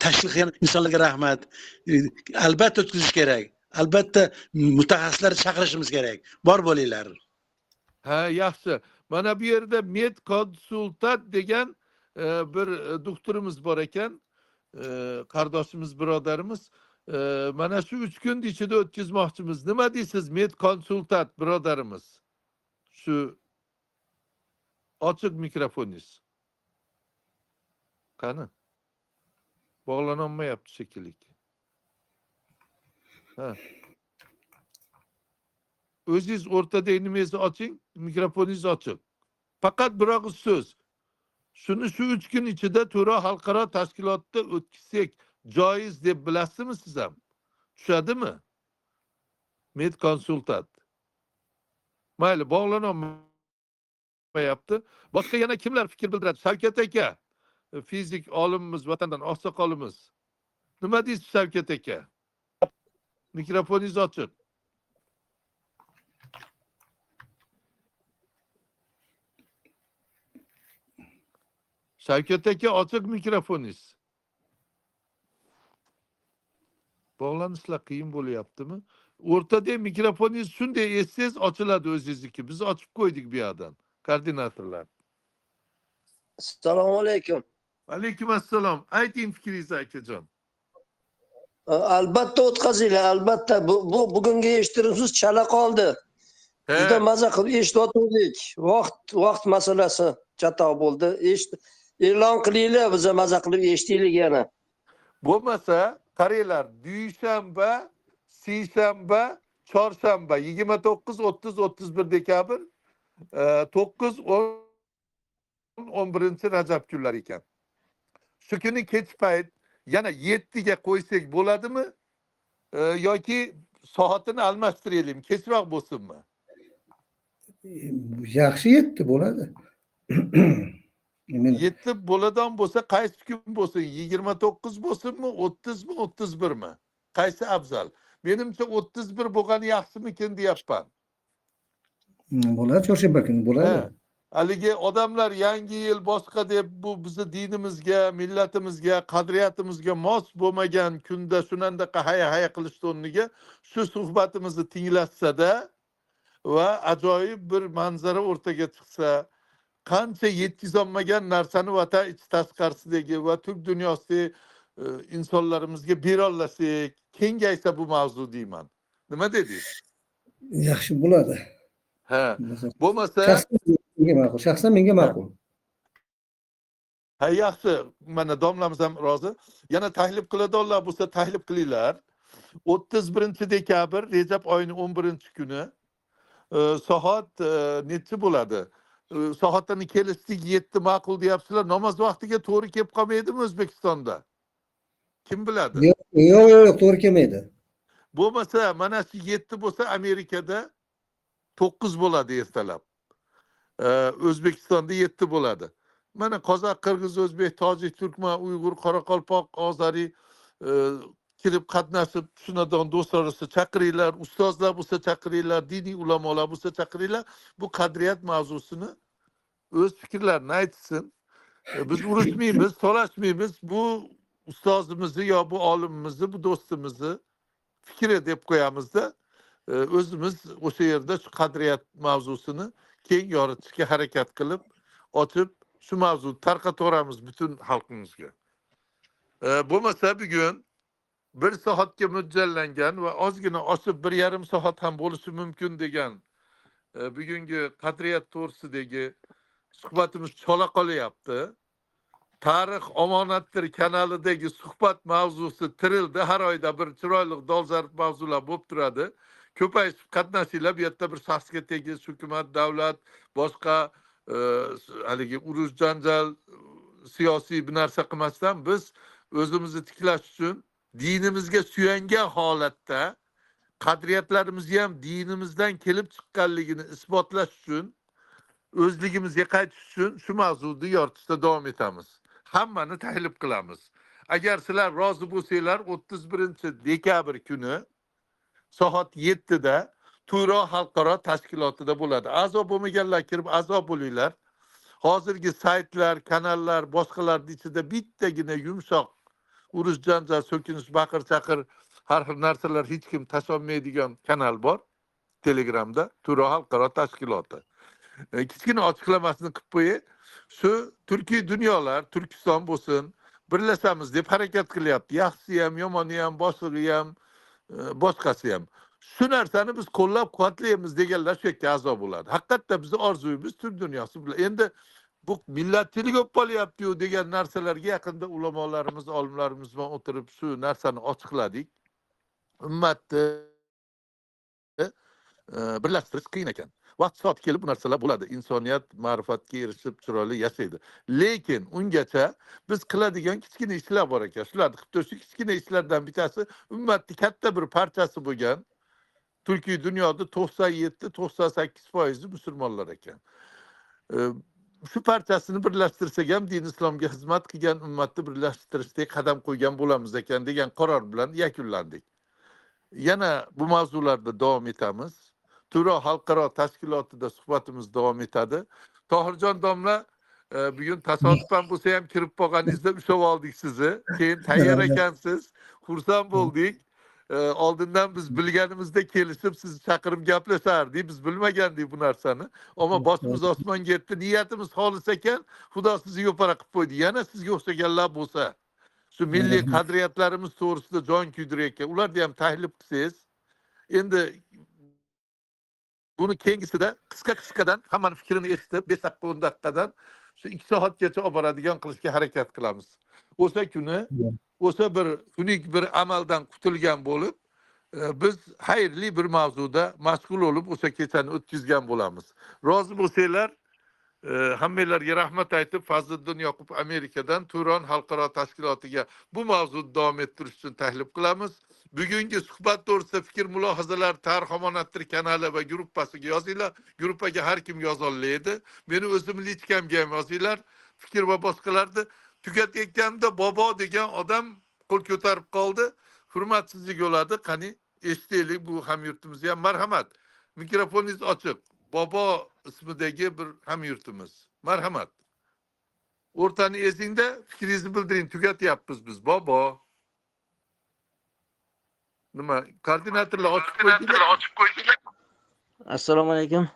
G: Tashkil qilgan insonlarga rahmat. Albatta o'tkazish kerak. Albatta mutaxassislarni chaqirishimiz kerak. Bor bo'linglar.
A: Ha, yaxshi. Mana bu yerda med konsultant degan bir doktorimiz bor ekan, qardoshimiz, birodarimiz. Mana shu 3 kun ichida o'tkazmoqchimiz. Nima deysiz, med konsultant birodarimiz? Shu ochiq mikrofoningiz. Qani? Bog'lanolmayapti shekilli. Ha. O'zingiz o'rtada nimangizni oching, mikrofoningiz ochiq. Faqat bir og'iz so'z. Shuni shu 3 kun ichida Turo xalqaro tashkilotida o'tkazsak joiz deb bilasizmi siz ham? Tushadimi? Med konsultant. Mayli, bog'lanolmayapti. Boshqa yana kimlar fikr bildiradi? Shavkat aka, fizik olimimiz, vatandan oqsoqolimiz. Nima deysiz Shavkat aka? Mikrofoningiz ochiq. Shavkat aka, ochiq mikrofoningiz. Bog'lanishlar qiyin bo'lyaptimi? O'rtada mikrofoningiz shunday etsangiz ochiladi o'zingizniki. Biz ochib qo'ydik bu yerdan. Koordinatorlar.
H: Assalomu alaykum.
A: Alaykum assalom. Ayting fikringizni akajon.
H: Albatta o'tkazinglar, albatta. Bugungi eshittirishimiz chala qoldi. Juda maza qilib eshitib vaqt masalasi chatoq bo'ldi. E'lon qilinglar, biz maza qilib eshitaylik yana.
A: Bo'lmasa, qaranglar, dushanba, seshanba, chorshanba 29, 30, 31 dekabr, 9, 10, 11 Rajab kunlari ekan. Shu kuni kech payt yana 7 ga qo'ysak bo'ladimi? Yoki soatini almashtiraylikmi? Kechroq bo'lsinmi?
B: Yaxshi 7 bo'ladi.
A: 7 bo'ladigan bo'lsa, qaysi kun bo'lsin? 29 bo'lsinmi, 30 mi, 31 mi? Qaysi afzal? Menimcha 31 bo'lgani yaxshimikin deyapman.
B: Bo'ladi, chorshanba kuni bo'ladi.
A: Haligi odamlar yangi yil boshqa deb bu bizni dinimizga, millatimizga, qadriyatimizga mos bo'lmagan kunda shunandaqa haya qilishni o'rniga shu suhbatimizni tinglashsa-da va ajoyib bir manzara o'rtaga chiqsa, qancha yetkazolmagan narsani vatan ichi tashqarisidagi va Turk dunyosidagi insonlarimizga berolasak, kengaysa bu mavzu deyman. Nima dedingiz?
B: Yaxshi bo'ladi.
A: Ha. Bo'lmasa
B: shaxsan menga ma'qul.
A: Ha, yaxshi. Mana domlamiz ham rozi. Yana taklif qiladiganlar bo'lsa taklif qilinglar. 31 dekabr Rejab oyining 11 kuni soat necha bo'ladi? soatini kelishdik 7 ma'qul deyapsizlar. Namoz vaqtiga to'g'ri kelib qolmaydimi O'zbekistonda? Kim biladi?
B: Yo'q, to'g'ri kelmaydi.
A: Bo'lmasa, mana shu 7 bo'lsa Amerikada 9 bo'ladi ertalab. O'zbekistonda 7 bo'ladi. Mana qozoq, qirg'iz, o'zbek, tojik, turkman, uyg'ur, qoraqalpoq, ozari kirib qatnashib, shundan do'stlar bo'lsa chaqiringlar, ustozlar bo'lsa chaqiringlar, diniy ulamolar bo'lsa chaqiringlar. Bu qadriyat mavzusini o'z fikrlarini aytsin. Biz urushmaymiz, talashmaymiz. Bu ustozimizni yo bu olimimizni, bu do'stimizni fikri deb qo'yamizda, o'zimiz o'sha yerda shu qadriyat mavzusini keng yoritishga harakat qilib, ochib, shu mavzuni tarqataveramiz butun xalqimizga. Bo'lmasa bugun 1 soatga mo'ljallangan va ozgina oshib 1,5 soat ham bo'lishi mumkin degan bugungi qadriyat to'g'risidagi suhbatimiz chola qolyapti. Tarix omonatdir kanalidagi suhbat mavzusi tirildi. Har oyda bir chiroyli dolzarb mavzular bo'lib turadi. Ko'payib qatnashinglar. Bu yerda bir shaxsga tegis, hukumat, davlat, boshqa haligi urush, janjal, siyosiy bir narsa qilmasdan biz o'zimizni tiklash uchun dinimizga suyangan holatda qadriyatlarimizni ham dinimizdan kelib chiqqanligini isbotlash uchun o'zligimizga qaytish uchun shu mavzuni yoritishda davom etamiz. Hammani taklif qilamiz. Agar sizlar rozi bo'lsanglar 31-dekabr kuni soat 7 da Turon xalqaro tashkilotida bo'ladi. A'zo bo'lmaganlar kirib a'zo bo'linglar. Hozirgi saytlar, kanallar, boshqalarning ichida bittagina yumshoq urush, janjal, so'kinish, baqir-chaqir har xil narsalar hech kim tasholmaydigan kanal bor. Telegramda Turon xalqaro tashkiloti. Kichkina ochiqlamasini qilib qo'yay. Shu turkiy dunyolar, Turkiston bo'lsin, birlashamiz deb harakat qilyapti. Yaxshisi ham, yomoni ham, boshlig'i ham, boshqasi ham. Shu narsani biz qo'llab-quvvatlaymiz deganlar shu yerga a'zo bo'ladi. Haqiqatda bizning orzuyimiz Turk dunyosi bilan. Endi bu millatchilik bo'lib qolyapti-yu degan narsalarga yaqinda ulamolarimiz, olimlarimiz bilan o'tirib shu narsani ochiqladik. Ummatni birlashtirish qiyin ekan. Vaqt soat kelib bu narsalar bo'ladi. Insoniyat ma'rifatga erishib chiroyli yashaydi. Lekin ungacha biz qiladigan kichkina ishlar bor ekan. Shularni qilib turishik kichkina ishlardan bittasi ummatning katta bir parchasi bo'lgan Turkiy dunyoda 97-98% musulmonlar ekan. Shu parchasini birlashtirsak ham din islomga xizmat qilgan ummatni birlashtirishga qadam qo'ygan bo'lamiz ekan degan qaror bilan yakunlandik. Yana bu mavzularda davom etamiz. Turon xalqaro tashkilotida suhbatimiz davom etadi. Tohirjon domla, bugun tasodifan bo'lsa ham kirib qolganingizda ushlab oldik sizni. Keyin tayyor ekansiz. Xursand bo'ldik. Oldindan biz bilganimizda kelishib sizni chaqirib gaplashardik. Biz bilmagandik bu narsani. Ammo boshimiz osmonga yetdi. Niyatimiz xolis ekan, Xudo sizni yo'para qilib qo'ydi. Yana sizga o'xshaganlar bo'lsa, shu milliy qadriyatlarimiz to'g'risida jon kuydirayotgan, ularni ham tahlil qilsangiz, endi buni kengisida qisqa-qisqadan hammaning fikrini eshitib 5 daqiqa 10 daqiqadan shu 2 soatgacha olib boradigan qilishga harakat qilamiz. O'sha kuni o'sha bir unik bir amaldan qutulgan bo'lib, biz xayrli bir mavzuda mashg'ul bo'lib o'sha kechani o'tkazgan bo'lamiz. Rozi bo'lsanglar, hammanglarga rahmat aytib, Fazliddin Yoqub Amerikadan Turon xalqaro tashkilotiga bu mavzuni davom ettirish uchun taklif qilamiz. Bugungi suhbat to'g'risida fikr mulohazalar Tarix omonatdir kanali va gruppasiga yozinglar. Gruppaga har kim yoza oladi. Meni o'zim lichkamga ham yozinglar. Fikr va boshqalarni tugatayotganda bobo degan odam qo'l ko'tarib qoldi. Hurmatsizlik bo'ladi. Qani eshitaylik, bu hamyurtimiz ham marhamat. Mikrofoningiz ochiq. Bobo ismidagi bir hamyurtimiz. Marhamat. O'rtani ezingda fikringizni bildiring. Tugatyapmiz biz. Bobo. Nima? Koordinatorlar ochib qo'ydinglar.
I: Assalomu alaykum.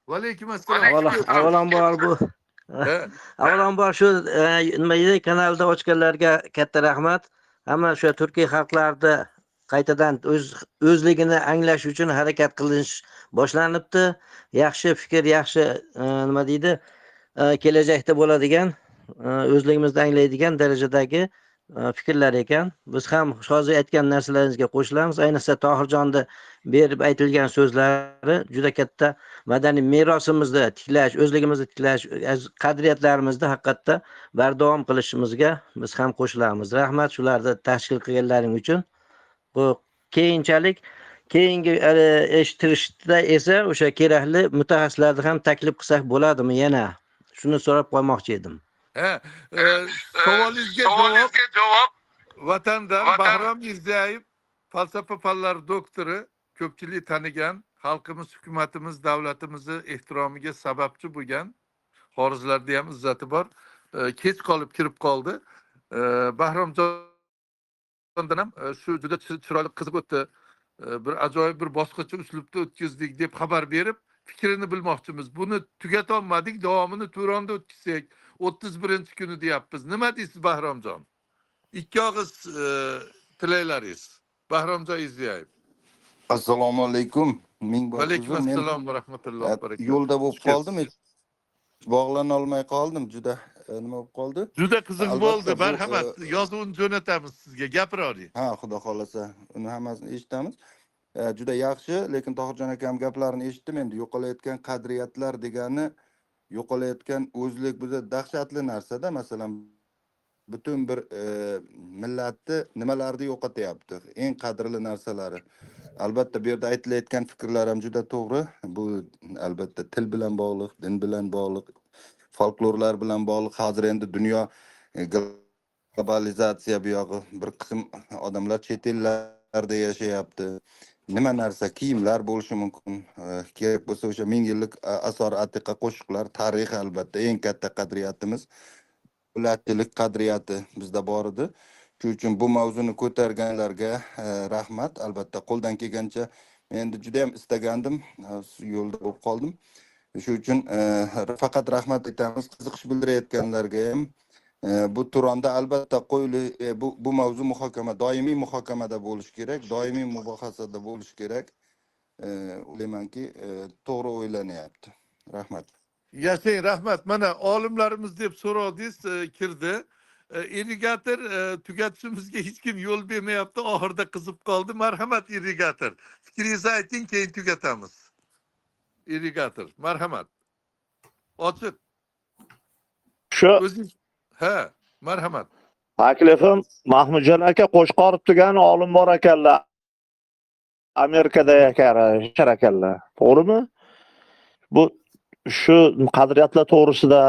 A: Va alaykum assalom.
I: Avvalambor shu nima deydi kanalda ochganlarga katta rahmat. Hamma shu Turkiy xalqlarida qaytadan o'zligini anglash uchun harakat qilish boshlanibdi. Yaxshi fikr, yaxshi nima deydi kelajakda bo'ladigan o'zligimizni anglaydigan darajadagi fikrlar ekan. Biz ham hozir aytgan narsalaringizga qo'shilamiz. Ayniqsa Tohirjonni berib aytilgan so'zlari juda katta madaniy merosimizni tiklash, o'zligimizni tiklash, qadriyatlarimizni haqiqatda bardavom qilishimizga biz ham qo'shilamiz. Rahmat shularni tashkil qilganlaring uchun. Bu keyinchalik keyingi eshittirishda esa o'sha kerakli mutaxassislarni ham taklif qilsak bo'ladimi yana? Shuni so'rab qolmoqchi edim.
A: He, savolingizga javob vatandan Bahrom Mirzayev falsafa fanlari doktori, ko'pchilik tanigan, xalqimiz, hukumatimiz, davlatimizni ehtiromiga sababchi bo'lgan, xorijlarda ham izzati bor. Kech qolib kirib qoldi. Bahromjondan ham shu juda chiroyli qiziq o'tdi. Bir ajoyib bir boshqacha uslubda o'tkazdik deb xabar berib, fikrini bilmoqchimiz. Buni tugatolmadik, davomini Turonda o'tkazsak, 31-kuni deyapmiz. Nima deysiz Bahromjon? Ikki og'iz tilaylaringiz. Bahromjon Izzayev.
J: Assalomu alaykum. Ming bor
A: Alaykum
J: uzr. Men
A: assalom va rahmatullohi va barakatuh.
J: yo'lda bo'lib qoldim. Bog'lana olmay qoldim. Juda nima bo'lib qoldi?
A: Juda qiziq
J: Albatta,
A: bo'ldi.
J: bu,
A: Marhamat, yozuvni jo'natamiz sizga. Gapiravering.
J: Ha, xudo xolasa, uni hammasini eshitamiz. Juda yaxshi, lekin Tohirjon akam gaplarini eshitdim. Endi yo'qolayotgan qadriyatlar degani yo'qolayotgan o'zlik bizda dahshatli narsa-da. Masalan, butun bir millatni nimalarni yo'qotyapti? Eng qadrli narsalari. Albatta bu yerda aytilayotgan fikrlar ham juda to'g'ri. Bu albatta til bilan bog'liq, din bilan bog'liq, folklorlar bilan bog'liq. Hozir endi dunyo globalizatsiya bu yog'i bir qism odamlar chet ellarda yashayapti. Nima narsa kiyimlar bo'lishi mumkin. Kerak bo'lsa o'sha 1000 yillik asor atiqa qo'shiqlar, tarix albatta eng katta qadriyatimiz. Millatchilik qadriyati bizda bor edi. Shuning uchun bu mavzuni ko'targanlarga rahmat. Albatta qo'ldan kelgancha men endi juda ham istagandim, yo'lda bo'lib qoldim. Shuning uchun faqat rahmat aytamiz qiziqish bildirayotganlarga ham. Bu Turonda albatta bu mavzu muhokama, doimiy muhokamada bo'lishi kerak, doimiy mubahasada bo'lishi kerak. O'ylaymanki, to'g'ri o'ylanyapti. Rahmat.
A: Yashang, rahmat. Mana olimlarimiz deb so'radingiz, kirdi. Irrigator tugatishimizga hech kim yo'l bermayapti. Oxirida qizib qoldi. Marhamat irrigator. Fikringizni ayting, keyin tugatamiz. Irrigator, marhamat. Ochiq.
C: Shu
A: O'zingiz ha, marhamat.
C: taklifim Mahmudjon aka Qo'shqorov degan olim bor ekanlar. Amerikada yashar ekanlar. To'g'rimi? Bu shu qadriyatlar to'g'risida,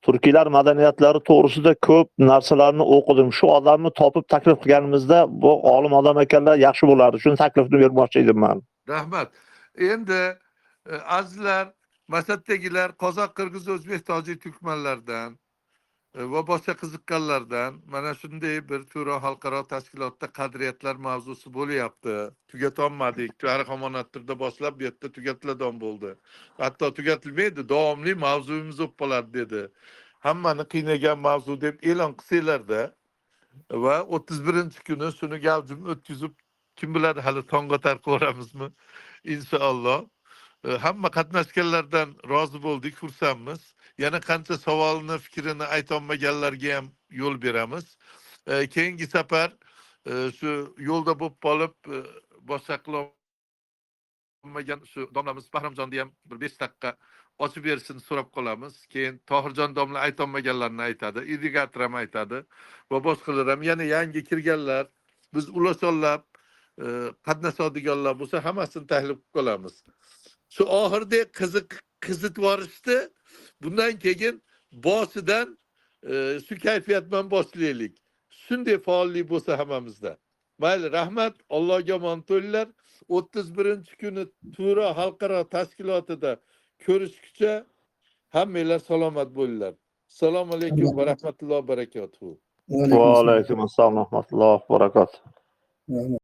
C: turkiylar madaniyatlari to'g'risida ko'p narsalarni o'qidim. Shu odamni topib taklif qilganimizda bu olim odam ekanlar, yaxshi bo'lardi. Shuni taklifni bermoqchi edim men.
A: Rahmat. Endi azizlar, masatdagilar, qozoq, qirg'iz, o'zbek, tojik, turkmanlardan va boshqa qiziqqanlardan mana shunday bir Turon xalqaro tashkilotda qadriyatlar mavzusi bo'lyapti. Tugatolmadik. Tarix omonattirda boshlab bu yerda tugatiladigan bo'ldi. Hatto tugatilmaydi, davomli mavzuyimiz bo'lib qoladi dedi. Hammani qiynagan mavzu deb e'lon qilsanglarda va 31-kuni shuni gavjum o'tkazib, kim biladi hali tongga tarqaveramizmi? Inshaalloh. Hamma qatnashganlardan rozi bo'ldik, xursandmiz. Yana qancha savolni, fikrini aytolmaganlarga ham yo'l beramiz. Keyingi safar shu yo'lda bo'lib qolib boshqa qilolmagan shu domlamiz Bahromjonni ham bir 5 daqiqa ochib berishini so'rab qolamiz. Keyin Tohirjon domla aytolmaganlarni aytadi, irrigator ham aytadi va boshqalar ham yana yangi kirganlar, biz ulashonlab qatnashadiganlar bo'lsa hammasini tahlil qilib qolamiz. Shu oxirda qizitib yuborishdi. Bundan keyin boshidan shu kayfiyat bilan boshlaylik. Shunday faollik bo'lsa hammamizda. Mayli, rahmat. Allohga omonat bo'linglar. 31-kuni Turon xalqaro tashkilotida ko'rishguncha hammanglar salomat bo'linglar. Assalomu alaykum va rahmatullohi va barakatuh.
C: Va alaykum assalom va rahmatullohi va barakatuh.